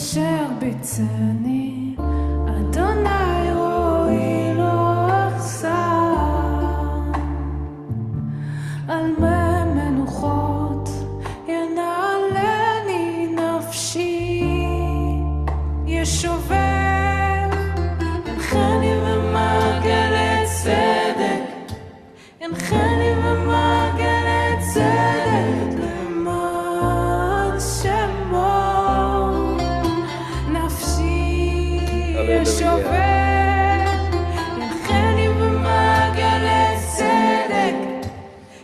אשר ביצני, אדוני רואי לא אחסר. על מי מנוחות ינעלני נפשי, ישובר ינחני במעגלי צדק, ינחני במעגלי צדק למען שמו. נפשי ישובר ינחני במעגלי צדק,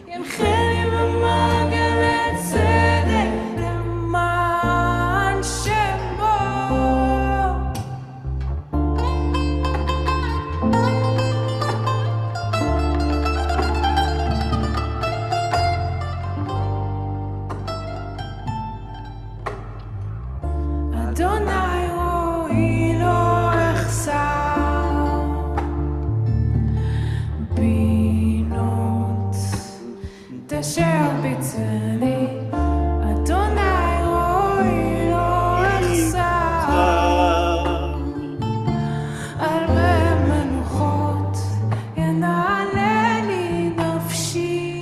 ינחני במעגלי צדק למען שמו. אדוני רואי לא אחסר, בינות אשר ביצני, אדוני רואי לא אחסר. על מי מנוחות ינעלני נפשי,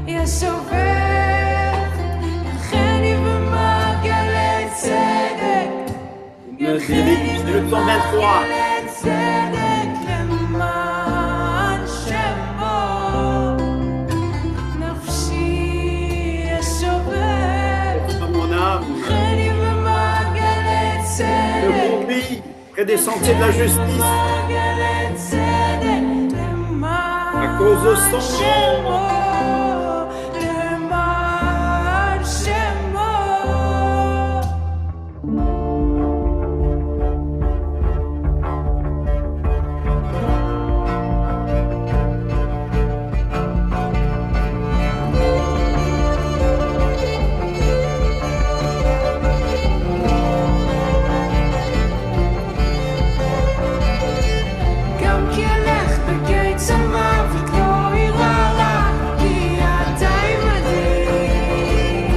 ישובר ינחני במעגלי צדק, ינחני במעגלי צדק למען שמו. נפשי ישובר Mon âme, ינחני במעגלי le צדק, conduis près des sentiers de la justice במעגלי צדק à cause de son nom. שמו, למען שמו. גם כי אלך בגיא המוות לא אירא רע, כי אתה עמדי.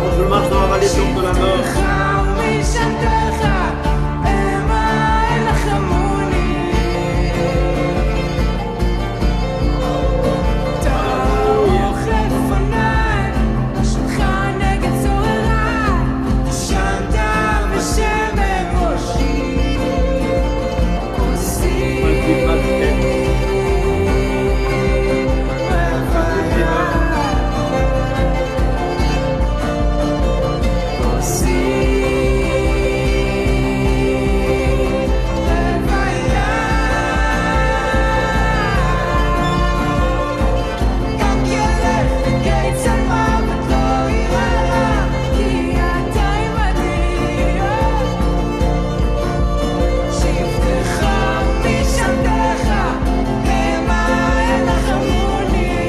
Quand je marche dans la vallée sombre de la mort, משפטך ומשענתך המה ינחמוני. תערוך לפניי שולחן נגד צורריי, ישנת בשמן ראשי. כוסי רוויה, כוסי רוויה. גם כי אלך בגיא המוות לא אירא רע, כי אתה עמדי. שבטך ומשענתך המה ינחמוני.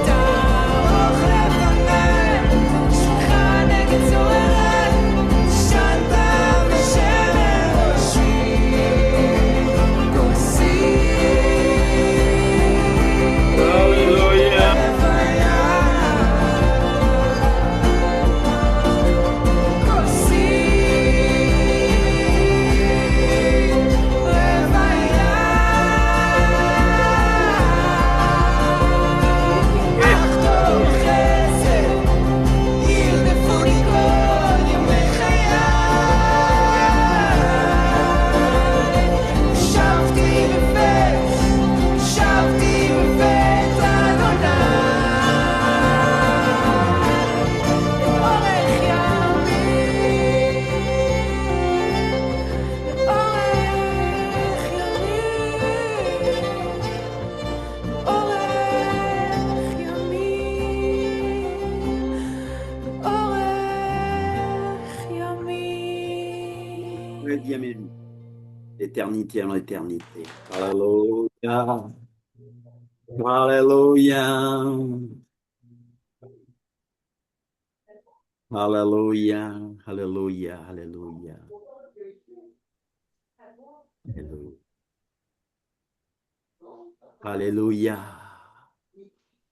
תערוך לפניי שולחן נגד צורריי, ישנת בשמן ראשי. כוסי Alléluia. רוויה, כוסי רוויה. אך טוב חסד ירדפוני כל ימי חיי. שבתי בבית אדוני. אורך ימים, אורך ימים, אורך ימים, אורך ימים. Ouais, dis Amen. D'éternité en éternité. Alléluia. Alléluia. Alléluia. Alléluia. Alléluia. Alléluia. Alléluia.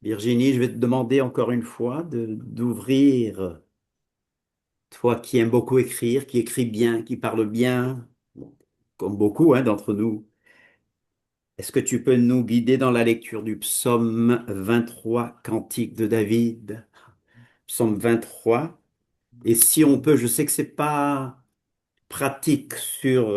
Virginie, je vais te demander encore une fois d'ouvrir, toi qui aimes beaucoup écrire, qui écrit bien, qui parle bien, bon, comme beaucoup hein, d'entre nous. Est-ce que tu peux nous guider dans la lecture du psaume 23, Cantique de David? Psaume 23. Et si on peut, je sais que c'est pas pratique sur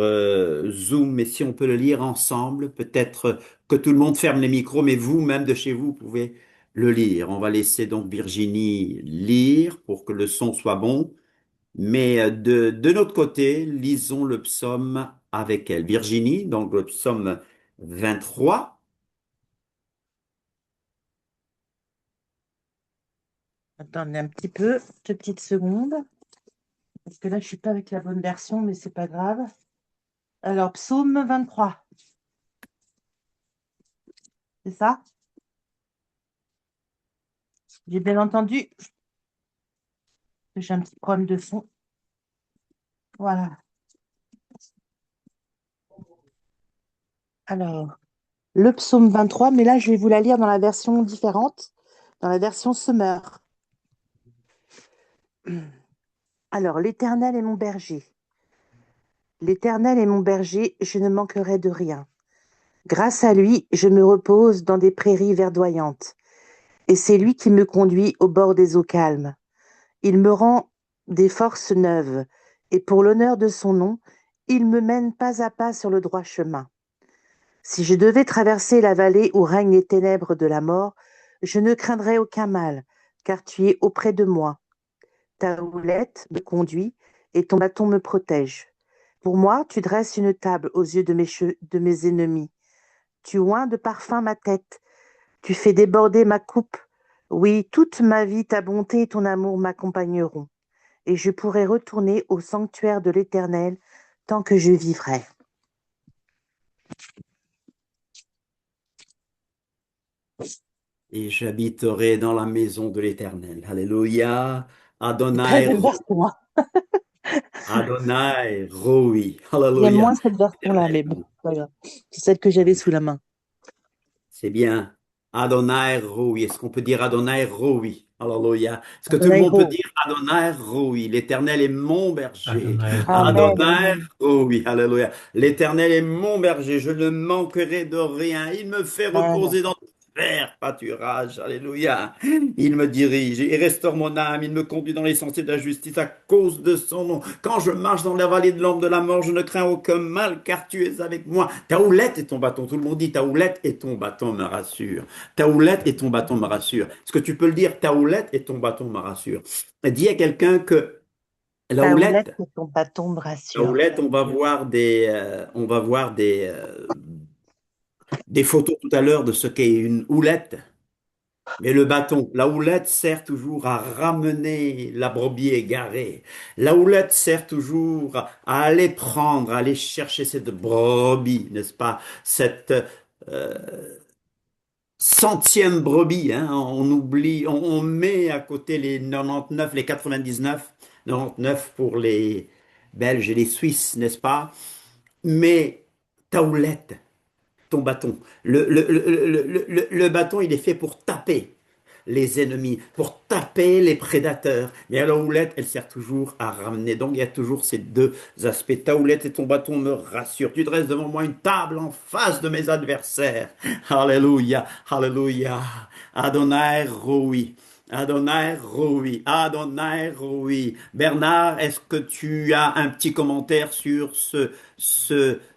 Zoom, mais si on peut le lire ensemble, peut-être que tout le monde ferme les micros, mais vous, même de chez vous, vous pouvez le lire. On va laisser donc Virginie lire pour que le son soit bon, mais de notre côté, lisons le psaume avec elle. Virginie, donc le psaume 23. Attendez un petit peu, 2 petites secondes, parce que là, je suis pas avec la bonne version, mais c'est pas grave. Alors, psaume 23, c'est ça? J'ai bien entendu. J'ai un petit problème de son. Voilà. Alors, le psaume 23, mais là, je vais vous la lire dans la version différente, dans la version Summer. Alors, l'Éternel est mon berger. L'Éternel est mon berger, je ne manquerai de rien. Grâce à lui, je me repose dans des prairies verdoyantes. Et c'est lui qui me conduit au bord des eaux calmes. Il me rend des forces neuves, et pour l'honneur de son nom, il me mène pas à pas sur le droit chemin. Si je devais traverser la vallée où règnent les ténèbres de la mort, je ne craindrais aucun mal, car tu es auprès de moi. Ta houlette me conduit, et ton bâton me protège. Pour moi, tu dresses une table aux yeux de mes ennemis. Tu oins de parfum ma tête. Tu fais déborder ma coupe. Oui, toute ma vie, ta bonté et ton amour m'accompagneront. Et je pourrai retourner au sanctuaire de l'Éternel tant que je vivrai. Et j'habiterai dans la maison de l'Éternel. Alléluia. C'est pas la Adonai, même version, hein. Adonai, Roi. J'aime Alléluia. moins cette version-là, mais bon, c'est pas grave. C'est celle que j'avais sous la main. C'est bien. Adonai Roi. Est-ce qu'on peut dire Adonai Roi? Alléluia. Est-ce que tout le Adonai monde peut Ho. dire Adonai Roi? L'Éternel est mon berger. Adonai Roi. Adonai Amen. Roi. Alléluia. L'Éternel est mon berger. Je ne manquerai de rien. Il me fait Amen. reposer dans de verts pâturages. Alléluia. Il me dirige et restaure mon âme. Il me conduit dans les sentiers de la justice à cause de son nom. Quand je marche dans la vallée de l'ombre de la mort, je ne crains aucun mal car tu es avec moi. Ta houlette et ton bâton. Tout le monde dit ta houlette et ton bâton me rassurent. Ta houlette et ton bâton me rassurent. Est-ce que tu peux le dire? Ta houlette et ton bâton me rassurent. Dis à quelqu'un que la Ta houlette houlette, et ton bâton me la rassurent. houlette, on va voir des photos tout à l'heure de ce qu'est une houlette. Mais le bâton, la houlette sert toujours à ramener la brebis égarée. La houlette sert toujours à aller prendre, à aller chercher cette brebis, n'est-ce pas? Cette euh, centième brebis, hein? On oublie, on met à côté les 99, les 99, 99 pour les Belges et les Suisses, n'est-ce pas? Mais ta houlette, ton bâton. Le bâton, il est fait pour taper les ennemis, pour taper les prédateurs. Mais la houlette, elle sert toujours à ramener. Donc il y a toujours ces deux aspects. Ta houlette et ton bâton me rassurent. Tu dresses devant moi une table en face de mes adversaires. Alléluia, alléluia. Adonai Roi. Adonai Roi, Adonai Roi. Bernard, est-ce que tu as un petit commentaire sur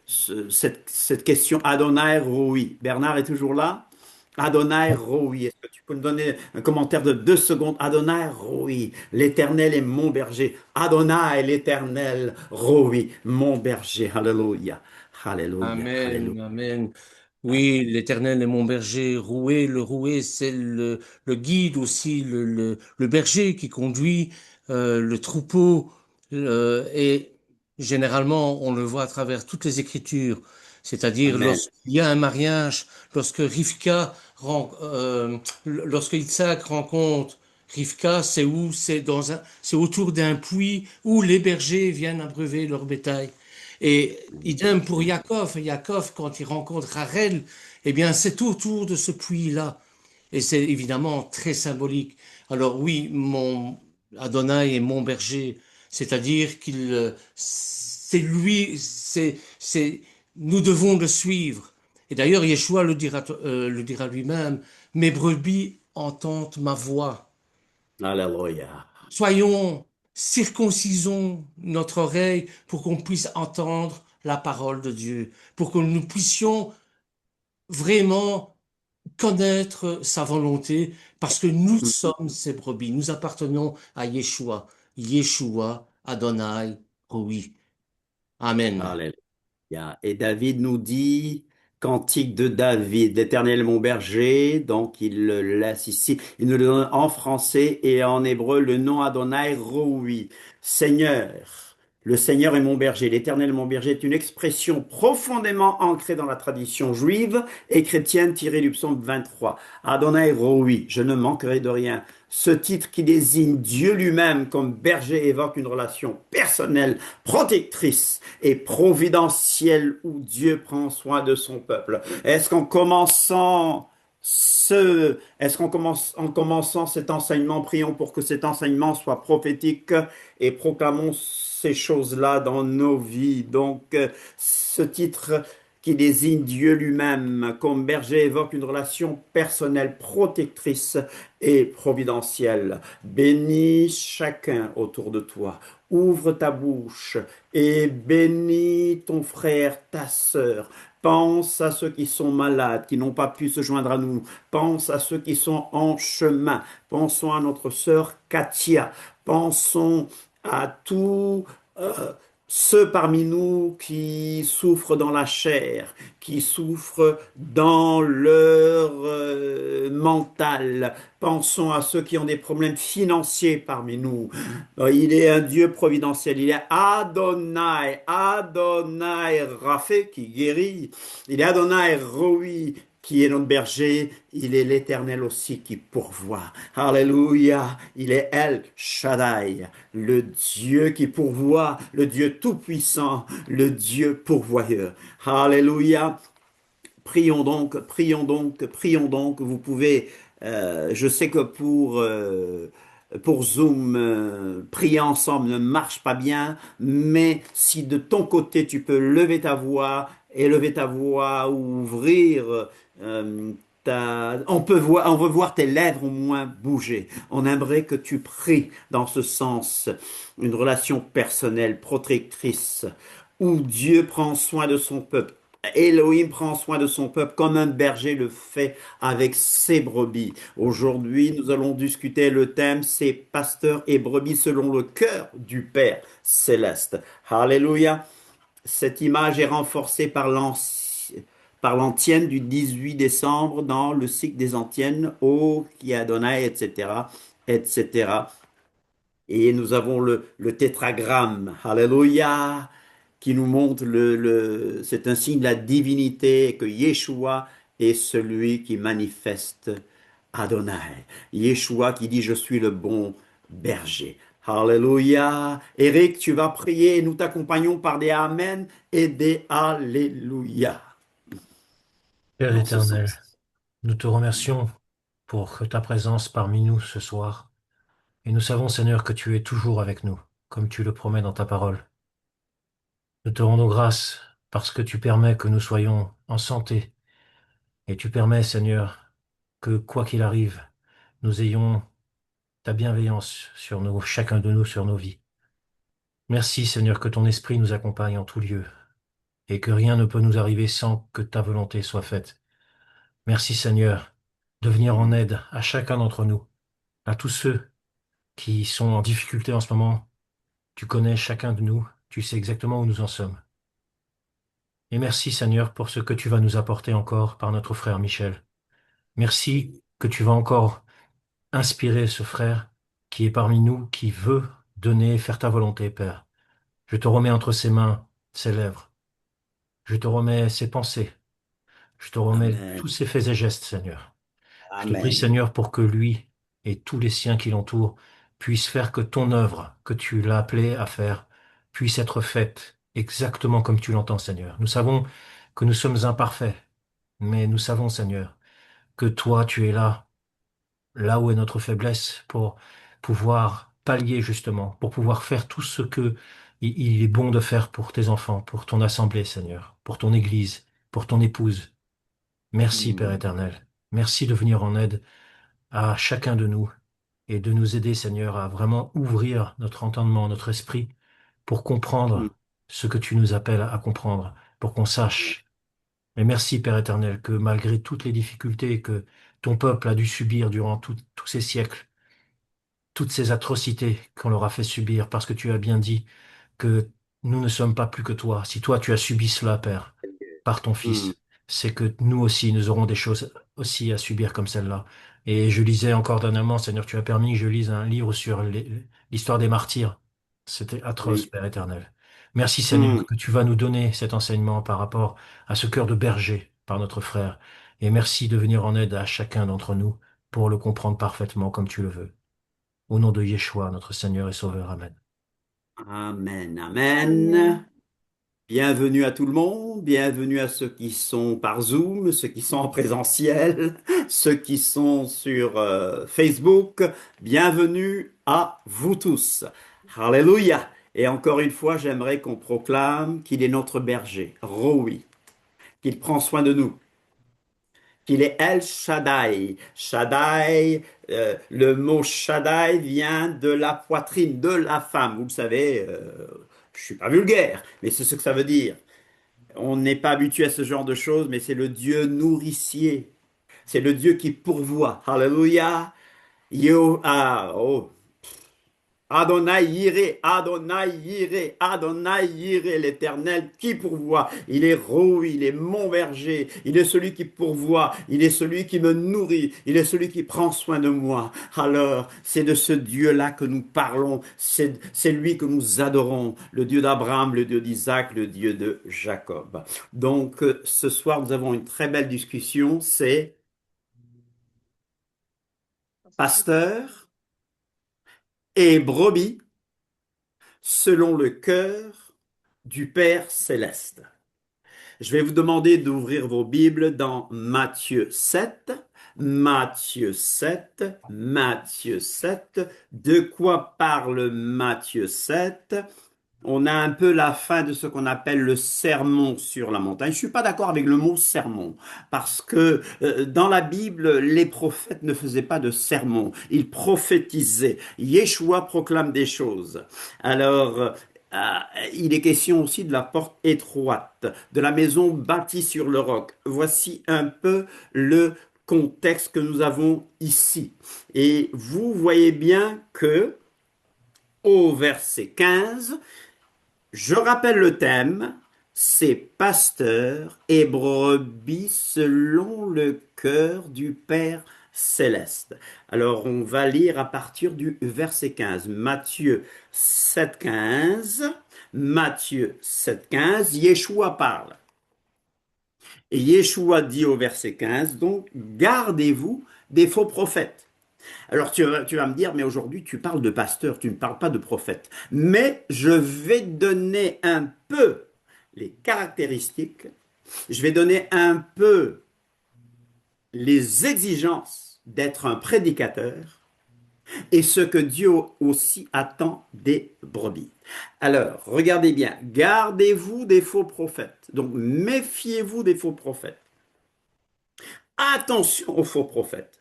cette question Adonai Roi? Bernard est toujours là? Adonai Roi, est-ce que tu peux me donner un commentaire de 2 secondes? Adonai Roi, l'Éternel est mon berger. Adonai, l'Éternel, Roi, mon berger. Alléluia, alléluia, alléluia. Amen, amen. Oui, l'Éternel est mon berger roué. Le roué, c'est le guide aussi, le berger qui conduit le troupeau. Et généralement, on le voit à travers toutes les Écritures. C'est-à-dire Amen. lorsqu'il y a un mariage, lorsque lorsque Isaac rencontre Rivka, c'est où? C'est autour d'un puits où les bergers viennent abreuver leur bétail. Et idem pour Yaakov. Yaakov, quand il rencontre Rachel, eh bien, c'est autour de ce puits-là. Et c'est évidemment très symbolique. Alors oui, mon Adonai est mon berger, c'est-à-dire c'est lui, nous devons le suivre. Et d'ailleurs, Yeshua le dira lui-même, mes brebis entendent ma voix. Alléluia. Soyons, circoncisons notre oreille pour qu'on puisse entendre la parole de Dieu, pour que nous puissions vraiment connaître sa volonté, parce que nous sommes ses brebis, nous appartenons à Yeshua, Yeshua, Adonai, oui. Amen. Et David nous dit, Cantique de David, l'Éternel est mon berger, donc il le laisse ici, il nous le donne en français et en hébreu, le nom Adonai Roui, Seigneur. Le Seigneur est mon berger, l'Éternel est mon berger est une expression profondément ancrée dans la tradition juive et chrétienne tirée du psaume 23. Adonai Roui, je ne manquerai de rien. Ce titre qui désigne Dieu lui-même comme berger évoque une relation personnelle, protectrice et providentielle où Dieu prend soin de son peuple. En commençant cet enseignement, prions pour que cet enseignement soit prophétique et proclamons ces choses-là dans nos vies. Donc, ce titre qui désigne Dieu lui-même comme berger évoque une relation personnelle, protectrice et providentielle. Bénis chacun autour de toi. Ouvre ta bouche et bénis ton frère, ta sœur. Pense à ceux qui sont malades, qui n'ont pas pu se joindre à nous. Pense à ceux qui sont en chemin. Pensons à notre sœur Katia. Pensons à tous ceux parmi nous qui souffrent dans la chair, qui souffrent dans leur mental. Pensons à ceux qui ont des problèmes financiers parmi nous. Il est un Dieu providentiel. Il est Adonai, Adonai Rapha qui guérit. Il est Adonai Roi qui est notre berger. Il est l'Éternel aussi qui pourvoit. Alléluia. Il est El Shaddai, le Dieu qui pourvoit, le Dieu tout-puissant, le Dieu pourvoyeur. Alléluia. Prions donc, prions donc, prions donc. Vous pouvez, je sais que pour Zoom, prier ensemble ne marche pas bien, mais si de ton côté tu peux lever ta voix, élever ta voix, ou ouvrir on veut voir tes lèvres au moins bouger. On aimerait que tu pries dans ce sens, une relation personnelle, protectrice, où Dieu prend soin de son peuple. Elohim prend soin de son peuple comme un berger le fait avec ses brebis. Aujourd'hui, nous allons discuter le thème, c'est pasteurs et brebis selon le cœur du Père céleste. Alléluia. Cette image est renforcée par l'antienne du 18 décembre dans le cycle des antiennes, Ô qui Adonai, etc., etc. Et nous avons le tétragramme, Alléluia, qui nous montre c'est un signe de la divinité que Yeshua est celui qui manifeste Adonai. Yeshua qui dit je suis le bon berger. Alléluia. Eric, tu vas prier et nous t'accompagnons par des Amen et des Alléluia. Père Dans ce éternel, sens. nous te remercions pour ta présence parmi nous ce soir. Et nous savons, Seigneur, que tu es toujours avec nous, comme tu le promets dans ta parole. Nous te rendons grâce parce que tu permets que nous soyons en santé. Et tu permets, Seigneur, que quoi qu'il arrive, nous ayons ta bienveillance sur nous, chacun de nous, sur nos vies. Merci, Seigneur, que ton esprit nous accompagne en tout lieu et que rien ne peut nous arriver sans que ta volonté soit faite. Merci, Seigneur, de venir en aide à chacun d'entre nous, à tous ceux qui sont en difficulté en ce moment. Tu connais chacun de nous, tu sais exactement où nous en sommes. Et merci, Seigneur, pour ce que tu vas nous apporter encore par notre frère Michel. Merci que tu vas encore inspirer ce frère qui est parmi nous, qui veut donner, faire ta volonté, Père. Je te remets entre ses mains, ses lèvres. Je te remets ses pensées. Je te remets Amen. tous ses faits et gestes, Seigneur. Je te prie, Amen. Seigneur, pour que lui et tous les siens qui l'entourent puissent faire que ton œuvre, que tu l'as appelé à faire, puisse être faite exactement comme tu l'entends, Seigneur. Nous savons que nous sommes imparfaits, mais nous savons, Seigneur, que toi, tu es là là où est notre faiblesse pour pouvoir pallier justement, pour pouvoir faire tout ce que il est bon de faire pour tes enfants, pour ton assemblée, Seigneur, pour ton Église, pour ton épouse. Merci, Père Mm, éternel. Merci de venir en aide à chacun de nous et de nous aider, Seigneur, à vraiment ouvrir notre entendement, notre esprit pour mm, comprendre ce que tu nous appelles à comprendre, pour qu'on sache. Et merci, Père éternel, que malgré toutes les difficultés que ton peuple a dû subir durant tous ces siècles, toutes ces atrocités qu'on leur a fait subir, parce que tu as bien dit que nous ne sommes pas plus que toi. Si toi tu as subi cela, Père, par ton mm. Fils, c'est que nous aussi, nous aurons des choses aussi à subir comme celle-là. Et je lisais encore dernièrement, Seigneur, tu as permis que je lise un livre sur l'histoire des martyrs. C'était atroce, Oui. Père éternel. Merci, Seigneur, Mm. que tu vas nous donner cet enseignement par rapport à ce cœur de berger par notre frère. Et merci de venir en aide à chacun d'entre nous pour le comprendre parfaitement comme tu le veux. Au nom de Yeshua, notre Seigneur et Sauveur. Amen. Amen, Amen. amen. Bienvenue à tout le monde, bienvenue à ceux qui sont par Zoom, ceux qui sont en présentiel, ceux qui sont sur Facebook. Bienvenue à vous tous. Alléluia. Et encore une fois, j'aimerais qu'on proclame qu'il est notre berger, Roui, qu'il prend soin de nous, qu'il est El Shaddai. Shaddai, le mot Shaddai vient de la poitrine de la femme. Vous le savez, je suis pas vulgaire, mais c'est ce que ça veut dire. On n'est pas habitué à ce genre de choses, mais c'est le Dieu nourricier. C'est le Dieu qui pourvoit. Alléluia. Oh. Adonai Yireh, Adonai Yireh, Adonai Yireh, l'Éternel qui pourvoit. Il est roux, il est mon berger, il est celui qui pourvoit, il est celui qui me nourrit, il est celui qui prend soin de moi. Alors, c'est de ce Dieu-là que nous parlons, c'est lui que nous adorons, le Dieu d'Abraham, le Dieu d'Isaac, le Dieu de Jacob. Donc, ce soir, nous avons une très belle discussion, c'est pasteur et brebis selon le cœur du Père céleste. Je vais vous demander d'ouvrir vos Bibles dans Matthieu 7. Matthieu 7, Matthieu 7. De quoi parle Matthieu 7? On a un peu la fin de ce qu'on appelle le sermon sur la montagne. Je suis pas d'accord avec le mot sermon parce que dans la Bible, les prophètes ne faisaient pas de sermon, ils prophétisaient. Yeshua proclame des choses. Alors, il est question aussi de la porte étroite, de la maison bâtie sur le roc. Voici un peu le contexte que nous avons ici. Et vous voyez bien que au verset 15, je rappelle le thème, c'est pasteur et brebis selon le cœur du Père céleste. Alors on va lire à partir du verset 15. Matthieu 7,15. Matthieu 7,15. Yeshua parle. Et Yeshua dit au verset 15, donc gardez-vous des faux prophètes. Alors tu vas me dire, mais aujourd'hui tu parles de pasteur, tu ne parles pas de prophète. Mais je vais donner un peu les caractéristiques, je vais donner un peu les exigences d'être un prédicateur et ce que Dieu aussi attend des brebis. Alors, regardez bien, gardez-vous des faux prophètes. Donc, méfiez-vous des faux prophètes. Attention aux faux prophètes.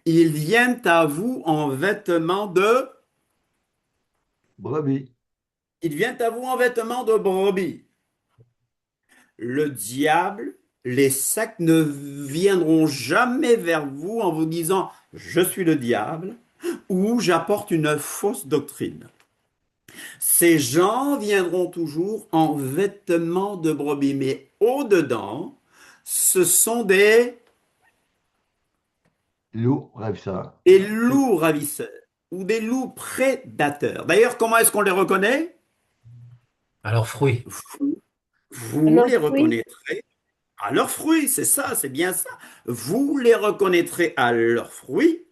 Ils viennent à vous en vêtements de Brebis. Ils viennent à vous en vêtements de brebis. Le diable, les sectes ne viendront jamais vers vous en vous disant je suis le diable ou j'apporte une fausse doctrine. Ces gens viendront toujours en vêtements de brebis, mais au-dedans, ce sont Loup, ravisseur. des loups ravisseurs ou des loups prédateurs. D'ailleurs, comment est-ce qu'on les reconnaît? Alors, fruit. Vous Leurs les fruits, reconnaîtrez à leurs fruits, c'est ça, c'est bien ça. Vous les reconnaîtrez à leurs fruits.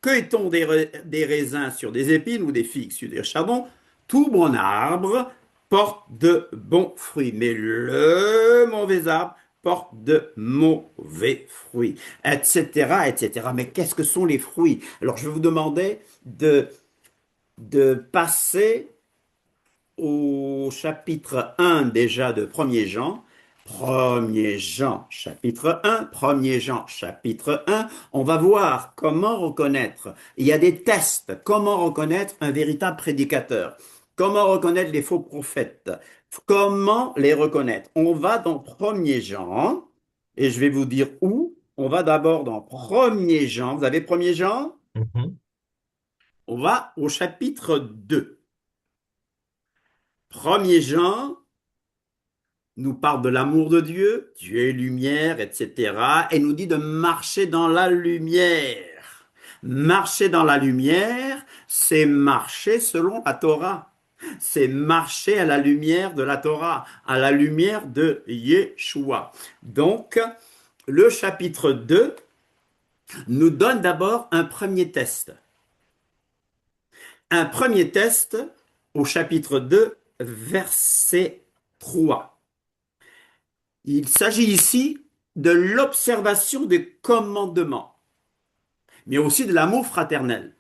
Cueille-t-on des raisins sur des épines ou des figues sur des charbons? Tout bon arbre porte de bons fruits, mais le mauvais arbre porte de mauvais fruits, etc., etc. Mais qu'est-ce que sont les fruits? Alors, je vais vous demander de passer au chapitre 1 déjà de 1er Jean. 1er Jean, chapitre 1, 1er Jean, chapitre 1, on va voir comment reconnaître. Il y a des tests. Comment reconnaître un véritable prédicateur? Comment reconnaître les faux prophètes? Comment les reconnaître? On va dans 1er Jean, et je vais vous dire où. On va d'abord dans 1er Jean. Vous avez 1er Jean? Mhm. On va au chapitre 2. 1er Jean nous parle de l'amour de Dieu, Dieu est lumière, etc. Et nous dit de marcher dans la lumière. Marcher dans la lumière, c'est marcher selon la Torah. C'est marcher à la lumière de la Torah, à la lumière de Yeshua. Donc, le chapitre 2 nous donne d'abord un premier test. Un premier test au chapitre 2, verset 3. Il s'agit ici de l'observation des commandements, mais aussi de l'amour fraternel.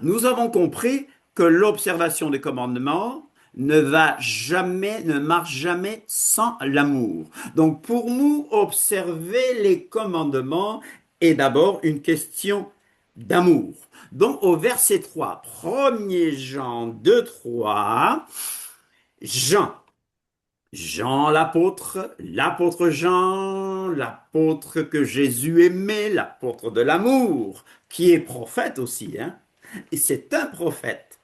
Nous avons compris que l'observation des commandements ne marche jamais sans l'amour. Donc pour nous, observer les commandements est d'abord une question d'amour. Donc au verset 3, 1er Jean 2, 3, Jean l'apôtre Jean, l'apôtre que Jésus aimait, l'apôtre de l'amour, qui est prophète aussi, hein. Et c'est un prophète.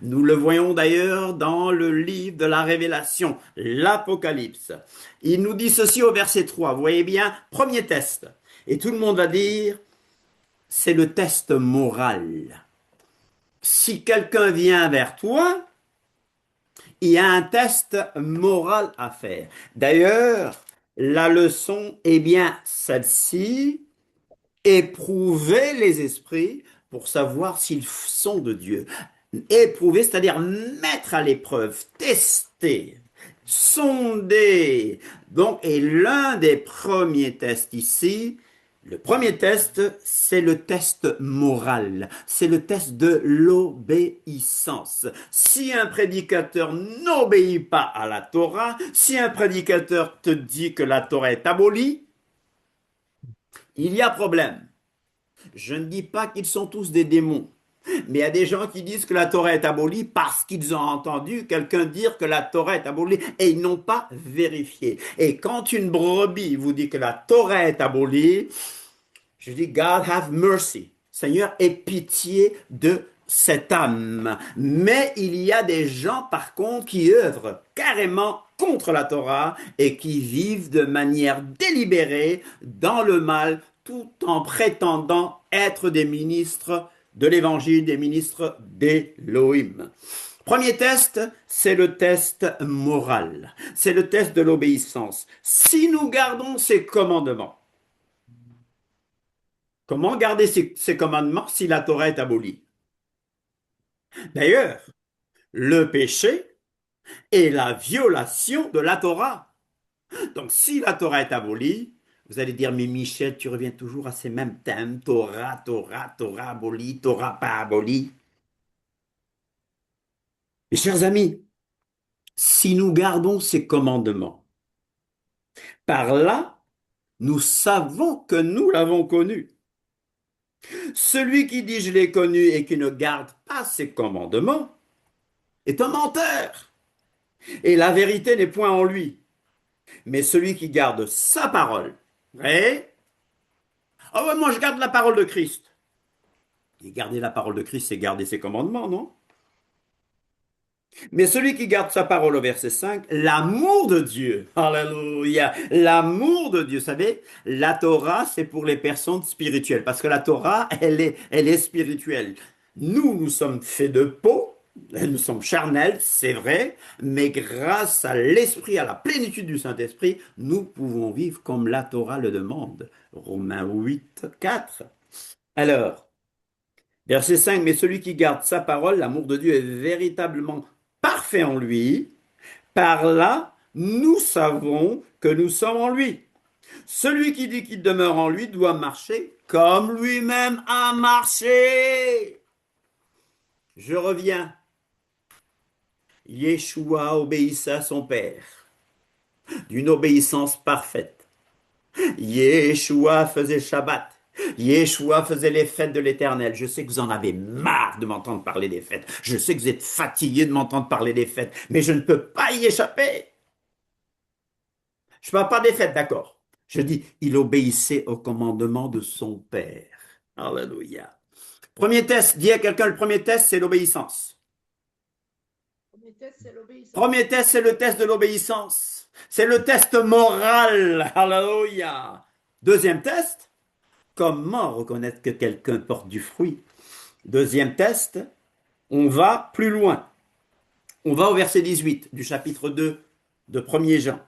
Nous le voyons d'ailleurs dans le livre de la Révélation, l'Apocalypse. Il nous dit ceci au verset 3, vous voyez bien, premier test. Et tout le monde va dire, c'est le test moral. Si quelqu'un vient vers toi, il y a un test moral à faire. D'ailleurs, la leçon est bien celle-ci, éprouver les esprits pour savoir s'ils sont de Dieu. Éprouver, c'est-à-dire mettre à l'épreuve, tester, sonder. Donc, et l'un des premiers tests ici, le premier test, c'est le test moral, c'est le test de l'obéissance. Si un prédicateur n'obéit pas à la Torah, si un prédicateur te dit que la Torah est abolie, il y a problème. Je ne dis pas qu'ils sont tous des démons, mais il y a des gens qui disent que la Torah est abolie parce qu'ils ont entendu quelqu'un dire que la Torah est abolie et ils n'ont pas vérifié. Et quand une brebis vous dit que la Torah est abolie, je dis God have mercy. Seigneur, aie pitié de cette âme. Mais il y a des gens par contre qui œuvrent carrément contre la Torah et qui vivent de manière délibérée dans le mal tout en prétendant être des ministres de l'évangile, des ministres d'Élohim. Premier test, c'est le test moral. C'est le test de l'obéissance. Si nous gardons ces commandements, comment garder ces commandements si la Torah est abolie? D'ailleurs, le péché est la violation de la Torah. Donc si la Torah est abolie, vous allez dire, mais Michel, tu reviens toujours à ces mêmes thèmes, Torah, Torah, Torah abolie, Torah pas abolie. Mes chers amis, si nous gardons ces commandements, par là, nous savons que nous l'avons connu. Celui qui dit je l'ai connu et qui ne garde pas ses commandements est un menteur. Et la vérité n'est point en lui. Mais celui qui garde sa parole, vrai? Ah ouais, moi je garde la parole de Christ. Et garder la parole de Christ, c'est garder ses commandements, non? Mais celui qui garde sa parole au verset 5, l'amour de Dieu, alléluia, l'amour de Dieu, vous savez, la Torah, c'est pour les personnes spirituelles, parce que la Torah, elle est spirituelle. Nous sommes faits de peau, nous sommes charnels, c'est vrai, mais grâce à l'Esprit, à la plénitude du Saint-Esprit, nous pouvons vivre comme la Torah le demande. Romains 8, 4. Alors, verset 5, mais celui qui garde sa parole, l'amour de Dieu est véritablement parfait en lui. Par là, nous savons que nous sommes en lui. Celui qui dit qu'il demeure en lui doit marcher comme lui-même a marché. Je reviens. Yeshua obéissait à son Père d'une obéissance parfaite. Yeshua faisait Shabbat. Yeshua faisait les fêtes de l'Éternel. Je sais que vous en avez marre de m'entendre parler des fêtes. Je sais que vous êtes fatigués de m'entendre parler des fêtes, mais je ne peux pas y échapper. Je ne parle pas des fêtes, d'accord. Je dis, il obéissait au commandement de son Père. Alléluia. Premier test, dis à quelqu'un, le premier test, c'est l'obéissance. Premier test, c'est le test de l'obéissance. C'est le test moral. Alléluia. Deuxième test, comment reconnaître que quelqu'un porte du fruit? Deuxième test, on va plus loin. On va au verset 18 du chapitre 2 de 1er Jean.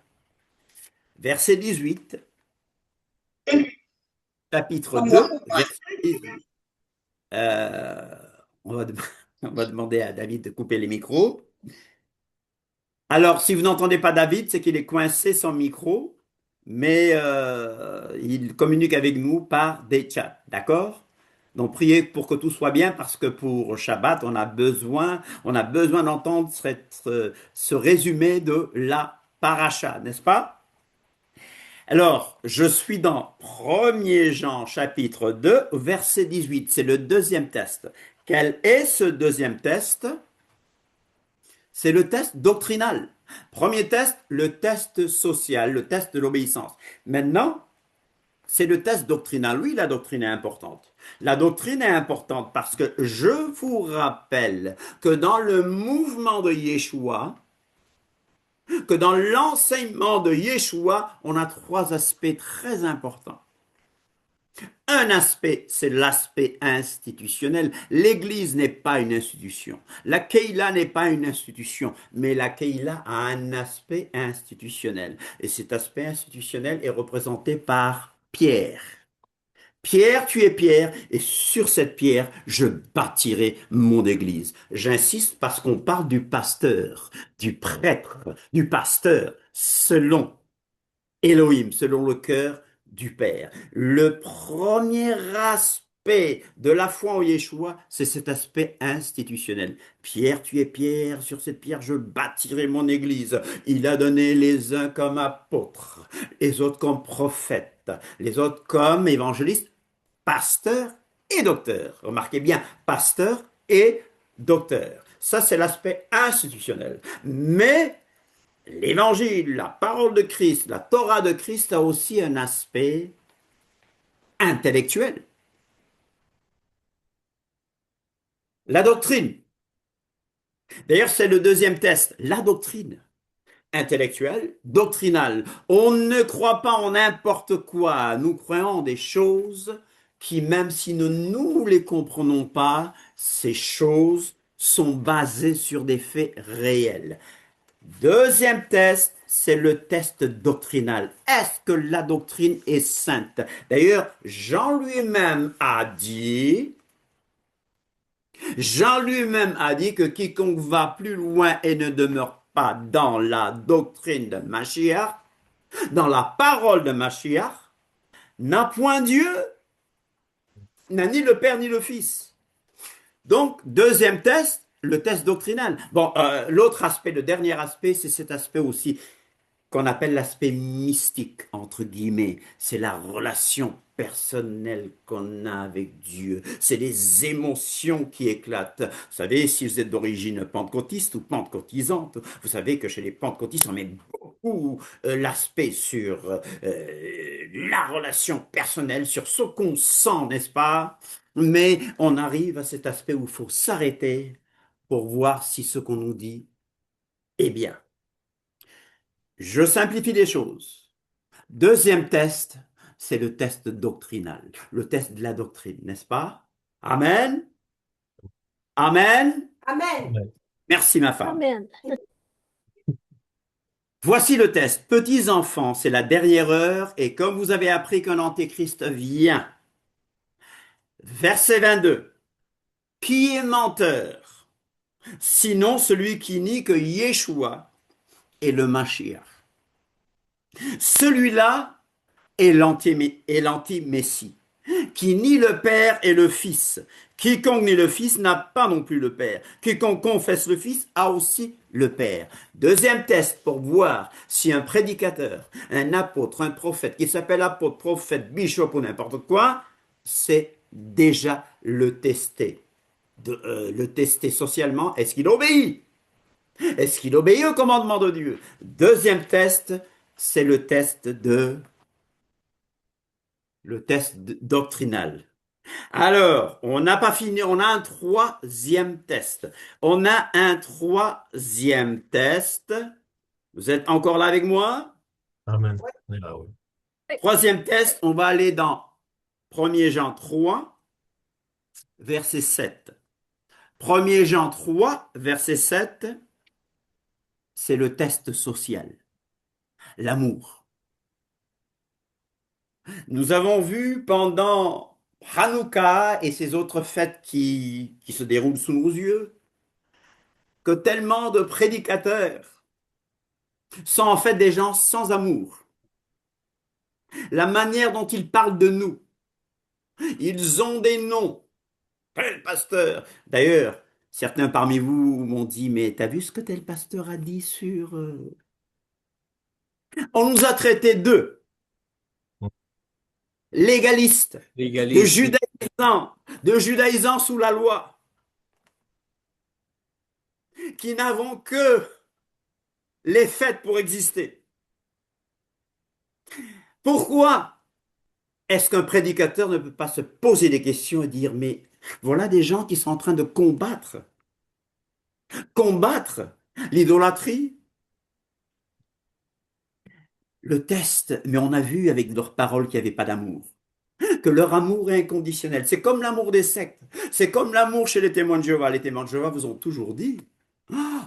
Verset 18, chapitre 2, verset 18. On va, on va demander à David de couper les micros. Alors, si vous n'entendez pas David, c'est qu'il est coincé son micro, mais il communique avec nous par des chats, d'accord? Donc, priez pour que tout soit bien, parce que pour Shabbat, on a besoin d'entendre ce résumé de la paracha, n'est-ce pas? Alors, je suis dans 1er Jean chapitre 2, verset 18. C'est le deuxième test. Quel est ce deuxième test? C'est le test doctrinal. Premier test, le test social, le test de l'obéissance. Maintenant, c'est le test doctrinal. Oui, la doctrine est importante. La doctrine est importante parce que je vous rappelle que dans le mouvement de Yeshua, que dans l'enseignement de Yeshua, on a trois aspects très importants. Un aspect, c'est l'aspect institutionnel. L'Église n'est pas une institution. La Keïla n'est pas une institution, mais la Keïla a un aspect institutionnel. Et cet aspect institutionnel est représenté par Pierre. Pierre, tu es Pierre, et sur cette pierre, je bâtirai mon église. J'insiste parce qu'on parle du pasteur, du prêtre, du pasteur, selon Elohim, selon le cœur du Père. Le premier aspect de la foi en Yeshua, c'est cet aspect institutionnel. Pierre, tu es Pierre, sur cette pierre, je bâtirai mon église. Il a donné les uns comme apôtres, les autres comme prophètes, les autres comme évangélistes, pasteur et docteur. Remarquez bien, pasteur et docteur. Ça, c'est l'aspect institutionnel. Mais l'évangile, la parole de Christ, la Torah de Christ a aussi un aspect intellectuel. La doctrine. D'ailleurs, c'est le deuxième test. La doctrine. Intellectuelle, doctrinale. On ne croit pas en n'importe quoi. Nous croyons en des choses qui, même si nous ne les comprenons pas, ces choses sont basées sur des faits réels. Deuxième test, c'est le test doctrinal. Est-ce que la doctrine est sainte? D'ailleurs, Jean lui-même a dit que quiconque va plus loin et ne demeure pas dans la doctrine de Mashiach, dans la parole de Mashiach, n'a point Dieu, n'a ni le Père ni le Fils. Donc, deuxième test, le test doctrinal. Bon, l'autre aspect, le dernier aspect, c'est cet aspect aussi qu'on appelle l'aspect mystique, entre guillemets. C'est la relation personnelle qu'on a avec Dieu. C'est les émotions qui éclatent. Vous savez, si vous êtes d'origine pentecôtiste ou pentecôtisante, vous savez que chez les pentecôtistes, on met beaucoup l'aspect sur la relation personnelle, sur ce qu'on sent, n'est-ce pas? Mais on arrive à cet aspect où il faut s'arrêter pour voir si ce qu'on nous dit est bien. Je simplifie les choses. Deuxième test, c'est le test doctrinal, le test de la doctrine, n'est-ce pas? Amen. Amen. Amen. Merci ma femme. Amen. Voici le test. Petits enfants, c'est la dernière heure et comme vous avez appris qu'un antéchrist vient, verset 22, qui est menteur? Sinon celui qui nie que Yeshua est le Mashiach. Celui-là et l'anti-messie, qui nie le Père et le Fils. Quiconque nie le Fils n'a pas non plus le Père. Quiconque confesse le Fils a aussi le Père. Deuxième test pour voir si un prédicateur, un apôtre, un prophète, qui s'appelle apôtre, prophète, bishop ou n'importe quoi, c'est déjà le tester. Le tester socialement, est-ce qu'il obéit? Est-ce qu'il obéit au commandement de Dieu? Deuxième test, c'est le test doctrinal. Alors, on n'a pas fini, on a un troisième test. On a un troisième test. Vous êtes encore là avec moi? Amen. On est là, oui. Troisième test, on va aller dans 1er Jean 3, verset 7. 1er Jean 3, verset 7, c'est le test social, l'amour. Nous avons vu pendant Hanouka et ces autres fêtes qui se déroulent sous nos yeux que tellement de prédicateurs sont en fait des gens sans amour. La manière dont ils parlent de nous, ils ont des noms. Tel pasteur. D'ailleurs, certains parmi vous m'ont dit, mais t'as vu ce que tel pasteur a dit sur... On nous a traités d'eux, légalistes, de Légaliste. judaïsants sous la loi, qui n'avons que les fêtes pour exister. Pourquoi est-ce qu'un prédicateur ne peut pas se poser des questions et dire, mais voilà des gens qui sont en train de combattre l'idolâtrie, le test, mais on a vu avec leurs paroles qu'il n'y avait pas d'amour, que leur amour est inconditionnel. C'est comme l'amour des sectes, c'est comme l'amour chez les témoins de Jéhovah. Les témoins de Jéhovah vous ont toujours dit,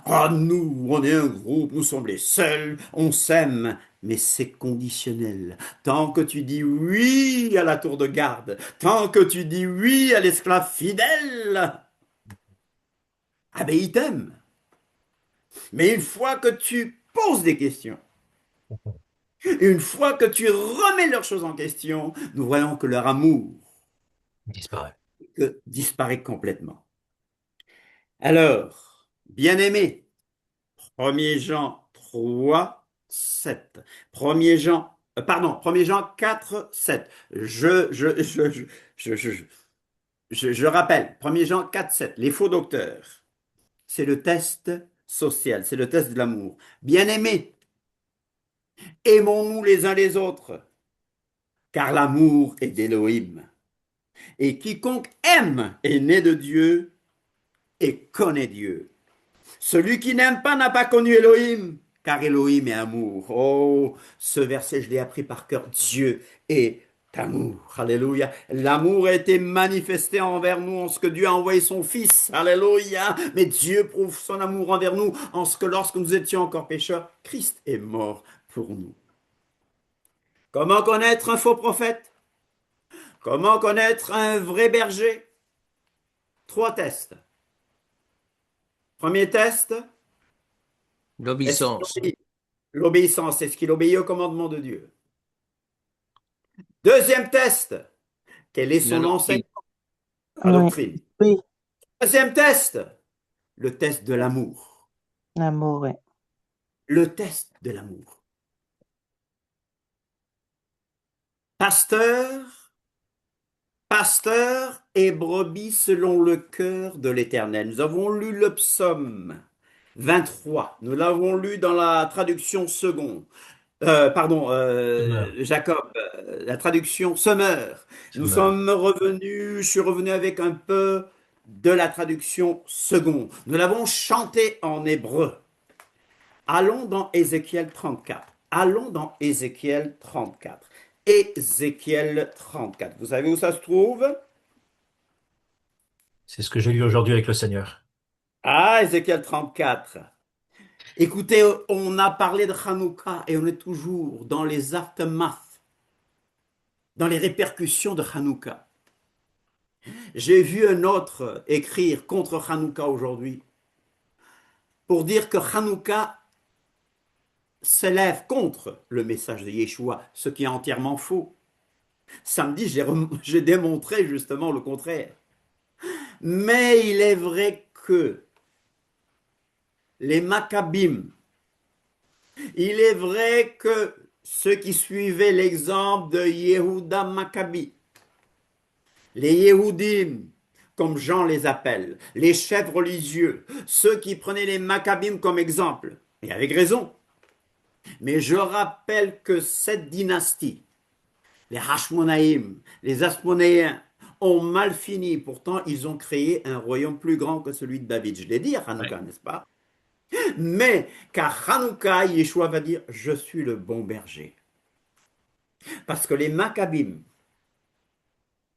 ah, nous, on est un groupe, nous sommes les seuls, on s'aime. Mais c'est conditionnel. Tant que tu dis oui à la tour de garde, tant que tu dis oui à l'esclave fidèle, ah ben il t'aime. Mais une fois que tu poses des questions, une fois que tu remets leurs choses en question, nous voyons que leur amour Il disparaît. disparaît complètement. Alors, bien-aimés, 1er Jean 3, 7. 1er Jean, pardon, 1er Jean 4, 7. Je rappelle, 1er Jean 4, 7. Les faux docteurs, c'est le test social, c'est le test de l'amour. Bien-aimés, aimons-nous les uns les autres, car l'amour est d'Élohim. Et quiconque aime est né de Dieu et connaît Dieu. Celui qui n'aime pas n'a pas connu Elohim, car Elohim est amour. Oh, ce verset, je l'ai appris par cœur. Dieu est amour. Alléluia. L'amour a été manifesté envers nous en ce que Dieu a envoyé son Fils. Alléluia. Mais Dieu prouve son amour envers nous en ce que lorsque nous étions encore pécheurs, Christ est mort pour nous. Comment connaître un faux prophète? Comment connaître un vrai berger? 3 tests. Premier test, L'obéissance. l'obéissance, est-ce qu'il obéit au commandement de Dieu? Deuxième test, quel est son La enseignement, doctrine. la Ouais. doctrine? Oui, Deuxième test, le test de l'amour. l'amour, ouais. Le test de l'amour. Pasteur, pasteur et brebis selon le cœur de l'Éternel. Nous avons lu le psaume 23. Nous l'avons lu dans la traduction seconde. Semeur. Jacob, la traduction Semeur. Nous Semeur. sommes revenus, je suis revenu avec un peu de la traduction seconde. Nous l'avons chanté en hébreu. Allons dans Ézéchiel 34. Allons dans Ézéchiel 34. Ézéchiel 34. Vous savez où ça se trouve? C'est ce que j'ai lu aujourd'hui avec le Seigneur. Ah, Ézéchiel 34. Écoutez, on a parlé de Hanouka et on est toujours dans les aftermaths, dans les répercussions de Hanouka. J'ai vu un autre écrire contre Hanouka aujourd'hui pour dire que Hanouka s'élèvent contre le message de Yeshua, ce qui est entièrement faux. Samedi, j'ai démontré justement le contraire. Mais il est vrai que les Maccabim, il est vrai que ceux qui suivaient l'exemple de Yehuda Maccabi, les Yehudim, comme Jean les appelle, les chefs religieux, ceux qui prenaient les Maccabim comme exemple, et avec raison. Mais je rappelle que cette dynastie, les Hashmonaïm, les Asmonéens, ont mal fini. Pourtant, ils ont créé un royaume plus grand que celui de David. Je l'ai dit à Hanouka, n'est-ce pas? Mais qu'à Hanouka, Yeshua va dire, je suis le bon berger. Parce que les Maccabim,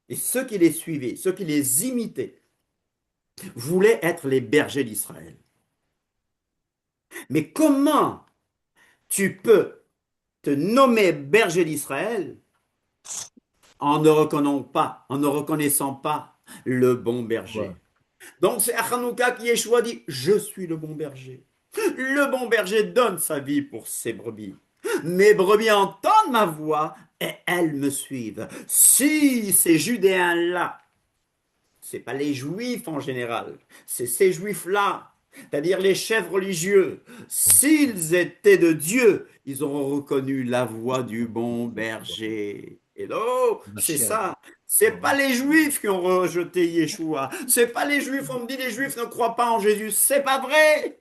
et ceux qui les suivaient, ceux qui les imitaient, voulaient être les bergers d'Israël. Mais comment tu peux te nommer berger d'Israël en ne reconnaissant pas le bon berger? Ouais. Donc c'est à Hanouka qui Yeshua dit, je suis le bon berger. Le bon berger donne sa vie pour ses brebis. Mes brebis entendent ma voix et elles me suivent. Si ces Judéens-là, c'est pas les Juifs en général, c'est ces Juifs-là, c'est-à-dire les chefs religieux, s'ils étaient de Dieu, ils auront reconnu la voix du bon berger. Hello, c'est ça. C'est pas les Juifs qui ont rejeté Yeshua. C'est pas les Juifs. On me dit les Juifs ne croient pas en Jésus. C'est pas vrai.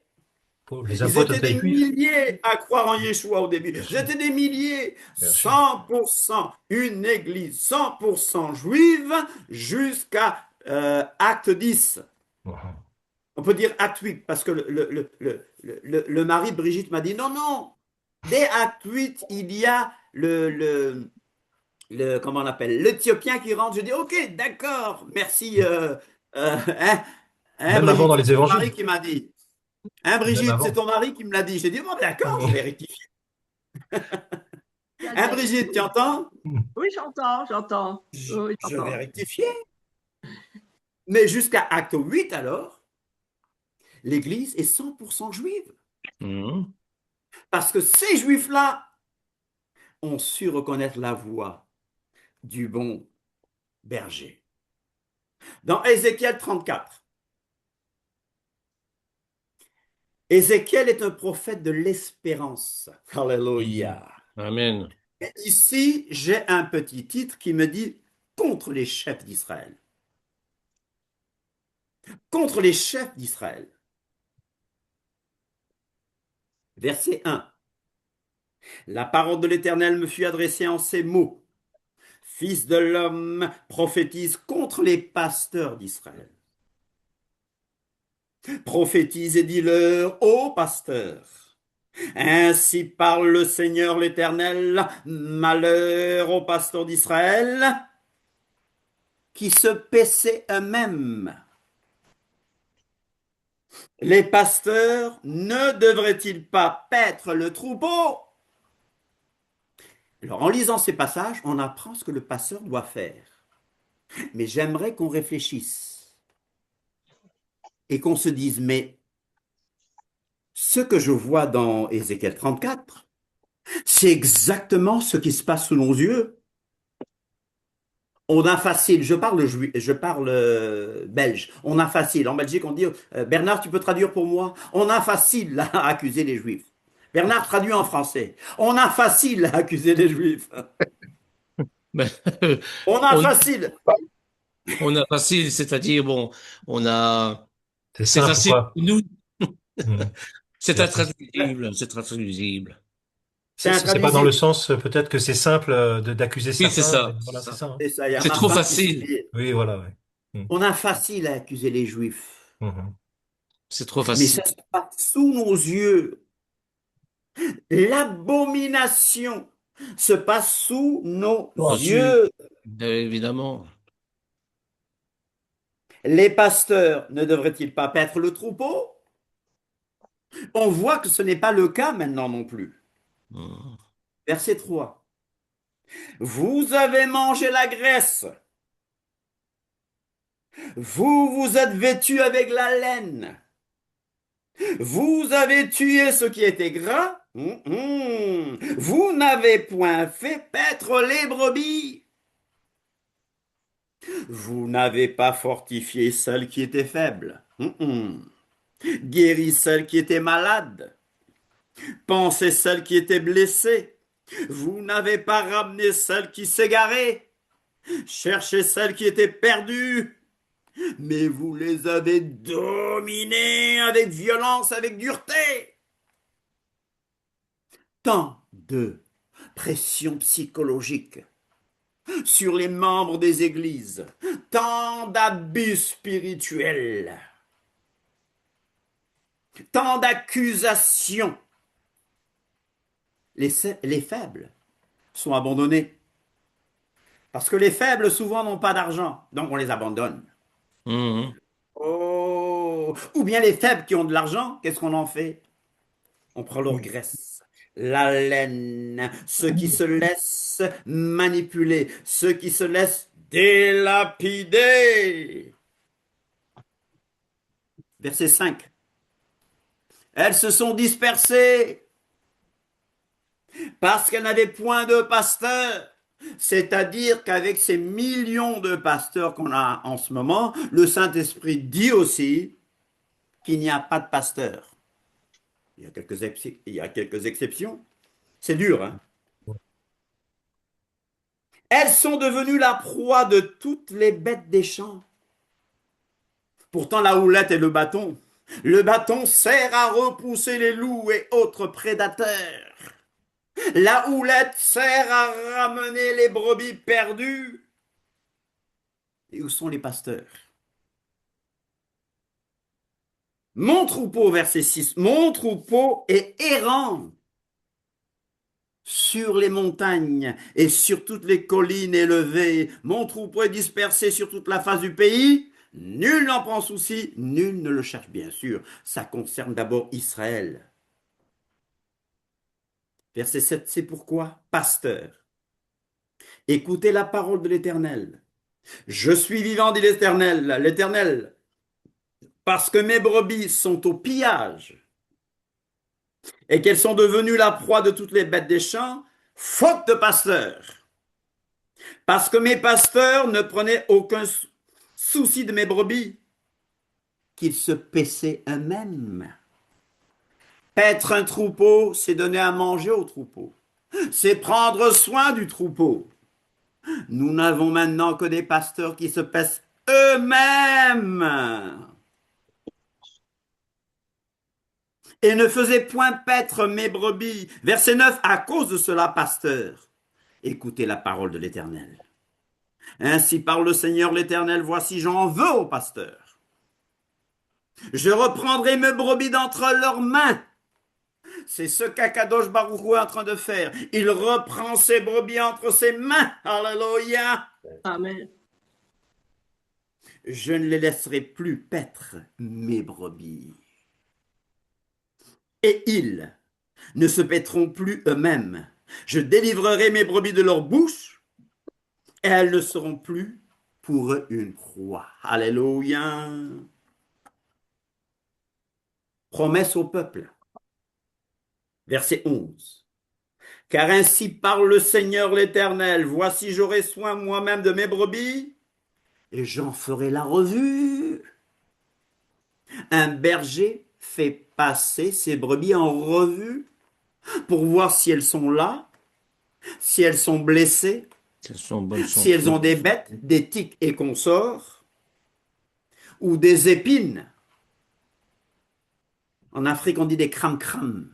Les Ils apôtres étaient étaient des juifs, milliers à croire en Yeshua au début. bien Ils sûr. étaient des milliers. Bien sûr. 100%. Une église 100% juive jusqu'à Acte 10. Mhm. On peut dire Acte 8 parce que le mari de Brigitte m'a dit non, non. Dès Acte 8, il y a comment on appelle, l'Éthiopien qui rentre. Je dis ok, d'accord, merci. Même avant Brigitte, dans c'est les ton évangiles. mari qui m'a dit. Même Brigitte, c'est avant. ton mari qui me l'a dit. J'ai dit bon, d'accord, je Mhm. vais rectifier. Brigitte, tu entends? Oui, j'entends. Oui, Je j'entends. vais rectifier. Mais jusqu'à Acte 8, alors, l'Église est 100% juive. Mhm. Parce que ces juifs-là ont su reconnaître la voix du bon berger. Dans Ézéchiel 34, Ézéchiel est un prophète de l'espérance. Alléluia. Amen. Et ici, j'ai un petit titre qui me dit contre les chefs d'Israël. Contre les chefs d'Israël. Verset 1. La parole de l'Éternel me fut adressée en ces mots. Fils de l'homme, prophétise contre les pasteurs d'Israël. Prophétise et dis-leur, ô pasteurs, ainsi parle le Seigneur l'Éternel, malheur aux pasteurs d'Israël, qui se paissaient eux-mêmes. Les pasteurs ne devraient-ils pas paître le troupeau? Alors, en lisant ces passages, on apprend ce que le pasteur doit faire. Mais j'aimerais qu'on réfléchisse et qu'on se dise, mais ce que je vois dans Ézéchiel 34, c'est exactement ce qui se passe sous nos yeux. On a facile, je parle belge, on a facile. En Belgique, on dit, Bernard, tu peux traduire pour moi? On a facile à accuser les Juifs. Bernard traduit en français. On a facile à accuser les Juifs. Ben, On a on, facile. on a facile, c'est-à-dire, bon, on a, C'est c'est simple, facile quoi. pour nous, Mhm. c'est C'est intraduisible, c'est intraduisible. C'est c'est pas dans le intraduisible. sens, peut-être que c'est simple d'accuser Oui, c'est certains, mais ça, c'est voilà, c'est ça. ça. Hein. C'est ça, il y a C'est ma trop femme qui facile, dit, Oui, voilà, ouais. Mhm. on a facile à accuser les Juifs. Mhm. c'est trop Mais facile. ça se passe sous nos yeux. L'abomination se passe sous nos Bien sûr, yeux. évidemment. Les pasteurs ne devraient-ils pas paître le troupeau? On voit que ce n'est pas le cas maintenant non plus. Mhm. Verset 3. Vous avez mangé la graisse. Vous vous êtes vêtus avec la laine. Vous avez tué ce qui était gras Vous n'avez point fait paître les brebis. Vous n'avez pas fortifié celles qui étaient faibles. Guéri celles qui étaient malades. Pansé celles qui étaient blessées. Vous n'avez pas ramené celles qui s'égaraient. Cherché celles qui étaient perdues. Mais vous les avez dominées avec violence, avec dureté. Tant de pression psychologique sur les membres des églises, tant d'abus spirituels, tant d'accusations. Les faibles sont abandonnés. Parce que les faibles, souvent, n'ont pas d'argent, donc on les abandonne. Mhm. Oh! Ou bien les faibles qui ont de l'argent, qu'est-ce qu'on en fait? On prend leur graisse, la laine, ceux qui se laissent manipuler, ceux qui se laissent délapider. Verset 5. Elles se sont dispersées parce qu'elles n'avaient point de pasteur. C'est-à-dire qu'avec ces millions de pasteurs qu'on a en ce moment, le Saint-Esprit dit aussi qu'il n'y a pas de pasteur. Il y a quelques exceptions. C'est dur, hein? Elles sont devenues la proie de toutes les bêtes des champs. Pourtant, la houlette et le bâton. Le bâton sert à repousser les loups et autres prédateurs. La houlette sert à ramener les brebis perdues. Et où sont les pasteurs? Mon troupeau, verset 6, mon troupeau est errant sur les montagnes et sur toutes les collines élevées. Mon troupeau est dispersé sur toute la face du pays. Nul n'en prend souci, nul ne le cherche, bien sûr. Ça concerne d'abord Israël. Verset 7, c'est pourquoi, pasteur, écoutez la parole de l'Éternel. Je suis vivant, dit l'Éternel, parce que mes brebis sont au pillage et qu'elles sont devenues la proie de toutes les bêtes des champs, faute de pasteurs. Parce que mes pasteurs ne prenaient aucun souci de mes brebis, qu'ils se paissaient eux-mêmes. Paître un troupeau, c'est donner à manger au troupeau. C'est prendre soin du troupeau. Nous n'avons maintenant que des pasteurs qui se paissent eux-mêmes. Et ne faisaient point paître mes brebis. Verset 9, à cause de cela, pasteur, écoutez la parole de l'Éternel. Ainsi parle le Seigneur l'Éternel, voici j'en veux aux pasteurs. Je reprendrai mes brebis d'entre leurs mains. C'est ce qu'Akadosh Baruch Hu est en train de faire. Il reprend ses brebis entre ses mains. Alléluia. Amen. Je ne les laisserai plus paître mes brebis. Et ils ne se paîtront plus eux-mêmes. Je délivrerai mes brebis de leur bouche et elles ne seront plus pour eux une proie. Alléluia. Promesse au peuple. Verset 11. Car ainsi parle le Seigneur l'Éternel, voici j'aurai soin moi-même de mes brebis, et j'en ferai la revue. Un berger fait passer ses brebis en revue pour voir si elles sont là, si elles sont blessées, Elles sont en bonne si elles santé. ont des bêtes, des tiques et consorts, ou des épines. En Afrique, on dit des cram-cram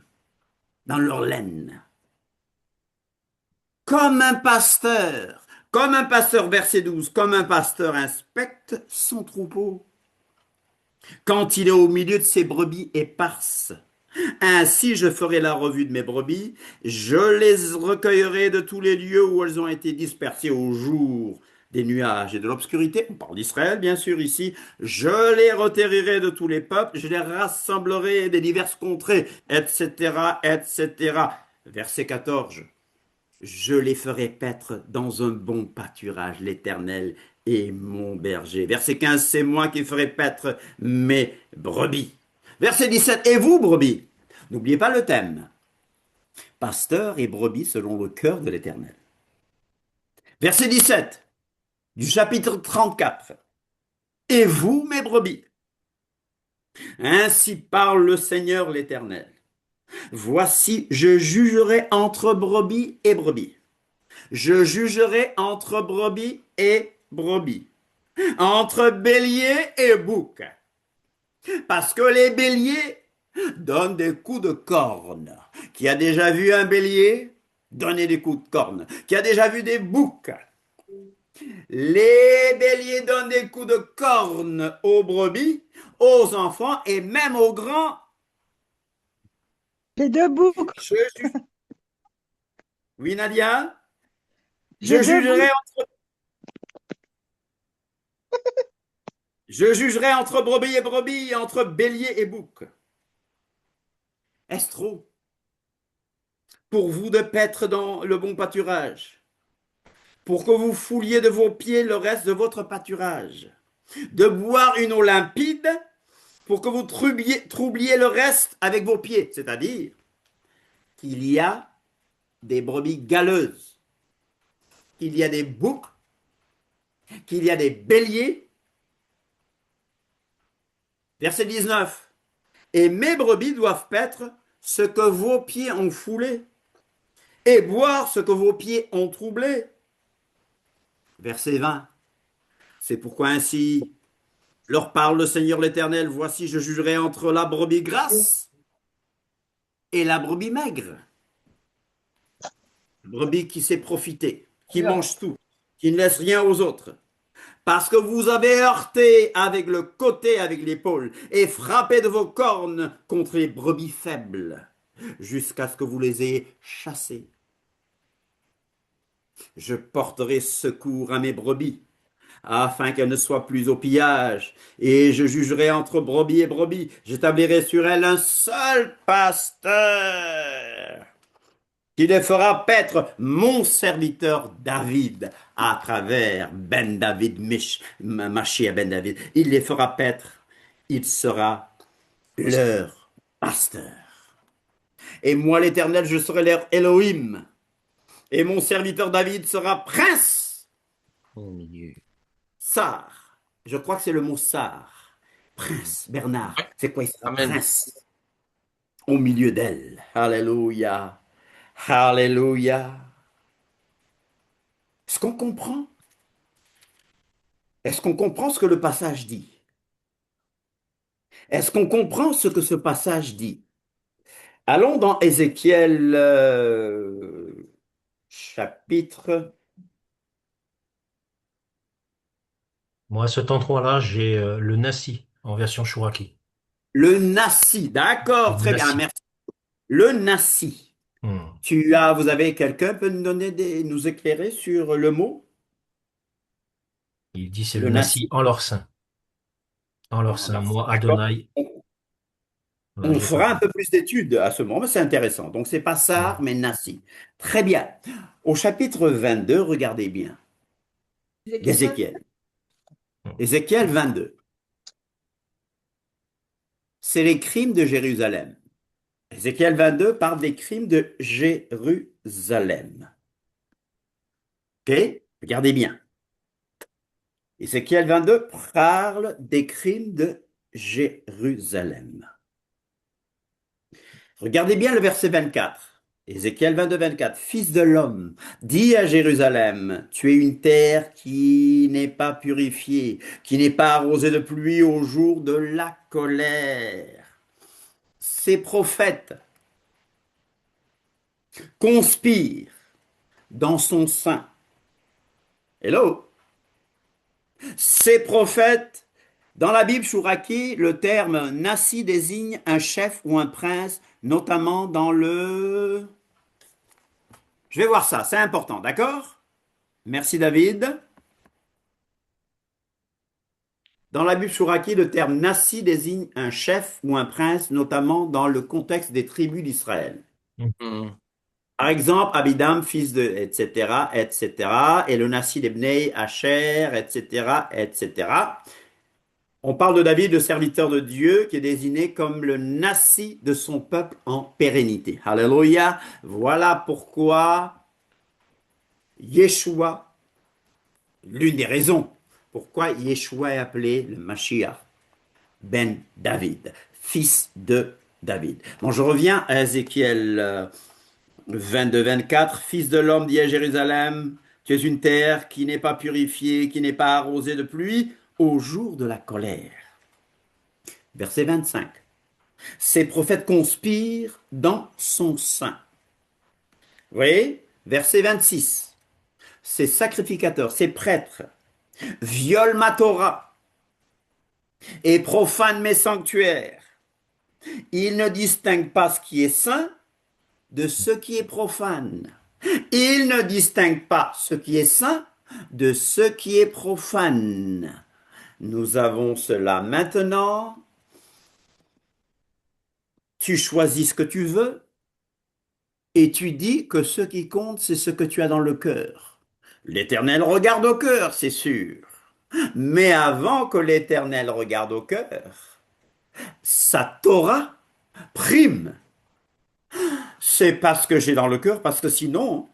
dans leur laine. Comme un pasteur, verset 12, comme un pasteur inspecte son troupeau quand il est au milieu de ses brebis éparses. Ainsi je ferai la revue de mes brebis, je les recueillerai de tous les lieux où elles ont été dispersées au jour des nuages et de l'obscurité. On parle d'Israël, bien sûr, ici. Je les reterrerai de tous les peuples, je les rassemblerai des diverses contrées, etc., etc. Verset 14. Je les ferai paître dans un bon pâturage, l'Éternel est mon berger. Verset 15, c'est moi qui ferai paître mes brebis. Verset 17, et vous, brebis, n'oubliez pas le thème. Pasteurs et brebis selon le cœur de l'Éternel. Verset 17 du chapitre 34. Et vous, mes brebis, ainsi parle le Seigneur l'Éternel. Voici, je jugerai entre brebis et brebis. Je jugerai entre brebis et brebis. Entre bélier et bouc. Parce que les béliers donnent des coups de corne. Qui a déjà vu un bélier donner des coups de corne? Qui a déjà vu des boucs? Les béliers donnent des coups de corne aux brebis, aux enfants et même aux grands. Les deux boucs. Je juge. Oui, Nadia? J'ai Je deux jugerai boucs. Je jugerai entre brebis et brebis, entre bélier et bouc. Est-ce trop pour vous de paître dans le bon pâturage, pour que vous fouliez de vos pieds le reste de votre pâturage, de boire une eau limpide, pour que vous troubliez le reste avec vos pieds, c'est-à-dire qu'il y a des brebis galeuses, qu'il y a des boucs, qu'il y a des béliers. Verset 19. Et mes brebis doivent paître ce que vos pieds ont foulé et boire ce que vos pieds ont troublé. Verset 20. C'est pourquoi ainsi leur parle le Seigneur l'Éternel. Voici, je jugerai entre la brebis grasse et la brebis maigre. La brebis qui sait profiter, qui mange tout, qui ne laisse rien aux autres. Parce que vous avez heurté avec le côté, avec l'épaule, et frappé de vos cornes contre les brebis faibles, jusqu'à ce que vous les ayez chassées. Je porterai secours à mes brebis, afin qu'elles ne soient plus au pillage, et je jugerai entre brebis et brebis. J'établirai sur elles un seul pasteur, qui les fera paître, mon serviteur David, à travers Ben David, Machia Ben David. Il les fera paître, il sera leur pasteur. Et moi, l'Éternel, je serai leur Elohim, et mon serviteur David sera prince. Au milieu. Sar, je crois que c'est le mot Sar. Prince, Bernard, c'est quoi il sera Amen. prince au milieu d'elle. Alléluia. Alléluia. Est-ce qu'on comprend? Est-ce qu'on comprend ce que le passage dit? Est-ce qu'on comprend ce que ce passage dit? Allons dans Ézéchiel chapitre. Moi, à cet endroit-là, j'ai le Nassi en version Chouraki. Le Nassi, d'accord, Le très bien, Nassi. merci. Le Nassi. Hmm. Vous avez quelqu'un peut nous donner nous éclairer sur le mot? Il dit c'est Le le Nassi Nassi. en leur sein. En leur sein. Moi, D'accord. Adonai. Là, On j'ai fera pas. un peu plus d'études à ce moment, mais c'est intéressant. Donc, c'est pas Sar, mais Nassi. Très bien. Au chapitre 22, regardez bien. Ézéchiel. Ézéchiel 22. C'est les crimes de Jérusalem. Ézéchiel 22 parle des crimes de Jérusalem. Ok? Regardez bien. Ézéchiel 22 parle des crimes de Jérusalem. Regardez bien le verset 24. Ézéchiel 22, 24. Fils de l'homme, dis à Jérusalem, tu es une terre qui n'est pas purifiée, qui n'est pas arrosée de pluie au jour de la colère. Ces prophètes conspirent dans son sein. Hello? Ces prophètes, dans la Bible Chouraki, le terme Nassi désigne un chef ou un prince, notamment dans le... Je vais voir ça, c'est important, d'accord? Merci David. Dans la Bible Chouraki, le terme Nassi désigne un chef ou un prince, notamment dans le contexte des tribus d'Israël. Hmm. Par exemple, Abidam, fils de, etc., etc., et le Nassi d'Ebnei, Asher, etc., etc. On parle de David, le serviteur de Dieu, qui est désigné comme le Nassi de son peuple en pérennité. Alléluia. Voilà pourquoi Yeshua, l'une des raisons pourquoi Yeshua est appelé le Mashiach, ben David, fils de David. Bon, je reviens à Ézéchiel 22-24. Fils de l'homme, dit à Jérusalem, tu es une terre qui n'est pas purifiée, qui n'est pas arrosée de pluie au jour de la colère. Verset 25. Ces prophètes conspirent dans son sein. Vous voyez, verset 26. Ces sacrificateurs, ces prêtres, violent ma Torah et profanent mes sanctuaires. Ils ne distinguent pas ce qui est saint de ce qui est profane. Ils ne distinguent pas ce qui est saint de ce qui est profane. Nous avons cela maintenant. Tu choisis ce que tu veux et tu dis que ce qui compte, c'est ce que tu as dans le cœur. L'Éternel regarde au cœur, c'est sûr. Mais avant que l'Éternel regarde au cœur, sa Torah prime. C'est parce que j'ai dans le cœur, parce que sinon,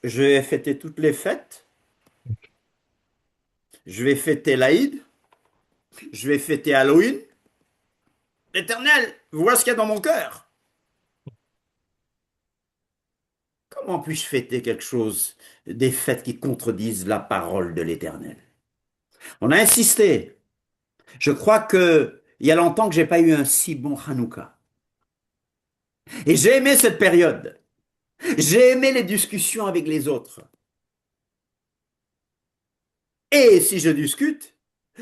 je vais fêter toutes les fêtes. Je vais fêter l'Aïd. Je vais fêter Halloween. L'Éternel, vois ce qu'il y a dans mon cœur. Comment puis-je fêter quelque chose, des fêtes qui contredisent la parole de l'Éternel? On a insisté. Je crois que il y a longtemps que j'ai pas eu un si bon Hanouka. Et j'ai aimé cette période. J'ai aimé les discussions avec les autres. Et si je discute,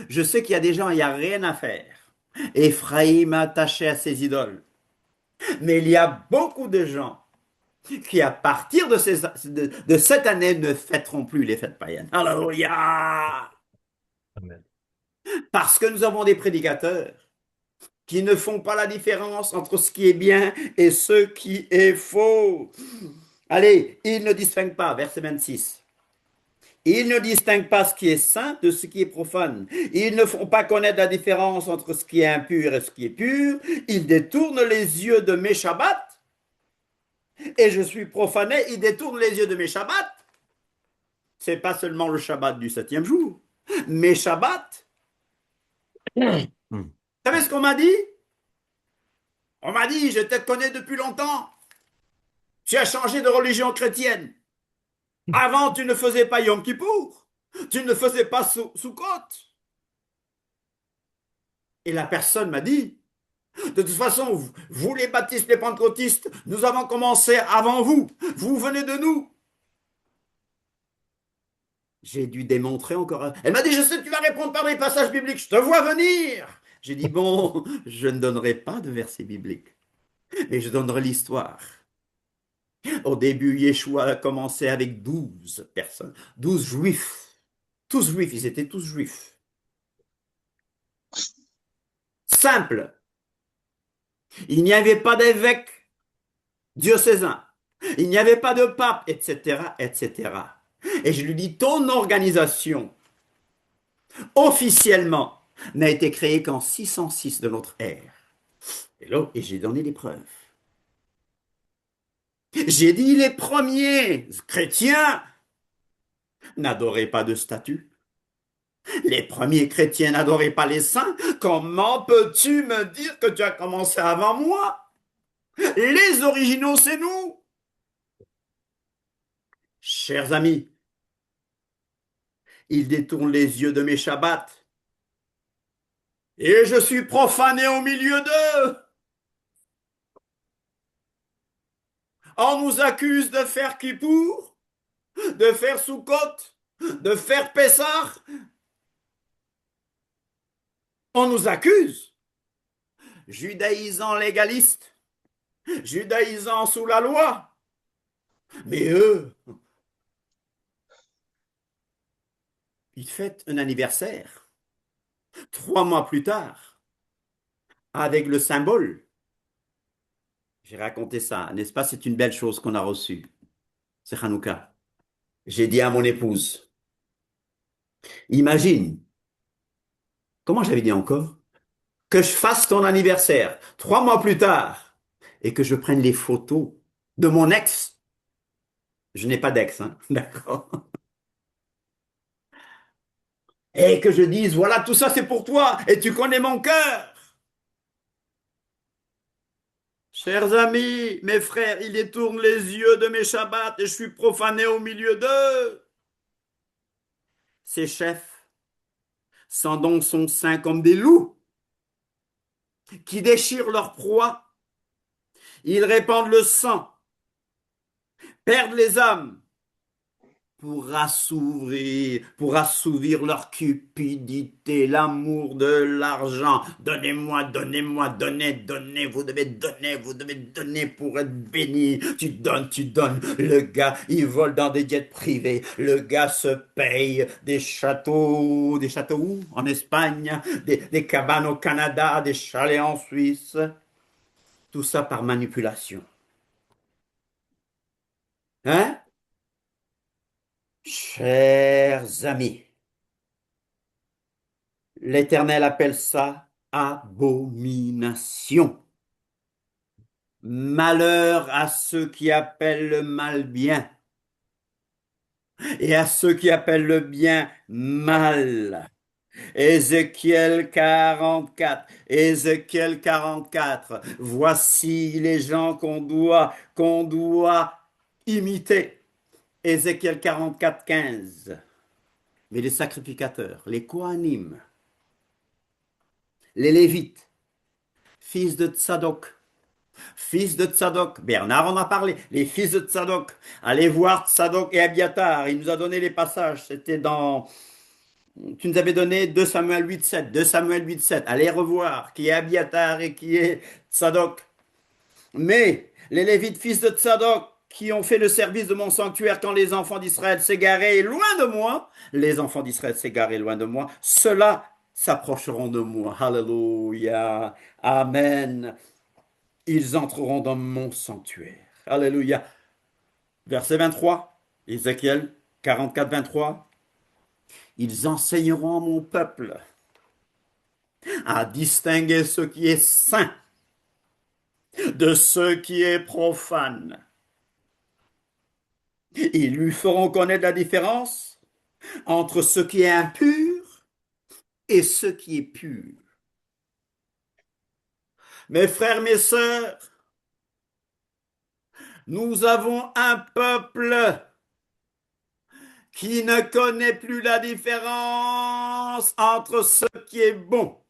je sais qu'il y a des gens, il n'y a rien à faire. Éphraïm attaché à ses idoles. Mais il y a beaucoup de gens qui, à partir de cette année, ne fêteront plus les fêtes païennes. Alléluia! Amen. Parce que nous avons des prédicateurs qui ne font pas la différence entre ce qui est bien et ce qui est faux. Allez, ils ne distinguent pas, verset 26. Ils ne distinguent pas ce qui est saint de ce qui est profane. Ils ne font pas connaître la différence entre ce qui est impur et ce qui est pur. Ils détournent les yeux de mes Shabbats. Et je suis profané, ils détournent les yeux de mes Shabbats. C'est pas seulement le Shabbat du 7e jour. Mes Shabbats. Vous savez ce qu'on m'a dit? On m'a dit, je te connais depuis longtemps. Tu as changé de religion chrétienne. Avant, tu ne faisais pas Yom Kippour. Tu ne faisais pas Sukkot. Et la personne m'a dit, de toute façon, vous les baptistes, les pentecôtistes, nous avons commencé avant vous. Vous venez de nous. J'ai dû démontrer encore. Elle m'a dit, je sais que tu vas répondre par des passages bibliques. Je te vois venir. J'ai dit, bon, je ne donnerai pas de versets bibliques, mais je donnerai l'histoire. Au début, Yeshua a commencé avec 12 personnes, 12 juifs. Tous juifs, ils étaient tous juifs. Simple. Il n'y avait pas d'évêque diocésain. Il n'y avait pas de pape, etc., etc. Et je lui dis, ton organisation, officiellement, n'a été créée qu'en 606 de notre ère. Et là, et j'ai donné des preuves. J'ai dit, les premiers chrétiens n'adoraient pas de statue. Les premiers chrétiens n'adoraient pas les saints. Comment peux-tu me dire que tu as commencé avant moi? Les originaux, c'est nous. Chers amis, ils détournent les yeux de mes Shabbats. Et je suis profané au milieu d'eux. On nous accuse de faire Kippour, de faire Sukkot, de faire Pessah. On nous accuse. Judaïsants légalistes, judaïsants sous la loi. Mais eux, ils fêtent un anniversaire 3 mois plus tard avec le symbole. J'ai raconté ça, n'est-ce pas? C'est une belle chose qu'on a reçue. C'est Hanouka. J'ai dit à mon épouse, imagine, Comment j'avais dit encore? Que je fasse ton anniversaire 3 mois plus tard et que je prenne les photos de mon ex. Je n'ai pas d'ex, hein, d'accord? Et que je dise, voilà, tout ça c'est pour toi et tu connais mon cœur. Chers amis, mes frères, il détourne les yeux de mes Shabbats et je suis profané au milieu d'eux. Ces chefs sont donc son sein comme des loups qui déchirent leur proie. Ils répandent le sang, perdent les âmes pour assouvir leur cupidité, l'amour de l'argent. Donnez-moi, donnez-moi, donnez, donnez, vous devez donner pour être béni. Tu donnes, tu donnes. Le gars, il vole dans des jets privés. Le gars se paye des châteaux où? En Espagne, des cabanes au Canada, des chalets en Suisse. Tout ça par manipulation. Hein? Chers amis, l'Éternel appelle ça abomination. Malheur à ceux qui appellent le mal bien et à ceux qui appellent le bien mal. Ézéchiel 44, Ézéchiel 44. Voici les gens qu'on doit imiter. Ézéchiel 44, 15. Mais les sacrificateurs, les Kohanim, les Lévites, fils de Tsadok, Bernard en a parlé, les fils de Tsadok, allez voir Tsadok et Abiatar, il nous a donné les passages, tu nous avais donné 2 Samuel 8.7, 2 Samuel 8.7, allez revoir qui est Abiatar et qui est Tsadok. Mais les Lévites, fils de Tsadok, qui ont fait le service de mon sanctuaire quand les enfants d'Israël s'égaraient loin de moi, les enfants d'Israël s'égaraient loin de moi, ceux-là s'approcheront de moi. Alléluia. Amen. Ils entreront dans mon sanctuaire. Alléluia. Verset 23, Ézéchiel 44, 23. Ils enseigneront à mon peuple à distinguer ce qui est saint de ce qui est profane. Ils lui feront connaître la différence entre ce qui est impur et ce qui est pur. Mes frères, mes sœurs, nous avons un peuple qui ne connaît plus la différence entre ce qui est bon,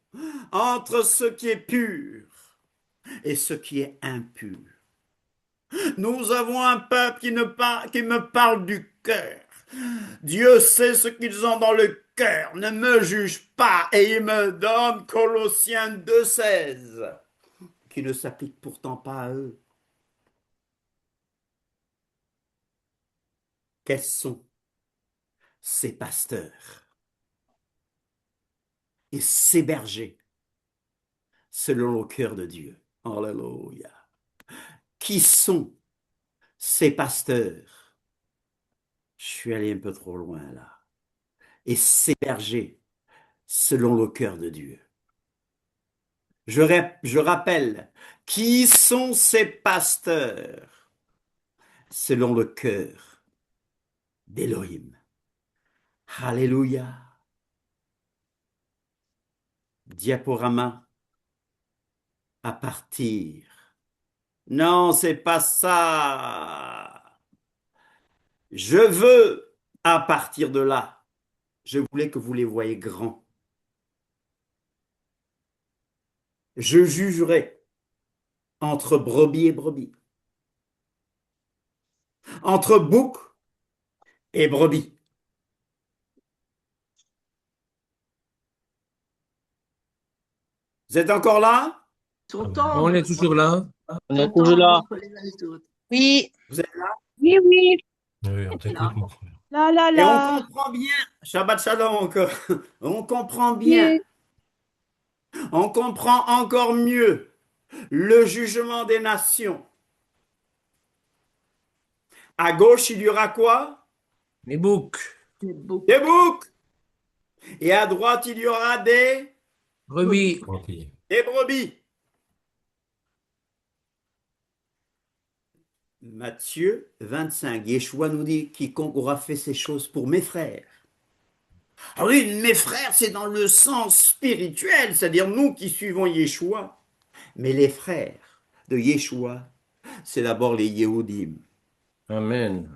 entre ce qui est pur et ce qui est impur. Nous avons un peuple qui me parle du cœur. Dieu sait ce qu'ils ont dans le cœur. Ne me juge pas. Et il me donne Colossiens 2,16, qui ne s'applique pourtant pas à eux. Quels sont ces pasteurs et ces bergers selon le cœur de Dieu? Alléluia. Qui sont ces pasteurs? Je suis allé un peu trop loin là. Et ces bergers selon le cœur de Dieu. Je rappelle, qui sont ces pasteurs selon le cœur d'Élohim? Alléluia. Diaporama à partir. Non, c'est pas ça. Je veux à partir de là. Je voulais que vous les voyiez grands. Je jugerai entre brebis et brebis, entre bouc et brebis. Vous êtes encore là? J'entends. On est toujours là. On est toujours là. Oui, Vous êtes là? Oui, oui. Oui, on t'écoute, mon frère. La la Et on la. comprend bien, Shabbat Shalom encore, on comprend bien, on comprend encore mieux le jugement des nations. À gauche, il y aura quoi? Les boucs. C'est beau. Des boucs. Et à droite, il y aura des Brebis. Brebis. Les brebis. Matthieu 25, Yeshua nous dit, quiconque aura fait ces choses pour mes frères. Ah oui, mes frères, c'est dans le sens spirituel, c'est-à-dire nous qui suivons Yeshua. Mais les frères de Yeshua, c'est d'abord les Yehudim. Amen.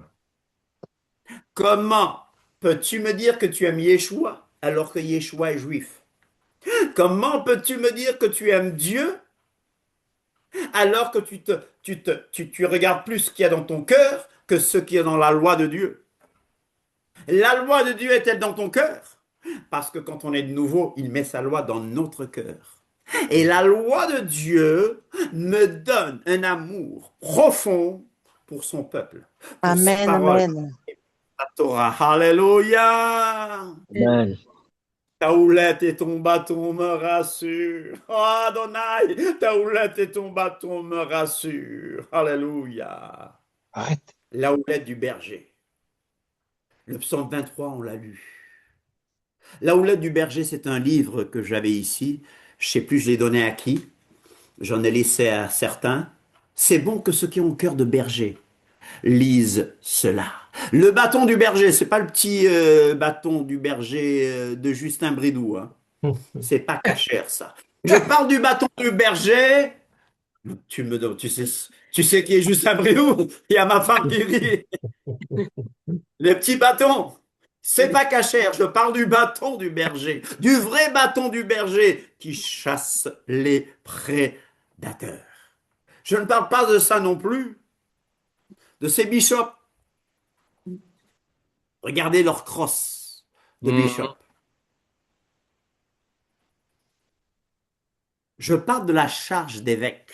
Comment peux-tu me dire que tu aimes Yeshua alors que Yeshua est juif? Comment peux-tu me dire que tu aimes Dieu alors que tu regardes plus ce qu'il y a dans ton cœur que ce qu'il y a dans la loi de Dieu? La loi de Dieu est-elle dans ton cœur? Parce que quand on est de nouveau, il met sa loi dans notre cœur. Et la loi de Dieu me donne un amour profond pour son peuple, pour ses Amen, paroles, amen. la Torah. Alléluia! Amen. Ta houlette et ton bâton me rassurent. Oh Adonai, ta houlette et ton bâton me rassurent. Alléluia. Arrête. La houlette du berger. Le psaume 23, on l'a lu. La houlette du berger, c'est un livre que j'avais ici. Je ne sais plus, je l'ai donné à qui. J'en ai laissé à certains. C'est bon que ceux qui ont le cœur de berger lisent cela. Le bâton du berger, c'est pas le petit bâton du berger de Justin Bridou, hein. C'est pas cachère, ça. Je parle du bâton du berger. Tu me donnes, tu sais qui est Justin Bridou? Il y a ma femme qui rit. Les petits bâtons. C'est pas cachère. Je parle du bâton du berger, du vrai bâton du berger qui chasse les prédateurs. Je ne parle pas de ça non plus, de ces bishops. Regardez leur crosse de bishop. Je parle de la charge d'évêque.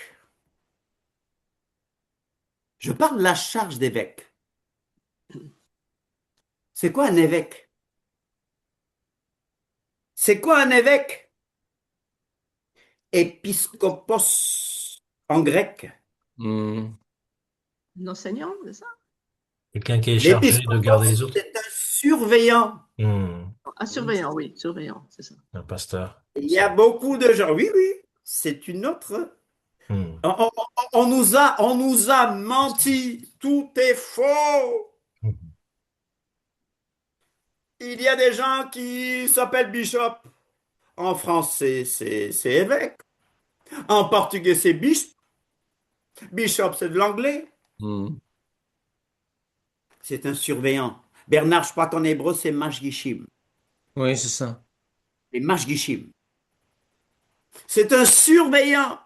Je parle de la charge d'évêque. C'est quoi un évêque? C'est quoi un évêque? Épiscopos en grec. Hmm. Un enseignant, c'est ça? Quelqu'un qui est chargé de L'épiscopos, garder les autres. c'est un surveillant. Un surveillant, oui, surveillant, c'est ça. Un pasteur. Il y a beaucoup de gens. Oui, oui, c'est une autre. Hmm. On nous a menti. Tout est faux. Hmm. Il y a des gens qui s'appellent bishop. En français, c'est évêque. En portugais, c'est bishop. Bishop, c'est de l'anglais. Hmm. C'est un surveillant. Bernard, je crois qu'en hébreu, c'est mashgishim. Oui, c'est ça. Les mashgishim. C'est un surveillant.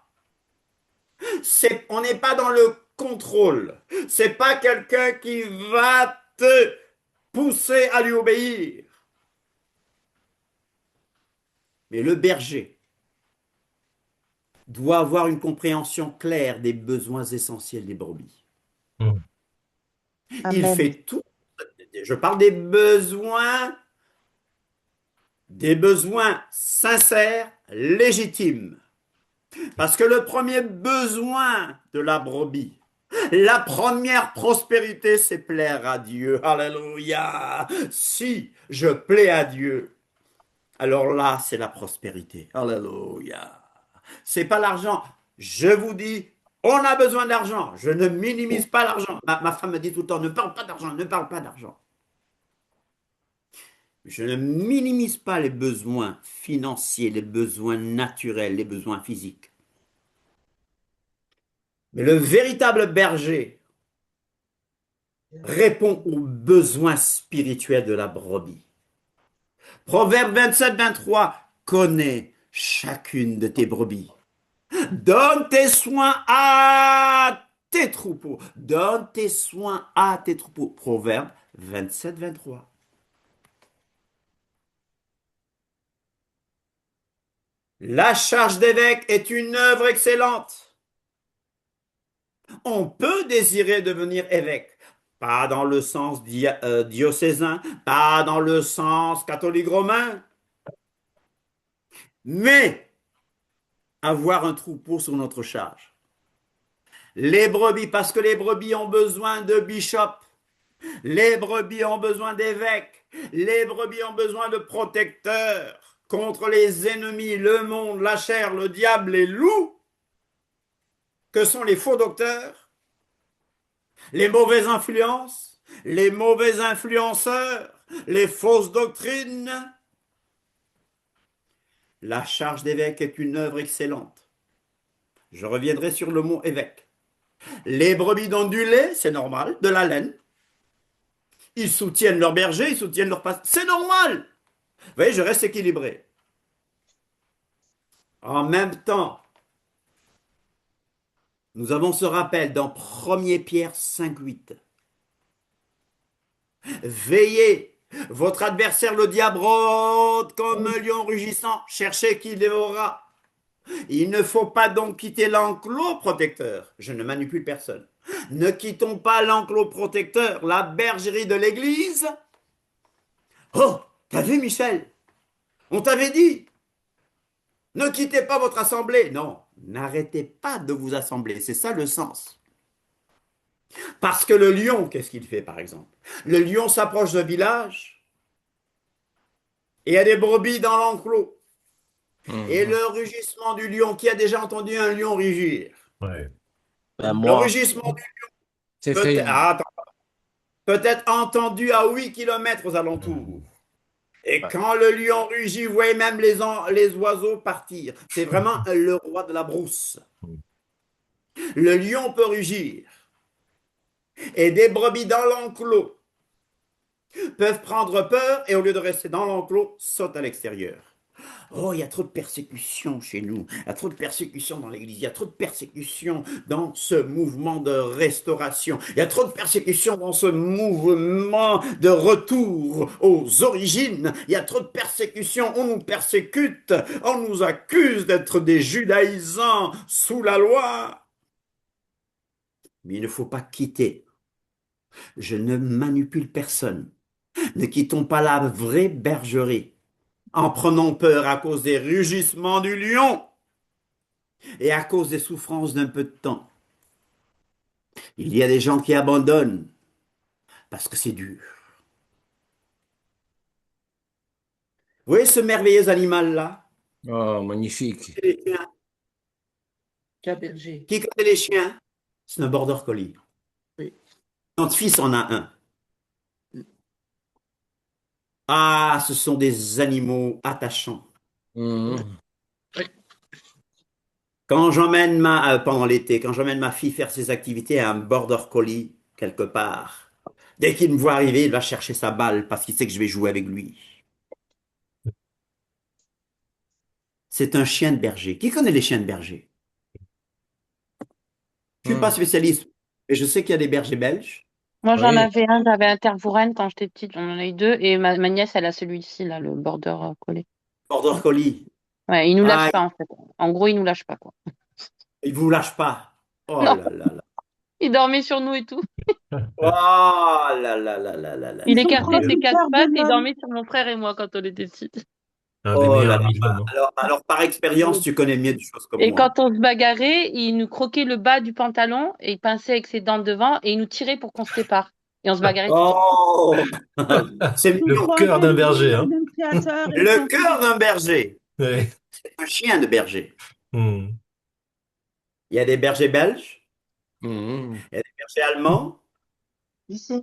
On n'est pas dans le contrôle. C'est pas quelqu'un qui va te pousser à lui obéir. Mais le berger doit avoir une compréhension claire des besoins essentiels des brebis. Hmm. Il Amen. fait tout. Je parle des besoins sincères, légitimes. Parce que le premier besoin de la brebis, la première prospérité, c'est plaire à Dieu. Alléluia. Si je plais à Dieu, alors là, c'est la prospérité. Alléluia. C'est pas l'argent. Je vous dis, on a besoin d'argent. Je ne minimise pas l'argent. Ma femme me dit tout le temps, ne parle pas d'argent, ne parle pas d'argent. Je ne minimise pas les besoins financiers, les besoins naturels, les besoins physiques. Mais le véritable berger répond aux besoins spirituels de la brebis. Proverbe 27-23, connais chacune de tes brebis. Donne tes soins à tes troupeaux. Donne tes soins à tes troupeaux. Proverbe 27-23. La charge d'évêque est une œuvre excellente. On peut désirer devenir évêque, pas dans le sens diocésain, pas dans le sens catholique romain, mais avoir un troupeau sur notre charge. Les brebis, parce que les brebis ont besoin de bishops, les brebis ont besoin d'évêques, les brebis ont besoin de protecteurs. contre les ennemis, le monde, la chair, le diable, les loups, que sont les faux docteurs, les mauvaises influences, les mauvais influenceurs, les fausses doctrines. La charge d'évêque est une œuvre excellente. Je reviendrai sur le mot évêque. Les brebis donnent du lait, c'est normal, de la laine. Ils soutiennent leur berger, ils soutiennent leur pasteur. C'est normal. Vous voyez, je reste équilibré. En même temps, nous avons ce rappel dans 1 Pierre 5,8. Veillez, votre adversaire le diable rôde comme un lion rugissant, cherchez qui dévorera. Il ne faut pas donc quitter l'enclos protecteur. Je ne manipule personne. Ne quittons pas l'enclos protecteur, la bergerie de l'église. Oh, t'as vu Michel? On t'avait dit. Ne quittez pas votre assemblée. Non, n'arrêtez pas de vous assembler. C'est ça le sens. Parce que le lion, qu'est-ce qu'il fait par exemple? Le lion s'approche d'un village et il y a des brebis dans l'enclos. Et le rugissement du lion, qui a déjà entendu un lion rugir? Ouais. Ben, Le moi, rugissement du C'est peut-être effrayant. peut-être entendu à 8 kilomètres aux alentours. Et quand le lion rugit, vous voyez même les oiseaux partir. C'est vraiment le roi de la brousse. Le lion peut rugir. Et des brebis dans l'enclos peuvent prendre peur et au lieu de rester dans l'enclos, sautent à l'extérieur. Oh, il y a trop de persécutions chez nous, il y a trop de persécutions dans l'Église, il y a trop de persécutions dans ce mouvement de restauration, il y a trop de persécutions dans ce mouvement de retour aux origines, il y a trop de persécutions, on nous persécute, on nous accuse d'être des judaïsants sous la loi. Mais il ne faut pas quitter. Je ne manipule personne. Ne quittons pas la vraie bergerie en prenant peur à cause des rugissements du lion et à cause des souffrances d'un peu de temps. Il y a des gens qui abandonnent parce que c'est dur. Vous voyez ce merveilleux animal-là? Oh, magnifique. Les chiens. Quel berger. Qui connaît les chiens? C'est un border collie. Oui. Notre fils en a un. Ah, ce sont des animaux attachants. Mhm. Quand j'emmène pendant l'été, quand j'emmène ma fille faire ses activités à un border collie quelque part, dès qu'il me voit arriver, il va chercher sa balle parce qu'il sait que je vais jouer avec lui. C'est un chien de berger. Qui connaît les chiens de berger? Je ne suis pas spécialiste, mais je sais qu'il y a des bergers belges. Moi, j'en Oui. avais un, j'avais un Tervuren quand j'étais petite, j'en en ai eu deux, et ma nièce, elle a celui-ci, là, le border collie. Border collie. Ouais, il nous lâche Ah, pas, en fait. En gros, il nous lâche pas, quoi. il vous lâche pas. Oh Non. là là là. Il dormait sur nous et tout. Oh là là là là là là. Il Ils sont écartait ses quatre protecteurs pattes de et l'homme. dormait sur mon frère et moi quand on était petites. Un des Oh meilleurs là là. amis de l'homme. Hein. Alors, par expérience, tu connais mieux des choses comme Et moi. quand on se bagarrait, il nous croquait le bas du pantalon et il pinçait avec ses dents de devant et il nous tirait pour qu'on se sépare. Et on se bagarrait tout le temps. Oh, c'est Ils mignon. sont cœur d'un berger, intelligents, hein. d'un créateur, ils Le sont- cœur d'un berger. Ouais. C'est un chien de berger. Hmm. Il y a des bergers belges, Mhm. il y a des bergers allemands. Je sais.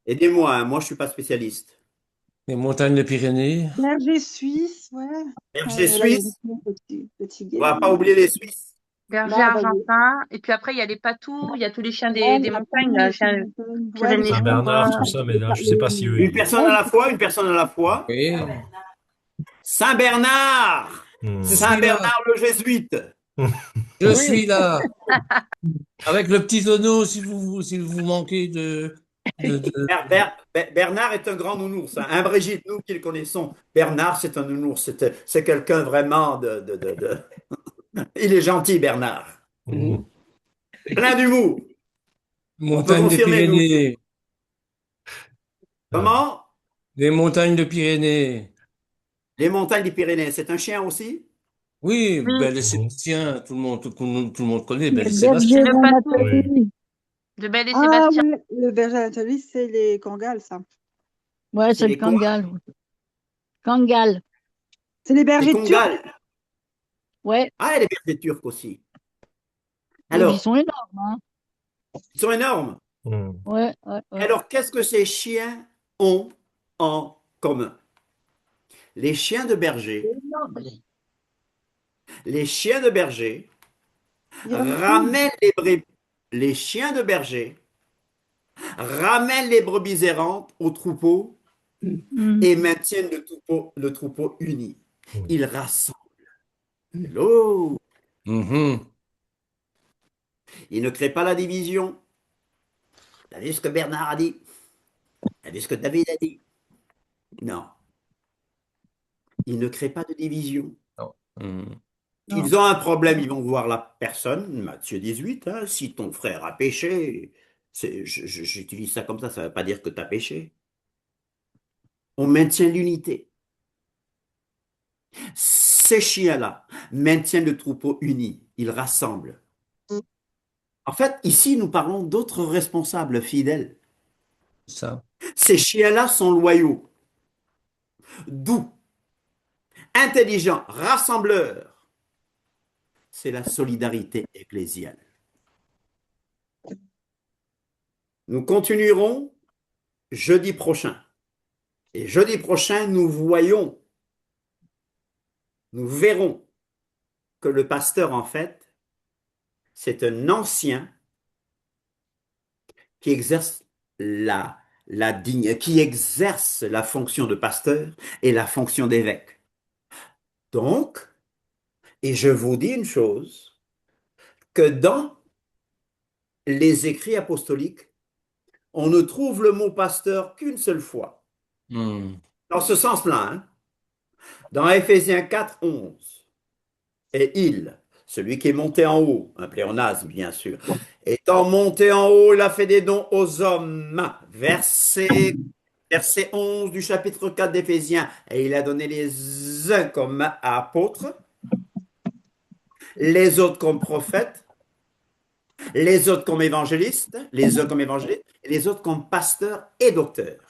Aidez-moi, hein, moi je ne suis pas spécialiste. Les montagnes des Pyrénées. Berger suisse, ouais. Berger Là, il y a suisse, petit on ne va pas oublier les Suisses. Berger Là, bah, argentin. Et puis après, il y a les patous, il y a tous les chiens Ouais, des la montagnes, Pyrénées, là, les chiens montagnes. Ouais, Pyrénées. les Saint-Bernard, Pyrénées. tout ça, mais là, je sais pas si eux, Une personne à la fois, une personne à la fois. Oui. Saint-Bernard, Hmm. Saint-Bernard le jésuite. Je suis là. Avec le petit tonneau, si vous manquez Bernard est un grand nounours, hein. Hein, Brigitte, nous qui le connaissons, Bernard c'est un nounours, c'est quelqu'un vraiment de... Il est gentil, Bernard. Hmm. Plein d'humour. On peut montagnes des confirmer, nous. Pyrénées. Comment? Les montagnes de Pyrénées. Les montagnes des Pyrénées, c'est un chien aussi? Oui, Oui. ben, les Sébastiens, tout le monde connaît, ben, Le les Sébastiens. berger Le patou. d'Anatolie. De Belle et Ah Sébastien. ouais, le berger d'Anatolie, c'est les Kangals, ça. Ouais, C'est c'est le les quoi? Kangal. Kangal. C'est les C'est bergers turcs. Congal. Ouais, Ah, et les bergers turcs aussi. ils Alors, sont énormes, hein. ils sont énormes. Hmm. Ouais, ouais, ouais. Alors, qu'est-ce que ces chiens ont en commun? Les chiens de berger, les chiens de berger Ils reculent. ramènent les brebis. Les chiens de berger ramènent les brebis errantes au troupeau Mm. et maintiennent le troupeau uni. Hmm. Ils rassemblent. Hello. Mhm. Ils ne créent pas la division. T'as vu ce que Bernard a dit? T'as vu ce que David a dit? Non. Ils ne créent pas de division. Mhm. Non. S'ils ont un problème, ils vont voir la personne, Matthieu 18, hein, si ton frère a péché, j'utilise ça comme ça ne veut pas dire que tu as péché. On maintient l'unité. Ces chiens-là maintiennent le troupeau uni, ils rassemblent. En fait, ici, nous parlons d'autres responsables fidèles. Ça. Ces chiens-là sont loyaux, doux, intelligents, rassembleurs. C'est la solidarité ecclésiale. Nous continuerons jeudi prochain. Et jeudi prochain, nous verrons que le pasteur, en fait, c'est un ancien qui exerce qui exerce la fonction de pasteur et la fonction d'évêque. Donc, et je vous dis une chose, que dans les écrits apostoliques, on ne trouve le mot pasteur qu'une seule fois. Mhm. Dans ce sens-là, hein, dans Éphésiens 4, 11. Et il, celui qui est monté en haut, un pléonasme bien sûr, étant monté en haut, il a fait des dons aux hommes. Verset 11 du chapitre 4 d'Éphésiens. Et il a donné les uns comme apôtres, les autres comme prophètes, les autres comme évangélistes, les uns comme évangélistes, et les autres comme pasteurs et docteurs.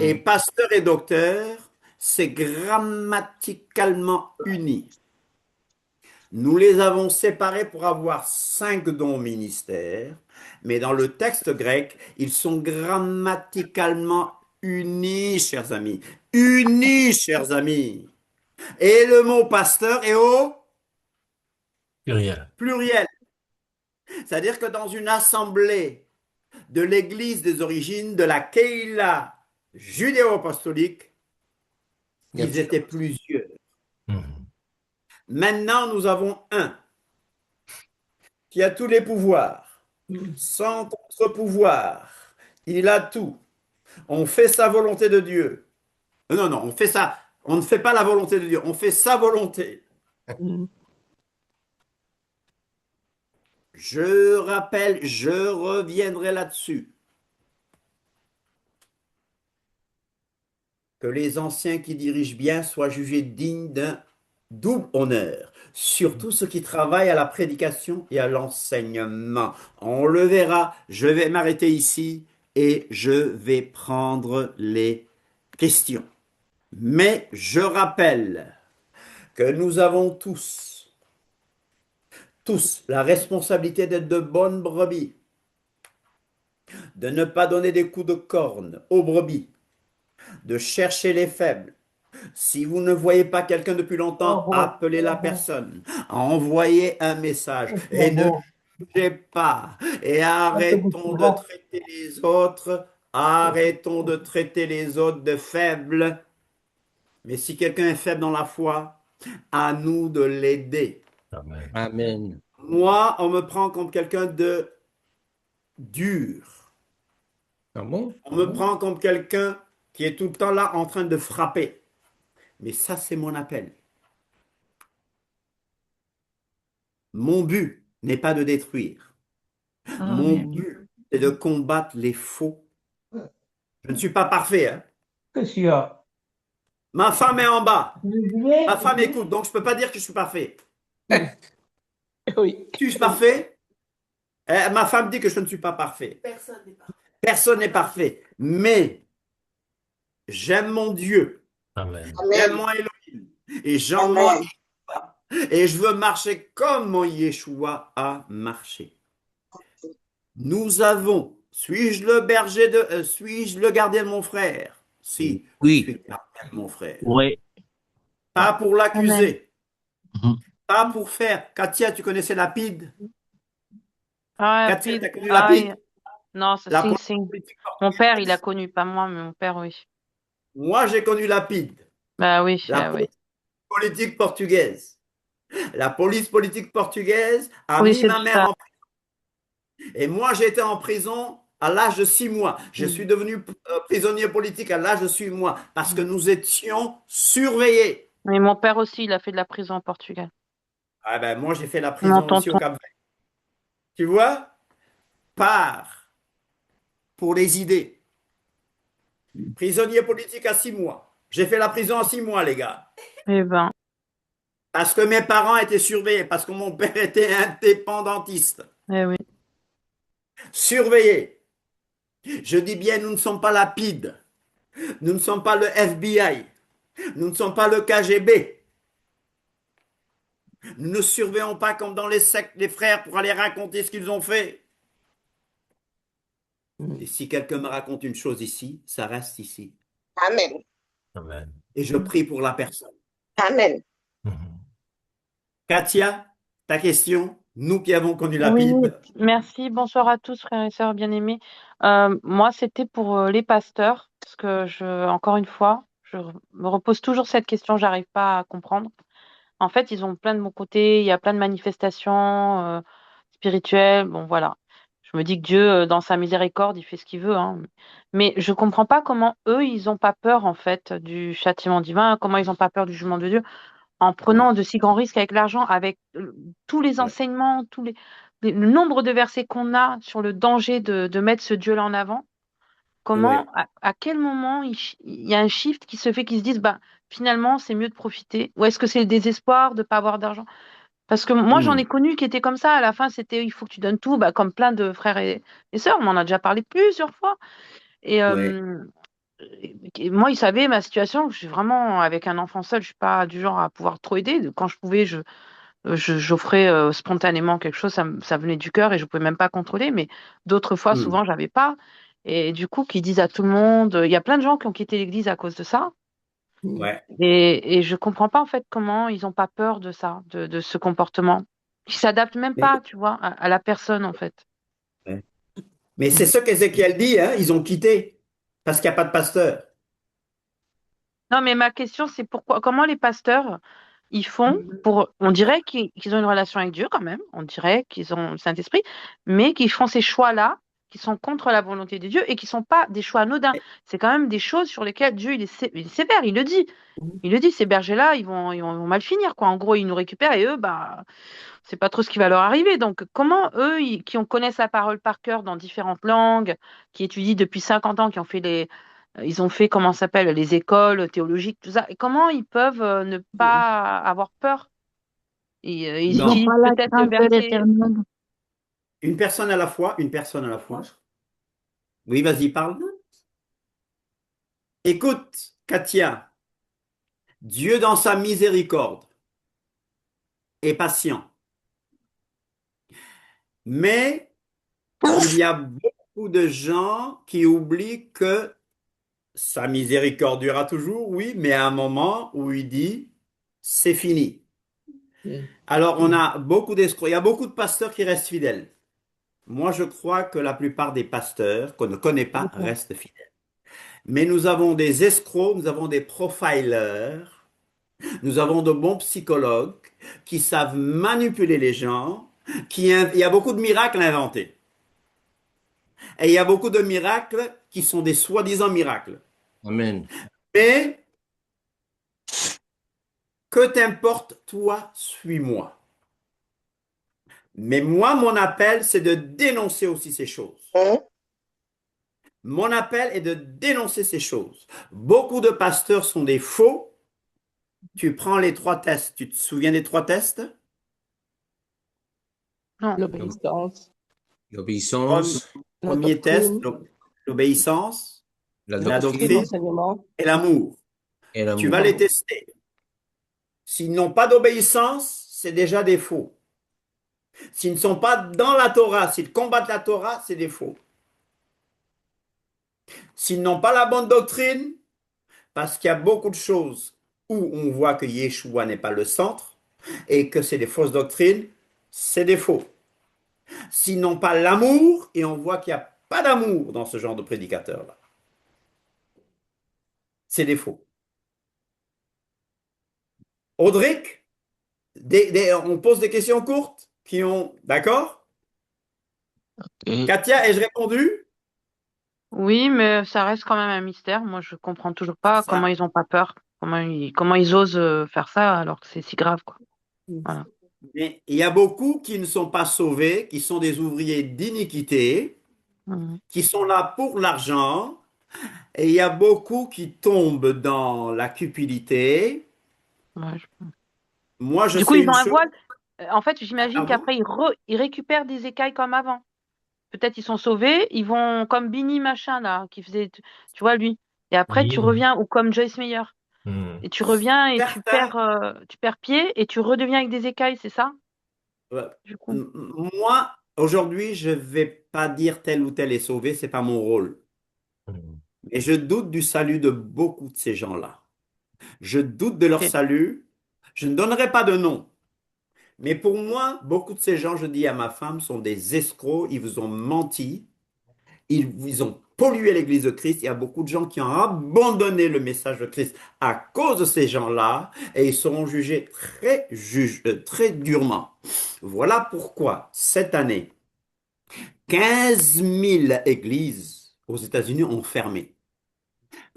Et Mhm. pasteur et docteur, c'est grammaticalement uni. Nous les avons séparés pour avoir 5 dons au ministère, mais dans le texte grec, ils sont grammaticalement unis, chers amis. Unis, chers amis. Et le mot pasteur est au Pluriel. pluriel. C'est-à-dire que dans une assemblée de l'Église des origines, de la Keila judéo-apostolique, Il y a ils étaient plusieurs. Hmm. Maintenant, nous avons un qui a tous les pouvoirs, sans contre-pouvoir. Il a tout. On fait sa volonté de Dieu. Non, non, on fait ça. On ne fait pas la volonté de Dieu, on fait sa volonté. Je rappelle, je reviendrai là-dessus, que les anciens qui dirigent bien soient jugés dignes d'un double honneur, surtout ceux qui travaillent à la prédication et à l'enseignement. On le verra, je vais m'arrêter ici et je vais prendre les questions. Mais je rappelle que nous avons tous la responsabilité d'être de bonnes brebis, de ne pas donner des coups de corne aux brebis, de chercher les faibles. Si vous ne voyez pas quelqu'un depuis longtemps, appelez la personne, envoyez un message et ne jugez pas. Et arrêtons de traiter les autres de faibles. Mais si quelqu'un est faible dans la foi, à nous de l'aider. Amen. Amen. Moi, on me prend comme quelqu'un de dur. Ah bon? On me prend comme quelqu'un qui est tout le temps là en train de frapper. Mais ça, c'est mon appel. Mon but n'est pas de détruire. Mon Amen. but, c'est de combattre les faux. Je ne suis pas parfait, hein. Qu'est-ce qu'il y a? Ma femme est en bas. Oui. Ma femme écoute, donc je ne peux pas dire que je suis parfait. Oui. Suis-je parfait? Ma femme dit que je ne suis pas parfait. Personne n'est parfait. Personne n'est parfait. Mais j'aime mon Dieu. Amen. J'aime mon Elohim. Et j'en mange pas. Et je veux marcher comme mon Yeshua a marché. Nous avons, suis-je le gardien de mon frère? Si, je suis Oui, le gardien de mon frère. oui. Pas pour Amen. l'accuser, Mhm. pas pour faire. Katia, tu connaissais Lapide? Ah, Katia, puis, tu as connu ah, Lapide? non, La sim, police sim. politique Mon père, il a portugaise? connu, pas moi, mais mon père, oui. Moi, j'ai connu Lapide. Bah oui, La ah oui. police politique portugaise. La police politique portugaise a Oui, mis c'est ma mère ça. en prison. Et moi, j'ai été en prison à l'âge de 6 mois. Je Mm. suis devenu prisonnier politique à l'âge de 6 mois parce que Mm. nous étions surveillés. Mais mon père aussi, il a fait de la prison au Portugal. Ah ben, moi, j'ai fait la Mon prison aussi au tonton. Cap-Vert. Tu vois? Part pour les idées. Prisonnier politique à 6 mois. J'ai fait la prison à 6 mois, les gars. Eh ben, Parce que mes parents étaient surveillés, parce que mon père était indépendantiste. eh oui. Surveillé. Je dis bien, nous ne sommes pas la PID. Nous ne sommes pas le FBI. Nous ne sommes pas le KGB. Nous ne surveillons pas comme dans les sectes les frères pour aller raconter ce qu'ils ont fait. Et si quelqu'un me raconte une chose ici, ça reste ici. Amen. Amen. Et je prie pour la personne. Amen. Mhm. Katia, ta question, nous qui avons connu la Oui, PIB. merci. Bonsoir à tous, frères et sœurs bien-aimés. Moi, c'était pour les pasteurs, parce que encore une fois, me repose toujours cette question, j'arrive pas à comprendre. En fait, ils ont plein de bons côtés, il y a plein de manifestations spirituelles. Bon, voilà. Je me dis que Dieu, dans sa miséricorde, il fait ce qu'il veut, hein. Mais je comprends pas comment eux, ils n'ont pas peur, en fait, du châtiment divin, comment ils n'ont pas peur du jugement de Dieu, en Ouais, prenant de si grands risques avec l'argent, avec tous les ouais, enseignements, le nombre de versets qu'on a sur le danger de mettre ce Dieu-là en avant. Comment, ouais. à quel moment il y a un shift qui se fait, qu'ils se disent, bah, finalement, c'est mieux de profiter? Ou est-ce que c'est le désespoir de ne pas avoir d'argent? Parce que moi, j'en ai Hmm, connu qui étaient comme ça. À la fin, c'était, il faut que tu donnes tout, bah, comme plein de frères et sœurs. On en a déjà parlé plusieurs fois. Et, ouais. et moi, ils savaient ma situation. Je suis vraiment avec un enfant seul. Je suis pas du genre à pouvoir trop aider. Quand je pouvais, j'offrais spontanément quelque chose. Ça venait du cœur et je pouvais même pas contrôler. Mais d'autres fois, Hmm, souvent, j'avais pas. Et du coup, qui disent à tout le monde, il y a plein de gens qui ont quitté l'église à cause de ça. ouais. Et je comprends pas en fait comment ils ont pas peur de ça, de ce comportement. Ils s'adaptent même Mais, pas, tu vois, à la personne en fait. ouais. Mais c'est ce qu'Ézéchiel dit, hein, ils ont quitté parce qu'il n'y a pas de pasteur. Non, mais ma question c'est comment les pasteurs ils font pour, on dirait qu'ils ont une relation avec Dieu quand même, on dirait qu'ils ont le Saint-Esprit, mais qu'ils font ces choix-là qui sont contre la volonté de Dieu et qui sont pas des choix anodins. C'est quand même des choses sur lesquelles Dieu il est sévère, il le dit. Il le dit, ces bergers-là, ils vont mal finir, quoi. En gros, ils nous récupèrent et eux, bah, c'est pas trop ce qui va leur arriver. Donc, comment eux, connaissent la parole par cœur dans différentes langues, qui étudient depuis 50 ans, qui ont fait ils ont fait, comment ça s'appelle, les écoles théologiques, tout ça, et comment ils peuvent ne pas avoir peur? Et, ils Ils n'ont Non, utilisent pas la peut-être le crainte de verset. l'éternel. une personne à la fois, une personne à la fois. Oui, vas-y, parle. Écoute, Katia, Dieu dans sa miséricorde est patient, mais il y a beaucoup de gens qui oublient que sa miséricorde durera toujours, oui, mais à un moment où il dit, c'est fini. Alors, on a beaucoup d'escrocs, il y a beaucoup de pasteurs qui restent fidèles. Moi, je crois que la plupart des pasteurs qu'on ne connaît pas restent fidèles. Mais nous avons des escrocs, nous avons des profilers, nous avons de bons psychologues qui savent manipuler les gens, il y a beaucoup de miracles inventés. Et il y a beaucoup de miracles qui sont des soi-disant miracles. Amen. Mais que t'importe, toi, suis-moi. Mais moi, mon appel, c'est de dénoncer aussi ces choses. Mon appel est de dénoncer ces choses. Beaucoup de pasteurs sont des faux. Tu prends les 3 tests. Tu te souviens des 3 tests? Non. L'obéissance, L'obéissance, la Premier test, doctrine, l'obéissance, la la doctrine, doctrine doctrine enseignement. et l'amour. et Tu l'amour. vas les tester. S'ils n'ont pas d'obéissance, c'est déjà des faux. S'ils ne sont pas dans la Torah, s'ils combattent la Torah, c'est des faux. S'ils n'ont pas la bonne doctrine, parce qu'il y a beaucoup de choses où on voit que Yeshua n'est pas le centre et que c'est des fausses doctrines, c'est des faux. S'ils n'ont pas l'amour, et on voit qu'il n'y a pas d'amour dans ce genre de prédicateur-là, c'est des faux. Audric, on pose des questions courtes qui ont... D'accord? Et Katia, ai-je répondu? Oui, mais ça reste quand même un mystère. Moi, je comprends toujours pas comment Ça. ils ont pas peur, comment ils osent faire ça alors que c'est si grave, quoi. Voilà. Mais il y a beaucoup qui ne sont pas sauvés, qui sont des ouvriers d'iniquité, Mhm. qui sont là pour l'argent, et il y a beaucoup qui tombent dans la cupidité. Ouais, Moi, je du coup, sais ils ont une un chose. voile. En fait, j'imagine Pardon? qu'après, ils récupèrent des écailles comme avant. Peut-être ils sont sauvés, ils vont comme Bini machin là, qui faisait, tu vois lui. Et après, tu Lynn. reviens, ou comme Joyce Meyer. Hmm. Et tu reviens et Certains, tu perds pied et tu redeviens avec des écailles, c'est ça, euh, du coup? moi, aujourd'hui, je ne vais pas dire tel ou tel est sauvé, c'est pas mon rôle. Hmm. Et je doute du salut de beaucoup de ces gens-là. Je doute de leur Ok. salut. Je ne donnerai pas de nom. Mais pour moi, beaucoup de ces gens, je dis à ma femme, sont des escrocs. Ils vous ont menti. Ils ont pollué l'Église de Christ. Il y a beaucoup de gens qui ont abandonné le message de Christ à cause de ces gens-là et ils seront jugés très durement. Voilà pourquoi cette année, 15 000 églises aux États-Unis ont fermé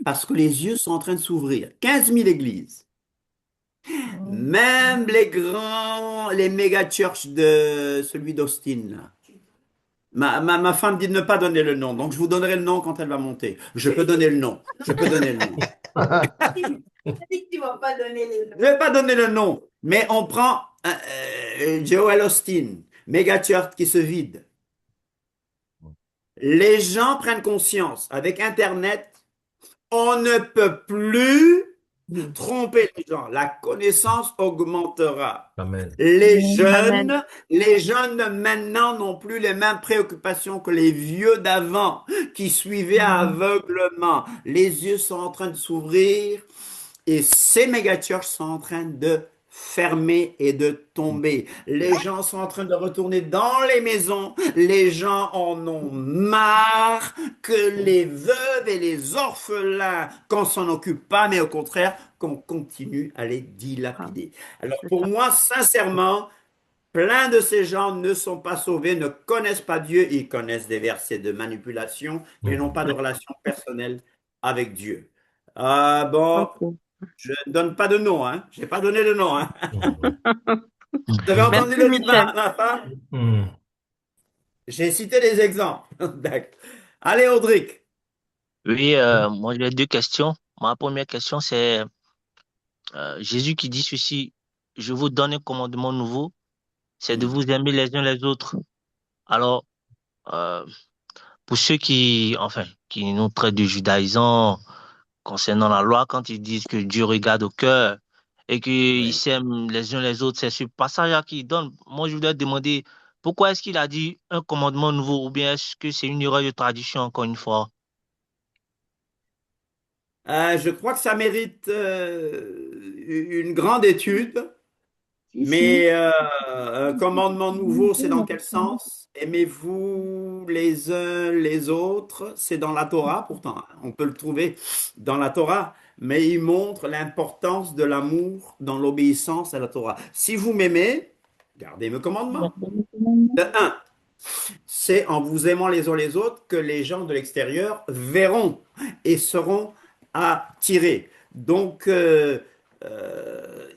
parce que les yeux sont en train de s'ouvrir. 15 000 églises. Même les méga churches de celui d'Austin, là. Ma femme dit de ne pas donner le nom, donc je vous donnerai le nom quand elle va monter. Je peux donner le nom. Je peux donner le nom. Tu vas pas donner les Je ne vais pas donner le nom, mais on prend Joel Austin, méga church qui se vide. Les gens prennent conscience. Avec Internet, on ne peut plus tromper les gens. La connaissance augmentera. Amen. Amen. Les jeunes maintenant n'ont plus les mêmes préoccupations que les vieux d'avant qui suivaient aveuglement. Les yeux sont en train de s'ouvrir et ces méga-churches sont en train de fermer et de tomber. Les gens sont en train de retourner dans les maisons. Les gens en ont marre que les veuves et les orphelins, qu'on s'en occupe pas, mais au contraire, qu'on continue à les Ah, dilapider. Alors c'est pour ça. moi, sincèrement, plein de ces gens ne sont pas sauvés, ne connaissent pas Dieu. Ils connaissent des versets de manipulation, mais n'ont pas de Hmm. relation personnelle avec Dieu. Ah bon, Ok. je ne donne pas de nom, hein. Je n'ai pas donné de nom, hein. Hmm. Vous avez entendu Merci, le livre, Michel. ma femme? Hmm. J'ai cité des exemples. D'accord. Allez, Audric. oui, moi j'ai deux questions. Ma première question, c'est Jésus qui dit ceci, je vous donne un commandement nouveau, c'est de vous aimer les uns les autres. Alors, euh, pour ceux qui nous traitent de judaïsants concernant la loi, quand ils disent que Dieu regarde au cœur et qu'ils Oui. s'aiment les uns les autres, c'est ce passage-là qu'il donne. Moi, je voudrais demander pourquoi est-ce qu'il a dit un commandement nouveau ou bien est-ce que c'est une erreur de traduction encore une fois? Je crois que ça mérite une grande étude, Si, si. mais un commandement nouveau, c'est dans quel sens? Aimez-vous les uns les autres? C'est dans la Torah, pourtant, hein. On peut le trouver dans la Torah, mais il montre l'importance de l'amour dans l'obéissance à la Torah. Si vous m'aimez, gardez mes commandements. De un, c'est en vous aimant les uns les autres que les gens de l'extérieur verront et seront attirés. Donc,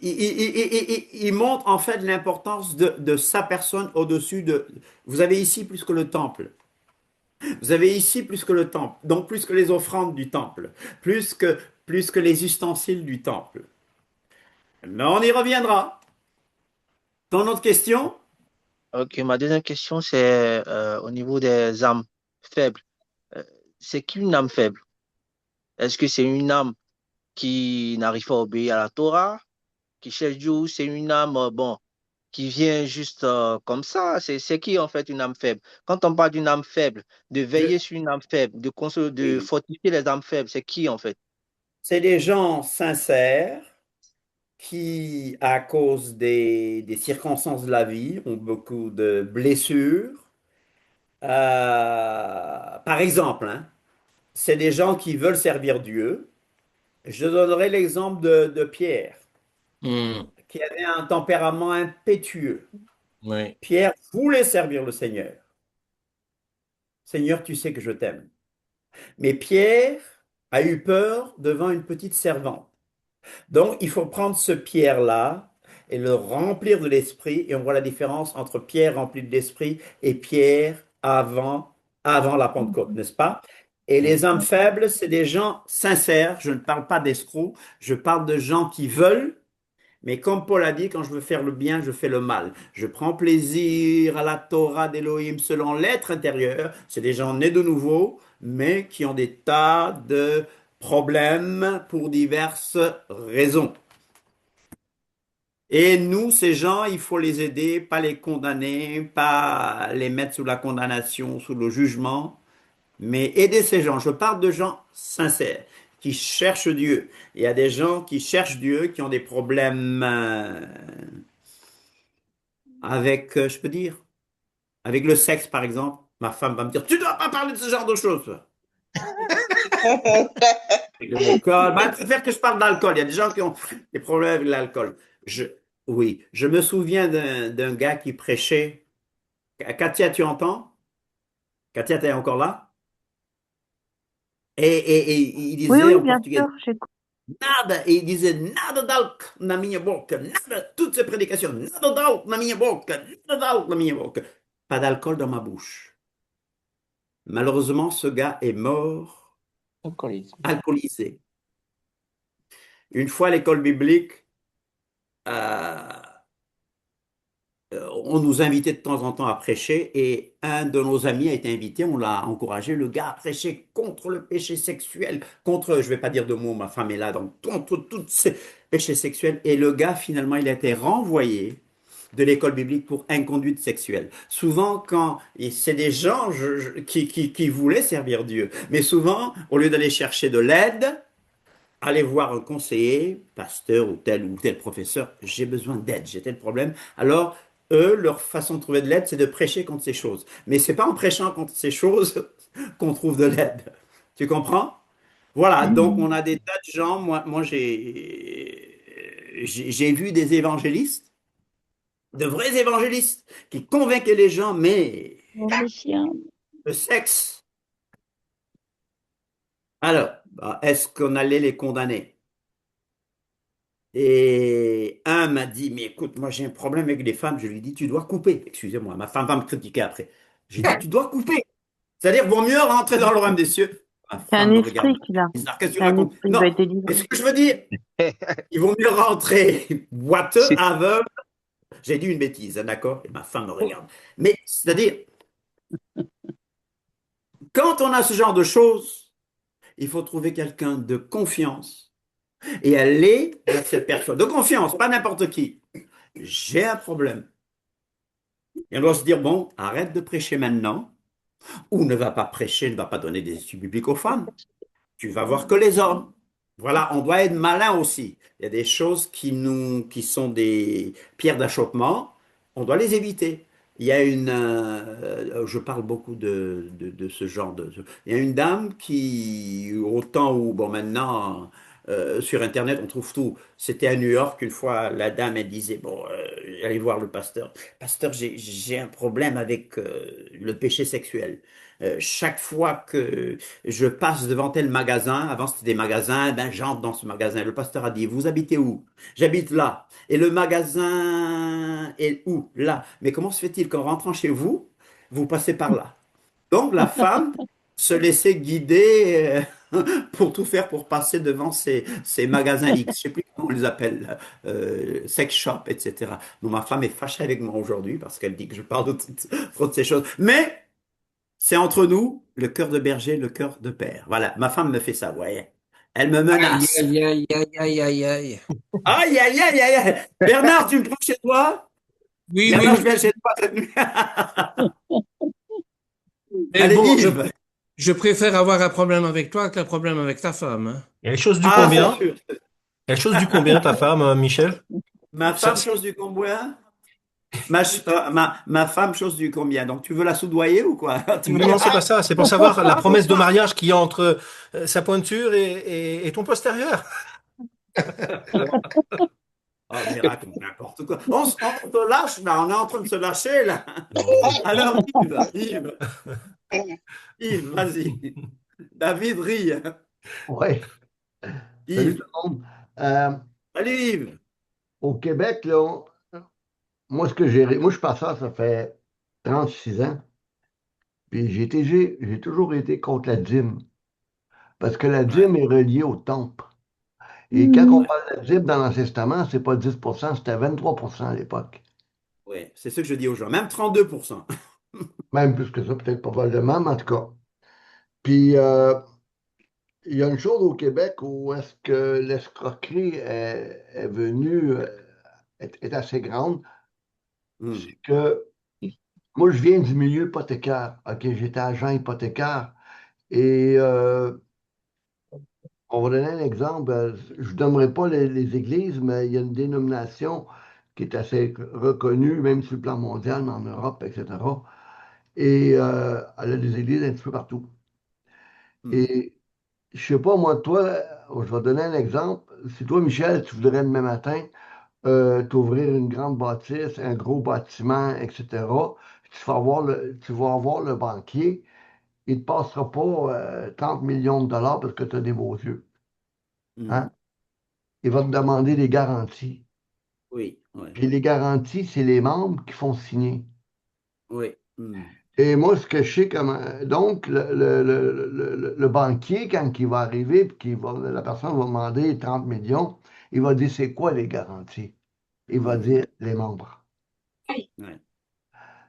il montre en fait l'importance de sa personne au-dessus de... Vous avez ici plus que le temple. Vous avez ici plus que le temple. Donc plus que les offrandes du temple. Plus que les ustensiles du temple. Mais on y reviendra. Ton autre question? Ok, ma deuxième question, c'est au niveau des âmes faibles. Euh, c'est qu'une âme faible? Est-ce que c'est une âme qui n'arrive pas à obéir à la Torah, qui cherche Dieu ou c'est une âme, bon, qui vient juste comme ça? C'est qui en fait une âme faible? Quand on parle d'une âme faible, de Je- veiller sur une âme faible, de oui. fortifier les âmes faibles, c'est qui en fait? C'est des gens sincères qui, à cause des circonstances de la vie, ont beaucoup de blessures. Par exemple, hein, c'est des gens qui veulent servir Dieu. Je donnerai l'exemple de Pierre, Hmm, qui avait un tempérament impétueux. oui. Pierre voulait servir le Seigneur. Seigneur, tu sais que je t'aime. Mais Pierre a eu peur devant une petite servante. Donc, il faut prendre ce Pierre-là et le remplir de l'esprit. Et on voit la différence entre Pierre rempli de l'esprit et Pierre avant la Pentecôte, n'est-ce pas? Et Hmm. les hommes faibles, c'est des gens sincères. Je ne parle pas d'escrocs. Je parle de gens qui veulent. Mais comme Paul a dit, quand je veux faire le bien, je fais le mal. Je prends plaisir à la Torah d'Élohim selon l'être intérieur. C'est des gens nés de nouveau, mais qui ont des tas de problèmes pour diverses raisons. Et nous, ces gens, il faut les aider, pas les condamner, pas les mettre sous la condamnation, sous le jugement, mais aider ces gens. Je parle de gens sincères, qui cherchent Dieu. Il y a des gens qui cherchent Dieu, qui ont des problèmes avec, je peux dire, avec le sexe, par exemple. Ma femme va me dire, tu ne dois pas parler de ce genre de choses. Avec l'alcool. Bah, elle préfère que je parle d'alcool. Il y a des gens qui ont des problèmes avec l'alcool. Je, oui, je me souviens d'un gars qui prêchait. Katia, tu entends? Katia, t'es encore là? Et il Oui, disait oui, en bien portugais, sûr, j'écoute. nada, et il disait, nada d'alco na minha boca, nada, toutes ces prédications, nada d'alco na minha boca, nada d'alco na minha boca. Pas d'alcool dans ma bouche. Malheureusement, ce gars est mort Alcoolisme. alcoolisé. Une fois à l'école biblique, euh, on nous invitait de temps en temps à prêcher et un de nos amis a été invité, on l'a encouragé, le gars, à prêcher contre le péché sexuel, contre, je vais pas dire de mots, ma femme est là, donc contre tous ces péchés sexuels. Et le gars, finalement, il a été renvoyé de l'école biblique pour inconduite sexuelle. Souvent, quand et c'est des gens qui voulaient servir Dieu, mais souvent, au lieu d'aller chercher de l'aide, aller voir un conseiller, pasteur ou tel professeur, j'ai besoin d'aide, j'ai tel problème. Alors, eux, leur façon de trouver de l'aide, c'est de prêcher contre ces choses. Mais c'est pas en prêchant contre ces choses qu'on trouve de l'aide. Tu comprends? Voilà, donc on a des tas de gens. Moi j'ai vu des évangélistes, de vrais évangélistes, qui convainquaient les gens, mais Le chien. le sexe. Alors, bah, est-ce qu'on allait les condamner? Et un m'a dit, mais écoute, moi j'ai un problème avec les femmes. Je lui ai dit, tu dois couper. Excusez-moi, ma femme va me critiquer après. J'ai dit, tu dois couper. C'est-à-dire, vaut mieux rentrer dans le royaume des cieux. Ma C'est un femme me regarde esprit qu'il a. bizarre. Qu'est-ce que tu C'est un racontes? esprit, il va Non, être délivré. qu'est-ce que je veux dire? Il vaut mieux rentrer boiteux, C'est aveugle. J'ai dit une bêtise, hein, d'accord? Et ma femme me regarde. Mais, c'est-à-dire, quand on a ce genre de choses, il faut trouver quelqu'un de confiance et aller vers cette personne. De confiance, pas n'importe qui. J'ai un problème. Et on doit se dire, bon, arrête de prêcher maintenant, ou ne va pas prêcher, ne va pas donner des études bibliques aux femmes. Tu vas voir que les hommes. Voilà, on doit être malin aussi. Il y a des choses qui sont des pierres d'achoppement, on doit les éviter. Il y a je parle beaucoup de ce genre il y a une dame qui, au temps où, bon, maintenant, sur Internet, on trouve tout. C'était à New York, une fois, la dame, elle disait, bon, allez voir le pasteur. Pasteur, j'ai un problème avec le péché sexuel. Chaque fois que je passe devant tel magasin, avant c'était des magasins, ben j'entre dans ce magasin. Le pasteur a dit, vous habitez où? J'habite là. Et le magasin est où? Là. Mais comment se fait-il qu'en rentrant chez vous, vous passez par là? Donc la femme se laissait guider pour tout faire pour passer devant ces magasins X. Je ne sais plus comment on les appelle, sex shop, etc. Donc ma femme est fâchée avec moi aujourd'hui parce qu'elle dit que je parle trop de ces choses. Mais c'est entre nous, le cœur de berger, le cœur de père. Voilà, ma femme me fait ça, vous voyez. Elle me Aïe, menace. aïe, aïe, aïe, aïe, aïe, aïe. Aïe, aïe, aïe, aïe, aïe. Bernard, tu me prends chez toi? Oui, Bernard, je oui. viens chez toi cette nuit. Mais Allez, bon, Yves. je préfère avoir un problème avec toi qu'un problème avec ta femme, hein. Et elle chose du Ah, c'est combien? sûr. Elle chose du combien, ta femme, Michel? Ma Ça- femme, chose du combien? Ma femme, chose du combien? Donc, tu veux la soudoyer ou quoi? Tu veux Non, dire, non, c'est pas ça. C'est pour savoir la promesse de mariage qu'il y a entre sa pointure et ton postérieur. oh, mais raconte n'importe quoi. On se lâche, là. On est en train de se lâcher, là. Alors, Yves, vas-y. David rit. Ouais. Salut Yves. tout le monde. Euh, Salut, Yves. Au Québec, là, moi, moi, je suis passeur, ça fait 36 ans. Puis j'ai toujours été contre la dîme. Parce que la Ouais, dîme est reliée au temple. Et quand on parle de la dîme dans l'Ancien Testament, c'est pas 10%, c'était 23% à l'époque. ouais. C'est ce que je dis aux gens. Même 32%. Même plus que ça, peut-être probablement, mais en tout cas. Puis, il y a une chose au Québec où est-ce que l'escroquerie est venue, est assez grande, Hmm. c'est que moi, je viens du milieu hypothécaire. OK, j'étais agent hypothécaire et on va donner un exemple. Je ne donnerai pas les églises, mais il y a une dénomination qui est assez reconnue, même sur le plan mondial, en Europe, etc. Et elle a des églises un petit peu partout. Hmm. Et je sais pas, moi, toi, je vais donner un exemple. Si toi, Michel, tu voudrais demain matin t'ouvrir une grande bâtisse, un gros bâtiment, etc., tu vas avoir le banquier, il ne te passera pas 30 millions de dollars parce que tu as des beaux yeux. Hmm. Hein? Il va te demander des garanties. Oui, oui, Puis les garanties, c'est les membres qui font signer. oui. Hmm. Et moi, ce que je sais comment. Donc, le banquier, quand il va arriver, puis la personne va demander 30 millions, il va dire c'est quoi les garanties? Il va Hmm. dire les membres. Ouais.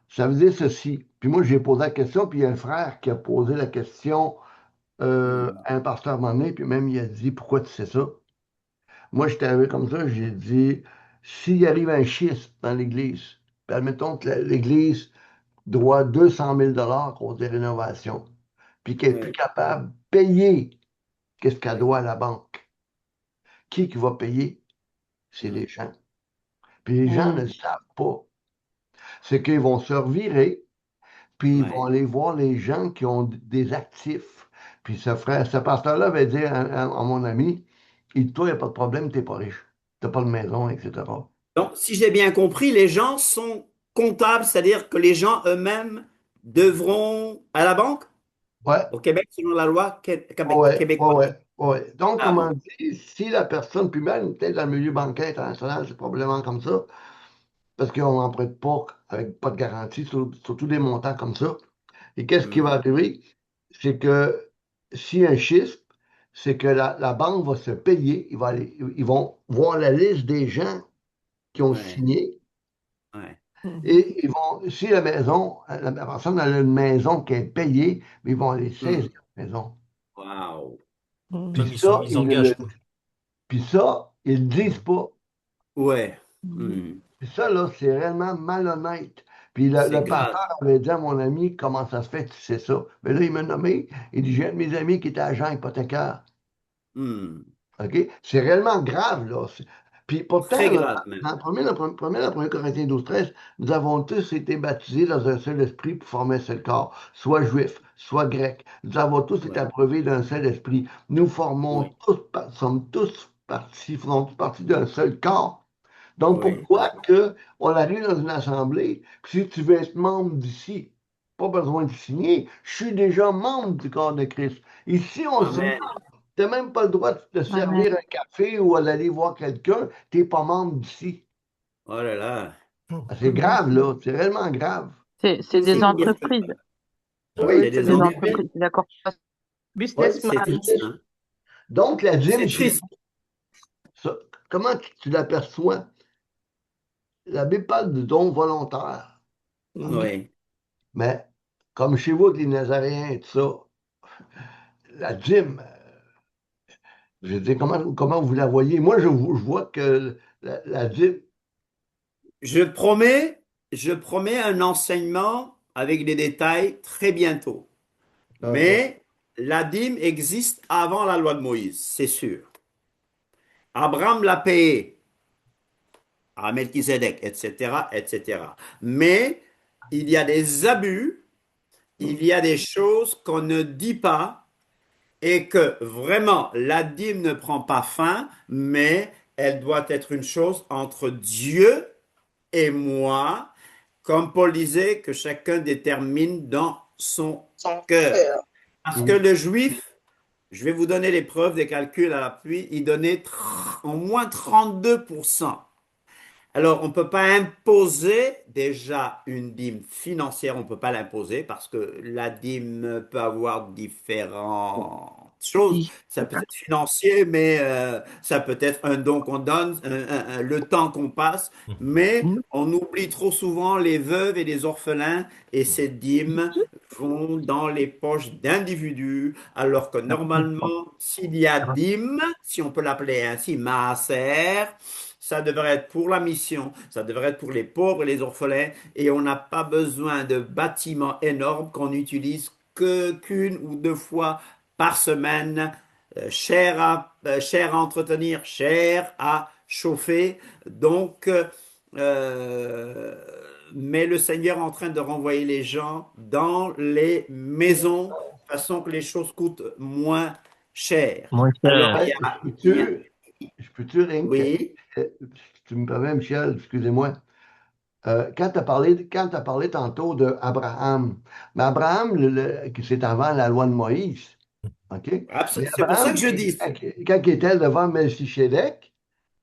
Ça veut dire ceci. Puis moi, j'ai posé la question, puis il y a un frère qui a posé la question Hmm. à un pasteur à un moment donné, puis même il a dit pourquoi tu sais ça? Moi, j'étais arrivé comme ça, j'ai dit s'il arrive un schisme dans l'Église, puis admettons que l'Église doit 200 000 à cause des rénovations, puis qu'elle n'est plus Ouais. capable de payer qu'est-ce qu'elle Ouais. doit à la banque. Qui va payer? C'est Hmm. les gens. Puis les gens ne le savent pas. C'est qu'ils vont se revirer, puis ils vont Ouais. aller voir les gens qui ont des actifs. Puis ce pasteur-là va dire à mon ami, toi, il n'y a pas de problème, tu n'es pas riche. Tu n'as pas de maison, etc. Donc, si j'ai bien compris, les gens sont comptables, c'est-à-dire que les gens eux-mêmes devront à la banque Ouais, au Québec selon la loi ouais, ouais, québécoise. ouais, ouais. Donc, Ah comme bon. on dit, si la personne, puis même peut-être dans le milieu bancaire international, c'est probablement comme ça, parce qu'on n'en prête pas avec pas de garantie, surtout des montants comme ça. Et qu'est-ce qui va Hmm. arriver? C'est que s'il y a un schisme, c'est que la banque va se payer, ils vont voir la liste des gens qui ont Ouais. signé Ouais. et ils vont, si la personne a une maison qui est payée, ils vont aller Hmm. saisir la maison. Wow. Comme ils Ils engagent. puis ça, ils le disent pas. Ouais. Hmm. Puis ça, là, c'est réellement malhonnête. Puis C'est le grave. pasteur avait dit à mon ami, comment ça se fait, tu sais ça? Mais là, il m'a nommé, il dit, j'ai un de mes amis qui était agent hypothécaire. Hmm. OK? C'est réellement grave, là. Puis pourtant, Très là, grave même. dans 1 Corinthiens 12, 13, nous avons tous été baptisés dans un seul esprit pour former un seul corps, soit juif, soit grec. Nous avons tous été Ouais. approuvés d'un seul esprit. Nous formons Oui. tous, sommes tous partis, faisons tous partie d'un seul corps. Donc, Oui. pourquoi que on arrive dans une assemblée, puis si tu veux être membre d'ici, pas besoin de signer, je suis déjà membre du corps de Christ. Ici, on se Amen. tu n'as même pas le droit de te servir un café ou d'aller voir quelqu'un, tu n'es pas membre d'ici. Oh là là. Ah, c'est grave, là. C'est réellement grave. C'est des C'est pire que entreprises. ça. Oui, C'est C'est des des entreprises. entreprises, d'accord. oui, C'est Businessman. triste, hein. donc, la gym, C'est triste. comment tu l'aperçois? La Bible parle de don volontaire. OK? Oui. Mais comme chez vous avec les Nazaréens et tout ça, la gym, Je dis, comment vous la voyez? Moi, je vois que la dîme. Je promets, je promets un enseignement avec des détails très bientôt. OK. Mais la dîme existe avant la loi de Moïse, c'est sûr. Abraham l'a payé à Melchizedek, etc., etc. Mais il y a des abus, il y a des choses qu'on ne dit pas et que vraiment la dîme ne prend pas fin, mais elle doit être une chose entre Dieu et moi, comme Paul disait, que chacun détermine dans son cœur. Parce que Mhm. le juif, je vais vous donner les preuves des calculs à l'appui, il donnait au moins 32%. Alors, on ne peut pas imposer déjà une dîme financière, on ne peut pas l'imposer parce que la dîme peut avoir différentes choses. Si. Ça peut être financier, mais ça peut être un don qu'on donne, le temps qu'on passe. Mais Mhm. on oublie trop souvent les veuves et les orphelins et ces dîmes vont dans les poches d'individus, alors que normalement, s'il y a dîme, si on peut l'appeler ainsi, maaser, ça devrait être pour la mission, ça devrait être pour les pauvres et les orphelins, et on n'a pas besoin de bâtiments énormes qu'on n'utilise que qu'une ou deux fois par semaine, cher à entretenir, cher à chauffer. Donc, euh, mais le Seigneur est en train de renvoyer les gens dans les maisons, de façon que les choses coûtent moins cher. Mon Alors, cher. il y Hey, a, il y a- je peux-tu, Ring, oui, si tu me permets, Michel, excusez-moi. Quand tu parlé tantôt d'Abraham, mais Abraham, que c'est avant la loi de Moïse, OK? Mais c'est pour ça que Abraham, je dis. quand il était devant Melchisédek,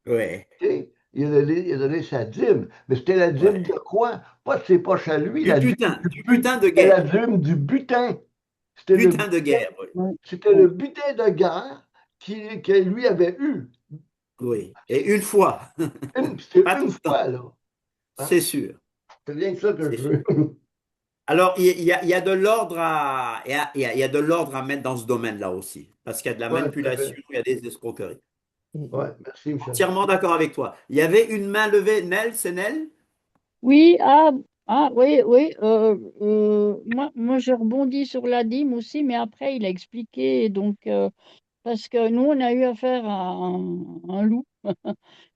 Ouais, OK, il a donné sa dîme. Mais c'était la dîme de ouais. quoi? Pas de ses poches à lui, la dîme Du butin de c'était la guerre. dîme du butin. C'était le Butin de butin, guerre, oui. c'était le butin de guerre que lui avait eu. Oui. Et une fois, C'était pas tout une le temps, fois, là. Hein? c'est sûr, C'est bien ça que c'est je sûr. veux. Alors, il y a de l'ordre il y a de l'ordre à mettre dans ce domaine-là aussi, parce qu'il y a de la Oui, tout à manipulation, fait. il y a des escroqueries. Ouais, merci, Michel. Entièrement d'accord avec toi. Il y avait une main levée, Nel, c'est Nel? Oui, oui, oui. Moi, je rebondis sur la dîme aussi, mais après, il a expliqué. Donc, parce que nous, on a eu affaire à un loup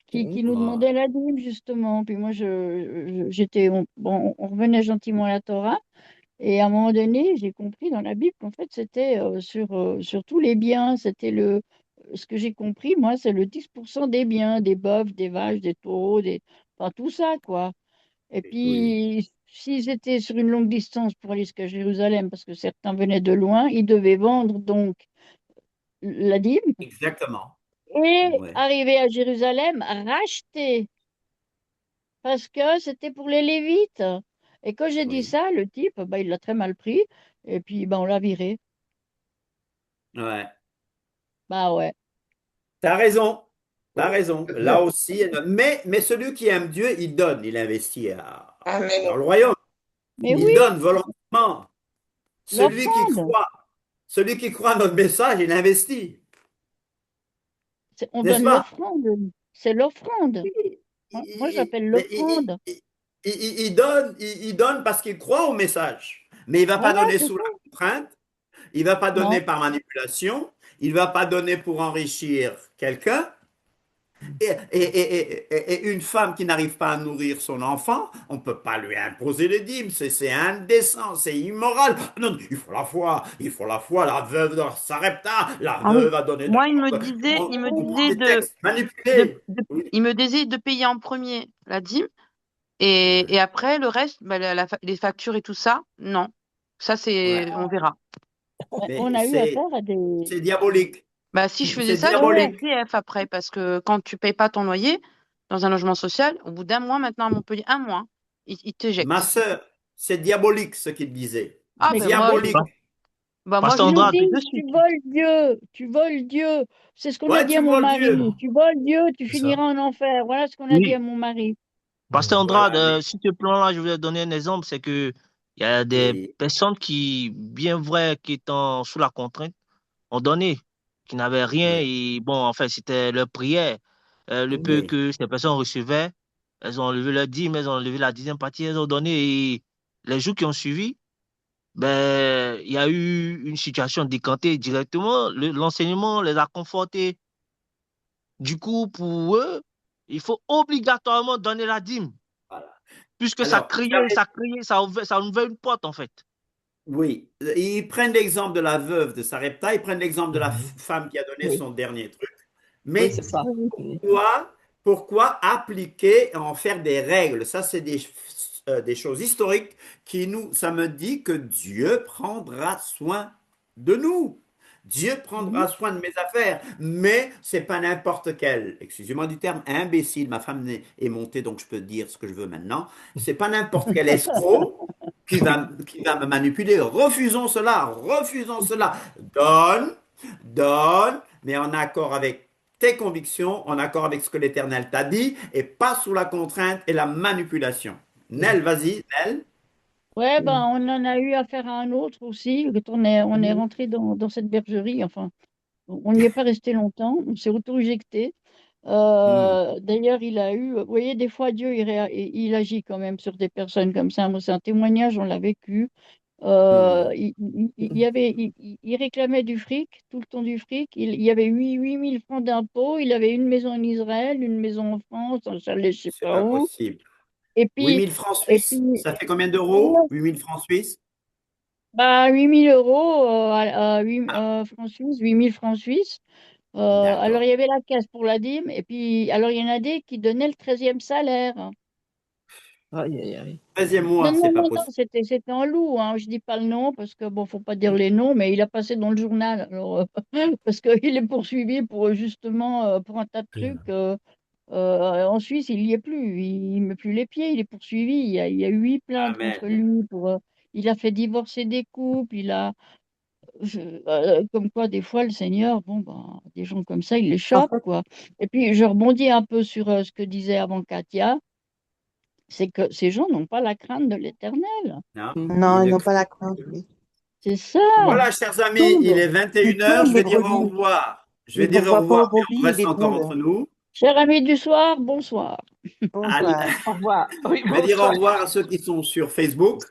qui nous Ah, demandait la dîme, justement. Puis moi, j'étais, bon, on revenait gentiment à la Torah. Et à un moment donné, j'ai compris dans la Bible qu'en fait, c'était sur tous les biens. Ce que j'ai compris, moi, c'est le 10% des biens, des bœufs, des vaches, des taureaux, enfin, tout ça, quoi. Et oui, puis, s'ils étaient sur une longue distance pour aller jusqu'à Jérusalem, parce que certains venaient de loin, ils devaient vendre donc la dîme exactement. et Ouais, arriver à Jérusalem, racheter, parce que c'était pour les Lévites. Et quand j'ai dit oui, ça, le type, bah, il l'a très mal pris, et puis bah, on l'a viré. ouais. Bah ouais. T'as raison, t'as Ouais, raison. c'est Là ça. aussi, mais celui qui aime Dieu, il donne, il investit Amen. dans le royaume. Mais oui, Il donne volontairement. Celui qui l'offrande, croit, celui qui croit à notre message, il investit, on n'est-ce donne pas? l'offrande. C'est l'offrande. Il, Moi, j'appelle il- l'offrande. il donne parce qu'il croit au message, mais il va pas Voilà, donner c'est sous ça. la contrainte, il va pas donner Non. par manipulation, il va pas donner pour enrichir quelqu'un. Et une femme qui n'arrive pas à nourrir son enfant, on ne peut pas lui imposer les dîmes, c'est indécent, c'est immoral. Non, il faut la foi, la veuve de Sarepta, la Ah oui. veuve a donné de Moi, l'argent. il me On prend disait des textes manipulés. Oui, il me disait de payer en premier la dîme et après le reste, bah, les factures et tout ça, non. Ça, ouais. on verra. On Mais a eu affaire à des... c'est diabolique. Bah, si je faisais C'est ça, j'étais Ouais, diabolique. SDF après, parce que quand tu payes pas ton loyer dans un logement social, au bout d'un mois, maintenant à Montpellier, un mois, ils Ma t'éjectent. sœur, c'est diabolique ce qu'il disait. Ah mais ben moi, Diabolique. moi Pasteur ils je nous Andrade, de disent, tu suite. voles Dieu, tu voles Dieu. C'est ce qu'on a Ouais, dit à tu mon voles mari. Dieu. Tu voles Dieu, tu C'est ça. finiras en enfer. Voilà ce qu'on a dit à oui. mon mari. Pasteur Andrade, Voilà, mais sur ce plan-là, je voulais donner un exemple, c'est que il y a des oui, personnes qui, bien vrai, qui étant sous la contrainte, ont donné. qui n'avaient rien. Oui, Et bon, en fait, c'était leur prière. Le peu oui, que ces personnes recevaient, elles ont enlevé leur dîme, elles ont enlevé la dixième partie, elles ont donné. Et les jours qui ont suivi, ben, il y a eu une situation décantée directement. L'enseignement les a confortés. Du coup, pour eux, il faut obligatoirement donner la dîme, voilà. puisque Alors, ça criait, ça ouvrait une porte, en fait. oui, ils prennent l'exemple de la veuve de Sarepta, ils prennent l'exemple de la Mhm. femme qui a donné Oui, son dernier truc. oui, c'est Mais ça. Oui. Oui. pourquoi appliquer et en faire des règles? Ça, c'est des choses historiques ça me dit que Dieu prendra soin de nous. Dieu Mhm. prendra soin de mes affaires, mais c'est pas n'importe quel, excusez-moi du terme, imbécile. Ma femme est montée, donc je peux dire ce que je veux maintenant. C'est pas n'importe quel escroc qui va me manipuler. Refusons cela, refusons cela. Donne, donne, mais en accord avec tes convictions, en accord avec ce que l'Éternel t'a dit, et pas sous la contrainte et la manipulation. Nel, vas-y, Nel. Ouais, ben, on en a eu affaire à un autre aussi, quand on est rentré dans cette bergerie. Enfin, on n'y est pas resté longtemps, on s'est auto-éjecté. Hmm, D'ailleurs, il a eu, vous voyez, des fois, Dieu, il agit quand même sur des personnes comme ça. Moi, c'est un témoignage, on l'a vécu. hmm. Il réclamait du fric, tout le temps du fric. Il y avait 8 000 francs d'impôts. Il avait une maison en Israël, une maison en France, un chalet, je sais C'est pas pas où. possible. Et Huit puis, mille francs et suisses, puis, ça fait combien d'euros? 8 000 francs suisses? bah, 8 000 euros, francs suisses, 8 000 francs suisses. Alors, D'accord. il y avait la caisse pour la dîme. Et puis, alors, il y en a des qui donnaient le 13e salaire. Aïe, aïe, aïe. 13e Non, mois, non, c'est pas non, non, possible. c'était en loup, hein. Je dis pas le nom parce que bon, faut pas dire les noms, mais il a passé dans le journal. Alors, parce qu'il est poursuivi pour justement pour un tas de Et, trucs. En Suisse, il y est plus, il met plus les pieds, il est poursuivi. Il y a 8 plaintes contre Amen. lui il a fait divorcer des couples, comme quoi des fois le Seigneur, bon ben, des gens comme ça, il les En chope fait, quoi. Et puis je rebondis un peu sur ce que disait avant Katia, c'est que ces gens n'ont pas la crainte de l'Éternel. Non, non, ils ils ne n'ont pas craignent la crainte. que. Oui. C'est ça. Voilà, chers amis, il Tombent, est ils 21 heures. tombent, Je les vais dire au brebis. revoir. Je vais Ils ne dire au voient pas aux revoir, mais on brebis et reste les encore bondent. entre nous. Chers amis du soir, bonsoir. Allez, Bonsoir. Au revoir. Oui, je vais dire au bonsoir. revoir à ceux qui sont sur Facebook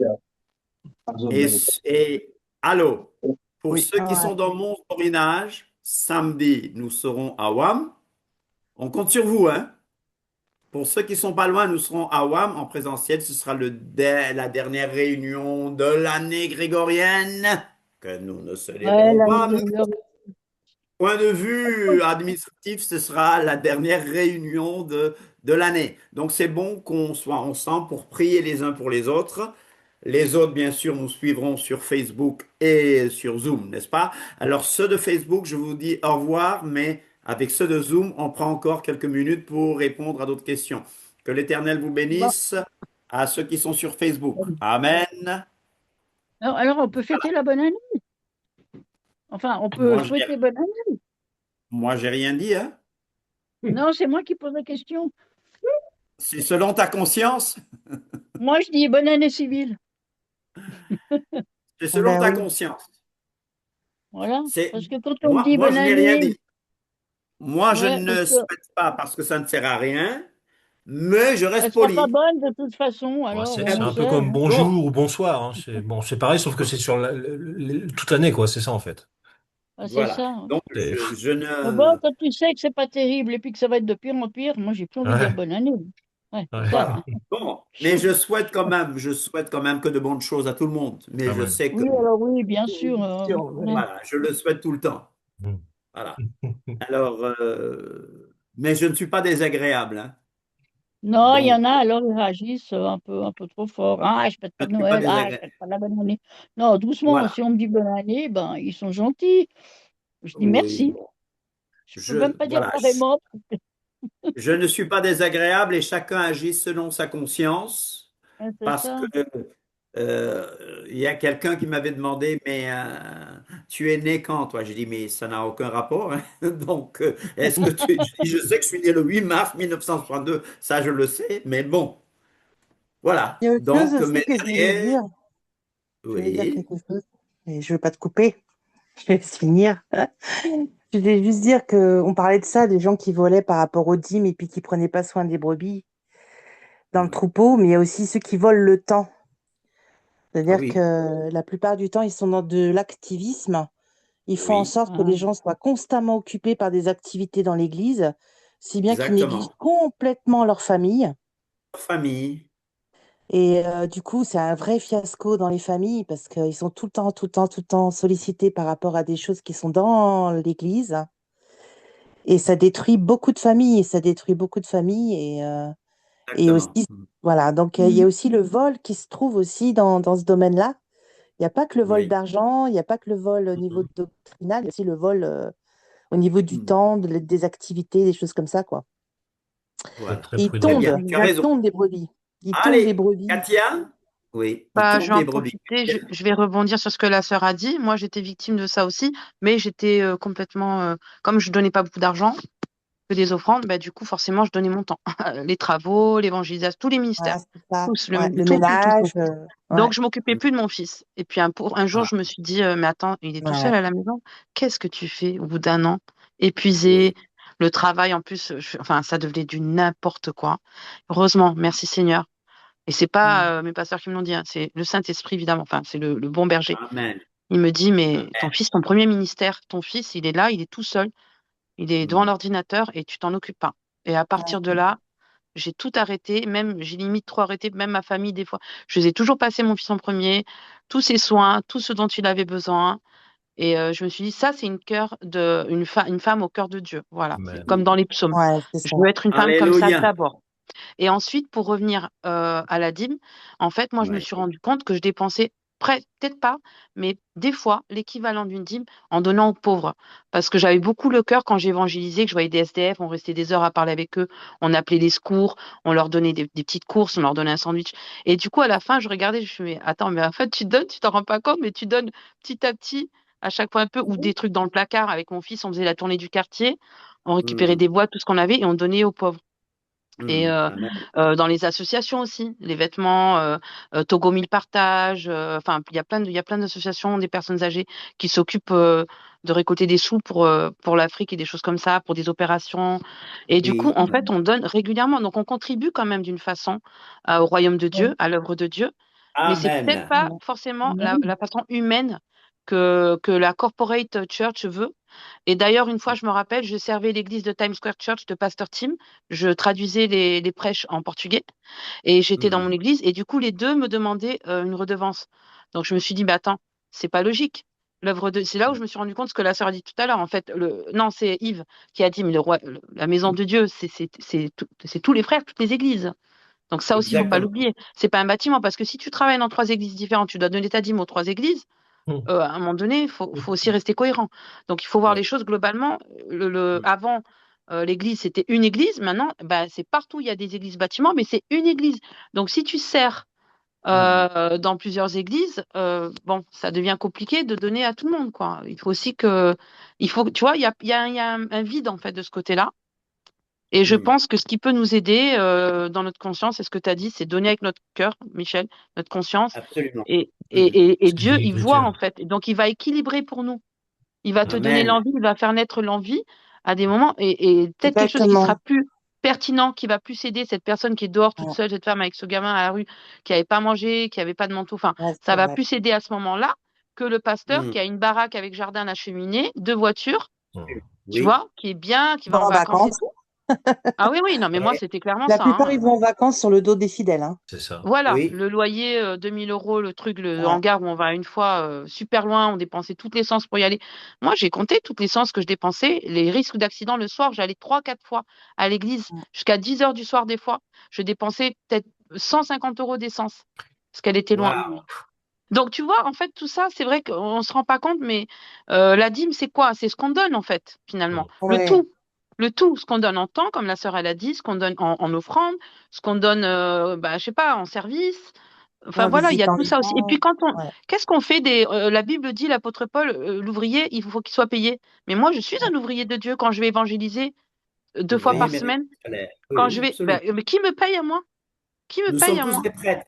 et, et allô. Pour Oui. ceux qui Ouais. sont dans mon voisinage, samedi, nous serons à WAM. On compte sur vous, hein. Pour ceux qui sont pas loin, nous serons à WAM en présentiel. Ce sera la dernière réunion de l'année grégorienne que nous ne Ouais, célébrons la pas. meilleure. Point de vue administratif, ce sera la dernière réunion de l'année. Donc c'est bon qu'on soit ensemble pour prier les uns pour les autres. Les autres, bien sûr, nous suivront sur Facebook et sur Zoom, n'est-ce pas? Alors ceux de Facebook, je vous dis au revoir, mais avec ceux de Zoom, on prend encore quelques minutes pour répondre à d'autres questions. Que l'Éternel vous Bon, bénisse à ceux qui sont sur Facebook. Amen. alors, on peut fêter la bonne année. Enfin, on peut Moi, je n'ai souhaiter bonne année. moi, j'ai rien dit, hein? Non, c'est moi qui pose la question. C'est selon ta conscience. Moi, je dis bonne année civile. C'est Eh selon ben ta oui. conscience. Voilà. C'est Parce que quand on me moi, dit moi, bonne je n'ai rien année, dit. Moi, je ouais, parce ne que souhaite pas parce que ça ne sert à rien, mais je elle reste sera pas poli. bonne de toute façon. ouais, Alors, c'est on un peu sait, comme hein. Bon, bonjour ou bonsoir, hein. C'est bon, c'est pareil, sauf que c'est sur toute l'année, quoi. C'est ça en fait. Ah, c'est voilà. ça, hein. Donc, C'est- je Mais bon, ne. quand tu sais que c'est pas terrible et puis que ça va être de pire en pire, moi, j'ai plus envie de dire Ouais, bonne année. Ouais, c'est ça. Voilà. Bon, mais je souhaite quand même que de bonnes choses à tout le monde. Mais je Amen. sais que, Oui, alors oui, bien Oui, sûr. bien sûr, Voilà. oui. voilà, je le souhaite tout le temps. Mm. Voilà. Alors, mais je ne suis pas désagréable, hein. Non, il y en Donc, a, alors ils réagissent un peu trop fort. Ah, je pète je pas ne de suis pas Noël. Ah, je désagréable. pète pas la bonne année. Non, doucement. Voilà. Si on me dit bonne année, ben, ils sont gentils. Je dis Oui, merci. bon. Je peux même pas dire Voilà. pareillement. Je ne suis pas désagréable et chacun agit selon sa conscience Ouais, c'est parce que ça. il y a quelqu'un qui m'avait demandé, mais tu es né quand, toi? J'ai dit, mais ça n'a aucun rapport, hein. Donc, est-ce que tu... Je sais que je suis né le 8 mars 1962, ça je le sais, mais bon, voilà. Il y a autre chose Donc, aussi mais que je voulais derrière, dire. Je voulais dire oui, quelque chose, mais je ne veux pas te couper. Je vais finir. Je voulais juste dire qu'on parlait de ça, des gens qui volaient par rapport aux dîmes et puis qui prenaient pas soin des brebis dans le troupeau, mais il y a aussi ceux qui volent le temps. Ah C'est-à-dire oui, que la plupart du temps, ils sont dans de l'activisme. Ils font en oui, sorte que les gens soient constamment occupés par des activités dans l'église, si bien qu'ils négligent exactement. complètement leur famille. Famille, Et du coup, c'est un vrai fiasco dans les familles parce qu'ils sont tout le temps, tout le temps, tout le temps sollicités par rapport à des choses qui sont dans l'église. Et ça détruit beaucoup de familles. Ça détruit beaucoup de familles. Et aussi, exactement. voilà. Donc, il y a aussi le vol qui se trouve aussi dans ce domaine-là. Il n'y a pas que le vol Oui. d'argent, il n'y a pas que le vol au niveau doctrinal, il y a aussi le vol au niveau du temps, des activités, des choses comme ça, quoi. Faut être Voilà. très Et prudent. Très bien, tu as ils raison. tondent des brebis. Ils tondent des Allez, brebis. Katia? Oui, ils Bah, je tondent vais en des brebis. profiter, je vais rebondir sur ce que la sœur a dit. Moi, j'étais victime de ça aussi, mais j'étais complètement, comme je donnais pas beaucoup d'argent, que des offrandes, bah, du coup, forcément, je donnais mon temps. Les travaux, l'évangélisation, tous les ministères, Voilà, c'est ça. tous, Ouais, le tout, tout, tout, tout. ménage. Ouais. Donc, je m'occupais plus de mon fils. Et puis, un jour, Ah, je me suis dit, mais attends, il est tout seul Ouais. à la maison. Qu'est-ce que tu fais au bout d'un an? oui. Épuisé, le travail, en plus, enfin, ça devenait du n'importe quoi. Heureusement, merci Seigneur. Et c'est pas mes pasteurs qui me l'ont dit, hein, c'est le Saint-Esprit, évidemment. Enfin, c'est le bon berger. Amen. Il me dit, mais ton Amen. fils, ton premier ministère, ton fils, il est là, il est tout seul, il est devant Mm. l'ordinateur et tu t'en occupes pas. Et à partir de là, j'ai tout arrêté, même, j'ai limite trop arrêté, même ma famille, des fois. Je faisais toujours passer mon fils en premier, tous ses soins, tout ce dont il avait besoin. Et je me suis dit, ça, c'est une femme au cœur de Dieu. Voilà, c'est Amen. comme dans les psaumes. Ouais, c'est Je ça. veux être une femme comme ça Alléluia. d'abord. Et ensuite, pour revenir à la dîme, en fait, moi, je me Oui. suis rendu compte que je dépensais peut-être pas, mais des fois, l'équivalent d'une dîme en donnant aux pauvres. Parce que j'avais beaucoup le cœur quand j'évangélisais, que je voyais des SDF, on restait des heures à parler avec eux, on appelait les secours, on leur donnait des petites courses, on leur donnait un sandwich. Et du coup, à la fin, je regardais, je me suis dit, mais attends, mais en fait, tu donnes, tu t'en rends pas compte, mais tu donnes petit à petit, à chaque fois un peu, ou des trucs dans le placard. Avec mon fils, on faisait la tournée du quartier, on récupérait Mm. des boîtes, tout ce qu'on avait, et on donnait aux pauvres. Et Amen. dans les associations aussi, les vêtements, Togo Mille Partage, enfin il y a plein d'associations, des personnes âgées qui s'occupent de récolter des sous pour l'Afrique et des choses comme ça, pour des opérations. Et du coup, Oui. en fait, on donne régulièrement, donc on contribue quand même d'une façon au royaume de Dieu, à l'œuvre de Dieu, mais c'est peut-être Amen. pas forcément la façon humaine que la corporate church veut. Et d'ailleurs, une fois, je me rappelle, je servais l'église de Times Square Church de Pasteur Tim. Je traduisais les prêches en portugais et j'étais dans mon Mm. église. Et du coup, les deux me demandaient une redevance. Donc, je me suis dit, bah, attends, c'est pas logique. C'est là où je me suis rendu compte ce que la sœur a dit tout à l'heure. En fait, non, c'est Yves qui a dit, mais la maison de Dieu, c'est tous les frères, toutes les églises. Donc, ça aussi, il faut pas Exactement. l'oublier. C'est pas un bâtiment parce que si tu travailles dans trois églises différentes, tu dois donner ta dîme aux trois églises. À un moment donné, faut aussi rester cohérent. Donc, il faut voir les Oui. choses globalement. Mm. Avant, l'église, c'était une église. Maintenant, bah, c'est partout, il y a des églises bâtiments, mais c'est une église. Donc, si tu sers Mm. dans plusieurs églises, bon, ça devient compliqué de donner à tout le monde, quoi. Il faut aussi que, tu vois, il y a un vide, en fait, de ce côté-là. Et je Mm. pense que ce qui peut nous aider dans notre conscience, c'est ce que tu as dit, c'est donner avec notre cœur, Michel, notre conscience. Absolument. Et, Mm. et Ce que dit Dieu, il voit, en l'Écriture. fait. Et donc, il va équilibrer pour nous. Il va te donner Amen. l'envie, il va faire naître l'envie à des moments. Et peut-être quelque chose qui sera Exactement. plus pertinent, qui va plus aider cette personne qui est dehors toute Ouais, seule, cette femme avec ce gamin à la rue, qui n'avait pas mangé, qui n'avait pas de manteau. Enfin, ouais, ça c'est va vrai. plus aider à ce moment-là que le pasteur Mm. qui a une baraque avec jardin à la cheminée, deux voitures, tu Oui. vois, qui est bien, qui Ils vont va en en vacances et vacances. tout. Ah oui, oui, non, mais moi, Ouais. c'était clairement La ça, plupart, hein. ils vont en vacances sur le dos des fidèles, hein. C'est ça. Voilà, Oui. le loyer, 2000 euros, le truc, le Ouais. hangar où on va une fois super loin, on dépensait toute l'essence pour y aller. Moi, j'ai compté toute l'essence que je dépensais, les risques d'accident le soir, j'allais trois, quatre fois à l'église, jusqu'à 10 heures du soir des fois. Je dépensais peut-être 150 euros d'essence, parce qu'elle était loin. Waouh. Donc, tu vois, en fait, tout ça, c'est vrai qu'on ne se rend pas compte, mais la dîme, c'est quoi? C'est ce qu'on donne, en fait, finalement. Ouais. Le tout, ce qu'on donne en temps, comme la sœur, elle a dit, ce qu'on donne en offrande, ce qu'on donne, bah, je sais pas, en service. Enfin, En voilà, il y a visitant tout les ça aussi. Et puis, gens. Ouais. qu'est-ce qu'on fait la Bible dit, l'apôtre Paul, l'ouvrier, il faut qu'il soit payé. Mais moi, je suis un ouvrier de Dieu quand je vais évangéliser deux fois Ouvrier par mérite semaine. salaire. Quand Oui, je vais, absolument. bah, mais qui me paye à moi? Qui me Nous paye sommes à tous moi? des prêtres.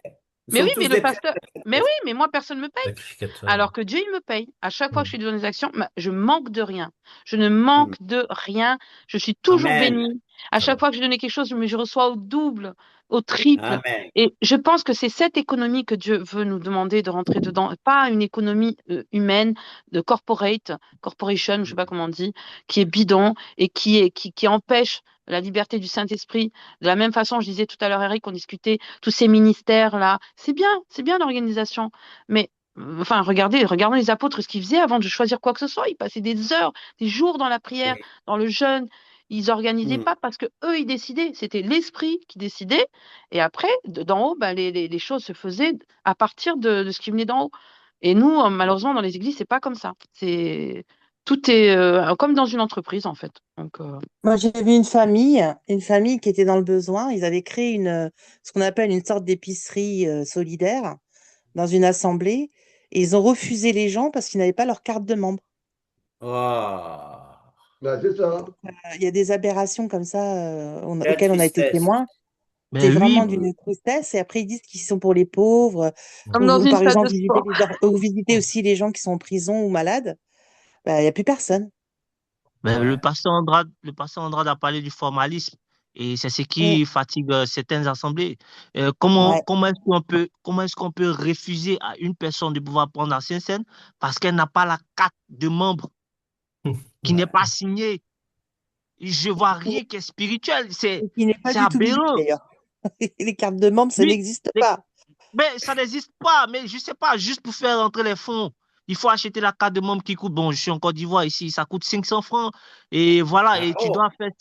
Nous Mais oui, sommes mais tous le des pasteur, mais oui, mais moi, personne ne me paye. sacrificateur. Alors que Dieu, il me paye. À chaque fois que je Mm. fais des actions, je manque de rien. Je ne Mm. manque de rien. Je suis toujours Amen. bénie. À chaque Alors, fois que je donne quelque chose, je reçois au double, au triple. Amen. Et je pense que c'est cette économie que Dieu veut nous demander de rentrer dedans. Pas une économie humaine, de corporation, je sais pas comment on dit, qui est bidon et qui empêche la liberté du Saint-Esprit. De la même façon, je disais tout à l'heure, Eric, on discutait tous ces ministères-là. C'est bien l'organisation. Mais enfin, regardons les apôtres, ce qu'ils faisaient avant de choisir quoi que ce soit. Ils passaient des heures, des jours dans la prière, Oui. dans le jeûne. Ils organisaient Mm. pas parce que eux, ils décidaient. C'était l'esprit qui décidait. Et après, d'en haut, les choses se faisaient à partir de ce qui venait d'en haut. Et nous, malheureusement, dans les églises, c'est pas comme ça. Tout est comme dans une entreprise, en fait. Donc, Moi, j'ai vu une famille qui était dans le besoin. Ils avaient créé ce qu'on appelle une sorte d'épicerie solidaire dans une assemblée. Et ils ont refusé les gens parce qu'ils n'avaient pas leur carte de membre. Oh, Ben, c'est ça. Il y a des aberrations comme ça quelle auxquelles on a été tristesse. témoin. C'est Ben vraiment oui, d'une tristesse. Et après, ils disent qu'ils sont pour les pauvres. comme dans Ou une par salle de exemple, sport. visiter aussi les gens qui sont en prison ou malades. Ben, il n'y a plus personne. ben, Ouais. le pasteur Andrade a parlé du formalisme et c'est ce Mm, qui fatigue certaines assemblées. ouais. Comment est-ce qu'on peut refuser à une personne de pouvoir prendre la Sainte-Seine parce qu'elle n'a pas la carte de membre qui n'est pas Ouais. signée? Je vois rien qui est spirituel. Et qui n'est pas C'est du tout biblique aberrant. d'ailleurs. Les cartes de membres, ça Oui, n'existe les- pas. mais ça n'existe pas. Mais je sais pas, juste pour faire entrer les fonds, il faut acheter la carte de membre qui coûte, bon, je suis en Côte d'Ivoire ici, ça coûte 500 francs. Et voilà, Ah, et oh.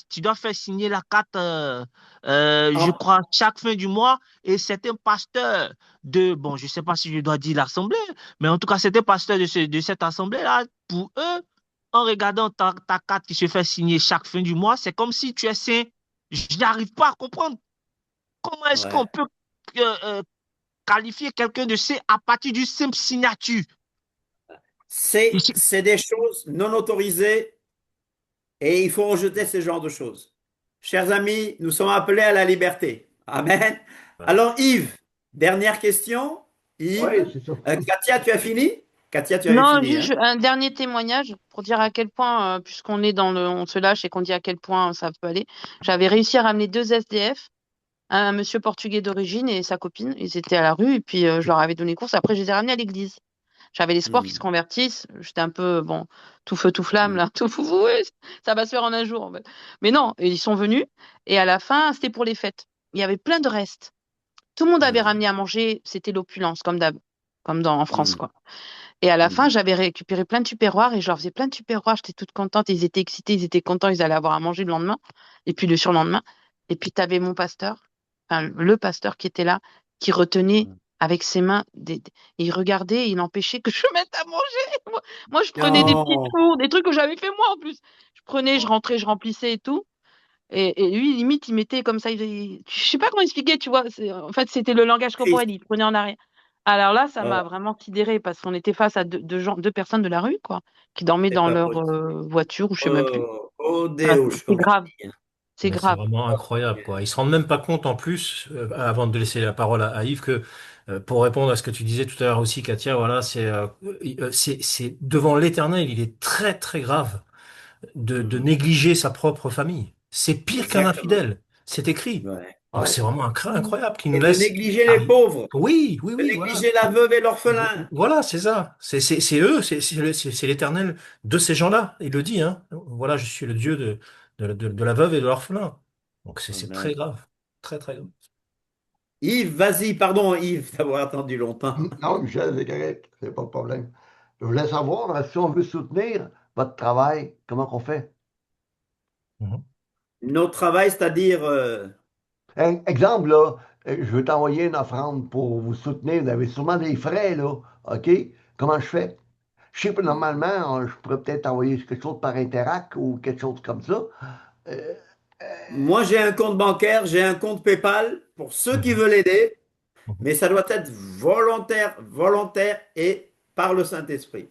tu dois faire signer la carte, je En- crois, chaque fin du mois. Et certains pasteurs bon, je sais pas si je dois dire l'assemblée, mais en tout cas, certains pasteurs de cette assemblée-là, pour eux, en regardant ta carte qui se fait signer chaque fin du mois, c'est comme si tu es saint. Je n'arrive pas à comprendre. Comment est-ce Ouais. qu'on peut euh, euh, qualifier quelqu'un de C à partir d'une simple signature? Ici, C'est des choses non autorisées et il faut rejeter ce genre de choses. Chers amis, nous sommes appelés à la liberté. Amen. Voilà. Alors Yves, dernière question. Oui, Yves, c'est ça. Katia, tu as fini? Katia, tu avais Non, fini, juste hein? un dernier témoignage pour dire à quel point, puisqu'on est on se lâche et qu'on dit à quel point ça peut aller. J'avais réussi à ramener deux SDF, un monsieur portugais d'origine et sa copine. Ils étaient à la rue et puis je leur avais donné course. Après, je les ai ramenés à l'église. J'avais l'espoir qu'ils se Hmm. convertissent. J'étais un peu, bon, tout feu, tout flamme, Hmm. là, tout foufou, ouais, ça va se faire en un jour, en fait. Mais non, ils sont venus et à la fin, c'était pour les fêtes. Il y avait plein de restes. Tout le monde avait Hmm. ramené à manger, c'était l'opulence, comme d'hab, en France, Hmm. quoi. Et à la fin, Hmm. j'avais récupéré plein de tupperwares et je leur faisais plein de tupperwares. J'étais toute contente. Ils étaient excités, ils étaient contents. Ils allaient avoir à manger le lendemain et puis le surlendemain. Et puis, tu avais mon pasteur, enfin, le pasteur qui était là, qui retenait avec ses mains. Il regardait, il empêchait que je mette à manger. Moi, je prenais des petits Non. tours, des trucs que j'avais fait moi en plus. Je prenais, je rentrais, je remplissais et tout. Et lui, limite, il mettait comme ça. Je sais pas comment expliquer, tu vois. En fait, c'était le langage Triste. corporel. Il prenait en arrière. Alors là, ça m'a Oh, vraiment sidérée parce qu'on était face à deux personnes de la rue, quoi, qui dormaient c'est dans pas leur possible. voiture ou je sais même plus. Oh, oh Enfin, Deus, c'est comme on grave. dit, hein. C'est Mais c'est grave. vraiment incroyable, quoi. Ils se rendent même pas compte en plus, avant de laisser la parole à Yves, que pour répondre à ce que tu disais tout à l'heure aussi, Katia, voilà, c'est devant l'Éternel, il est très très grave de Mhm. négliger sa propre famille. C'est pire qu'un Exactement. infidèle. C'est écrit. Ouais. Alors Ouais. c'est vraiment incroyable qu'il nous Et de laisse. négliger les arri- pauvres, Oui, oui, de oui, voilà. négliger la veuve et l'orphelin. Voilà, c'est ça. C'est eux, c'est l'Éternel de ces gens-là. Il le dit, hein. Voilà, je suis le Dieu de la veuve et de l'orphelin. Donc c'est très Amen. grave. Très, très grave. Yves, vas-y, pardon Yves d'avoir attendu longtemps. Non, Michel, c'est correct. C'est pas de problème. Je voulais savoir, si on veut soutenir votre travail, comment on fait? Mhm. Notre travail, c'est-à-dire, Exemple, là, je veux t'envoyer une offrande pour vous soutenir. Vous avez sûrement des frais, là. OK? Comment je fais? Je sais pas, normalement, je pourrais peut-être envoyer quelque chose par Interac ou quelque chose comme ça. Euh, moi j'ai un compte bancaire, j'ai un compte PayPal pour ceux qui Mhm. veulent aider, Mhm. mais ça doit être volontaire, volontaire et par le Saint-Esprit.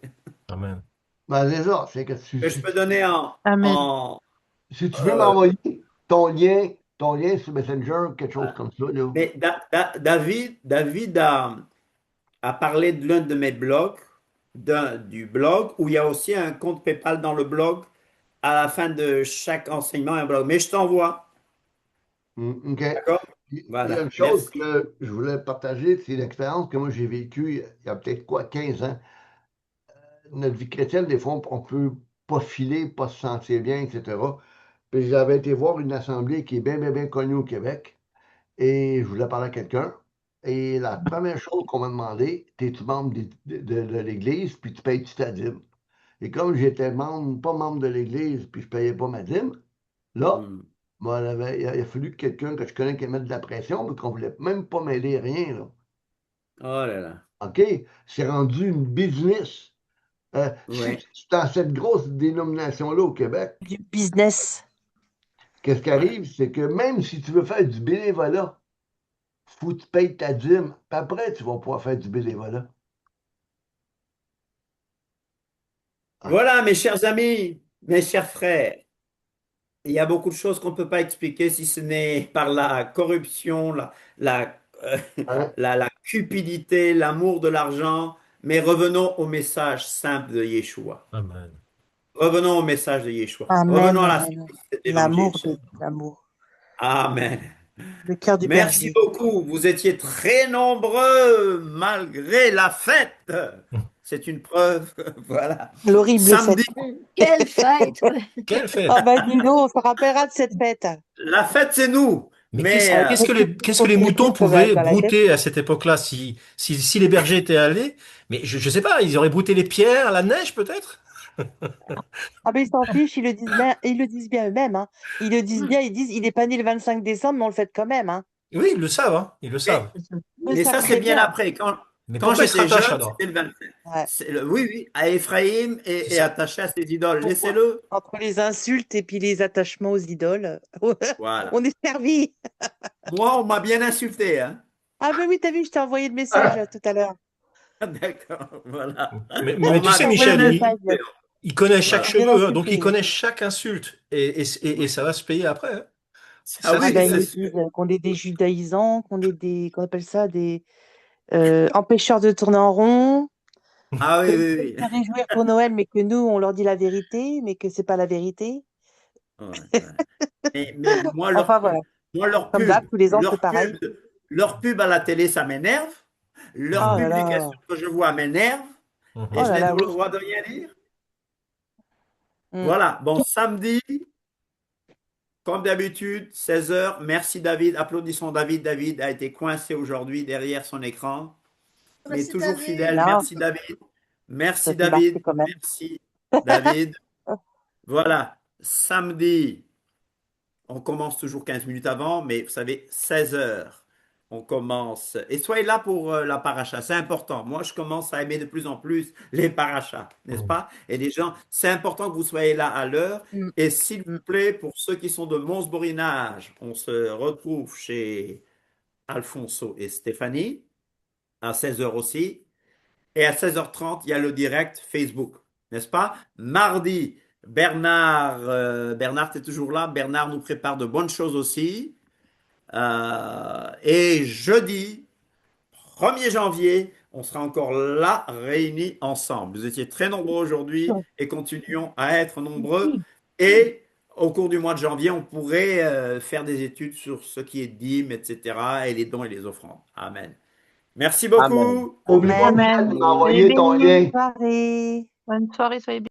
Amen. ben, c'est ça. C'est que Que je peux donner Amen. si tu veux euh, m'envoyer ton lien ton lien sur Messenger, quelque chose comme ça, là. Mais David a parlé de l'un de mes blogs, du blog, où il y a aussi un compte PayPal dans le blog. À la fin de chaque enseignement, un blog. Mais je t'envoie. OK. D'accord? Il y a Voilà. une chose Merci. que je voulais partager, c'est l'expérience que moi j'ai vécue il y a peut-être quoi, 15 ans. Notre vie chrétienne, des fois, on peut pas filer, pas se sentir bien, etc. Puis j'avais été voir une assemblée qui est bien, bien, bien connue au Québec et je voulais parler à quelqu'un. Et la première chose qu'on m'a demandé, es-tu membre de l'Église, puis tu payes-tu ta dîme? Et comme j'étais membre, pas membre de l'Église, puis je payais pas ma dîme, là, Hmm. moi, il a fallu que quelqu'un que je connais qui mette de la pression, mais qu'on voulait même pas m'aider rien, là. Oh là là. OK? C'est rendu une business. Si Ouais. tu es dans cette grosse dénomination-là au Québec, Du business. qu'est-ce qui Ouais. arrive? C'est que même si tu veux faire du bénévolat, faut que tu payes ta dîme. Puis après, tu vas pouvoir faire du bénévolat. OK? Voilà, mes chers amis, mes chers frères. Il y a beaucoup de choses qu'on ne peut pas expliquer si ce n'est par la corruption, la, euh, Hein? la cupidité, l'amour de l'argent. Mais revenons au message simple de Yeshua. Amen. Revenons au message de Yeshua. Amen, Revenons à la amen. simplicité de l'évangile. L'amour. Amen. Le cœur du Merci berger. beaucoup. Vous étiez très nombreux malgré la fête. C'est une preuve. Voilà. L'horrible Samedi, fête. Quelle fête! Quelle fête! Ah bah dis donc, on se rappellera de cette fête. la fête, c'est nous. Mais Mais qu'est-ce que les moutons pouvaient brouter à cette époque-là si les bergers étaient allés? Mais je sais pas, ils auraient brouté les pierres, la neige peut-être? Ah ben ils s'en fichent, ils le disent bien eux-mêmes. Hein. Ils le disent bien, ils disent il est pas né le 25 décembre, mais on le fête quand même. Hein. Oui, ils le savent, hein, ils le savent. Ils mais savent ça, très c'est bien bien. après. Mais Quand pourquoi ils se j'étais rattachent jeune, alors? c'était le 25. Ouais. Oui, oui, à Ephraïm C'est et ça. attaché à ses idoles. Pourquoi Laissez-le. Entre les insultes et puis les attachements aux idoles, Voilà. on est servi. Moi, on m'a bien insulté. Hein. Ah ben oui, t'as vu, je t'ai envoyé le message tout à l'heure. D'accord, voilà. Mais On tu m'a sais, Je t'ai envoyé bien Michel, le insulté. message. il connaît chaque Voilà. Bien cheveu, hein, donc il insulté. connaît chaque insulte. Et ça va se payer après. Hein. Ah Ça, Ah oui, ben ils c'est nous sûr. disent qu'on est des judaïsants, qu'on est des, qu'on appelle ça des empêcheurs de tourner en rond, Ah oui, qu'ils oui, peuvent oui. se réjouir pour Noël, mais que nous, on leur dit la vérité, mais que c'est pas la vérité. Ouais, ouais. Mais moi, Enfin voilà, leur comme d'hab, pub, tous les ans c'est leur pareil. pub, leur pub à la télé, ça m'énerve. Leur Oh là Mhm, là, publication que je vois m'énerve. Et oh mhm. je là n'ai là, le oui. droit de rien dire. Mm. Voilà. Bon, samedi, comme d'habitude, 16 heures. Merci David. Applaudissons David. David a été coincé aujourd'hui derrière son écran, mais Merci toujours David. fidèle. Non, Merci David. ça Merci fait marquer David. quand même. Merci David. Voilà. Samedi, on commence toujours 15 minutes avant, mais vous savez, 16 heures. On commence. Et soyez là pour la paracha, c'est important. Moi, je commence à aimer de plus en plus les parachas, n'est-ce Mhm. pas? Et les gens, c'est important que vous soyez là à l'heure. Mm. Et s'il vous plaît, pour ceux qui sont de Mons-Borinage, on se retrouve chez Alfonso et Stéphanie à 16 heures aussi. Et à 16h30, il y a le direct Facebook, n'est-ce pas? Mardi, Bernard, tu es toujours là. Bernard nous prépare de bonnes choses aussi. Et jeudi, 1er janvier, on sera encore là, réunis ensemble. Vous étiez très nombreux aujourd'hui et continuons à être nombreux. Et au cours du mois de janvier, on pourrait faire des études sur ce qui est dîme, etc., et les dons et les offrandes. Amen. Merci Amen. beaucoup. Oublie pas, Amen. Michel, Amen. de Soyez m'envoyer ton bénis. lien. Bonne soirée. Bonne soirée, soyez bénis.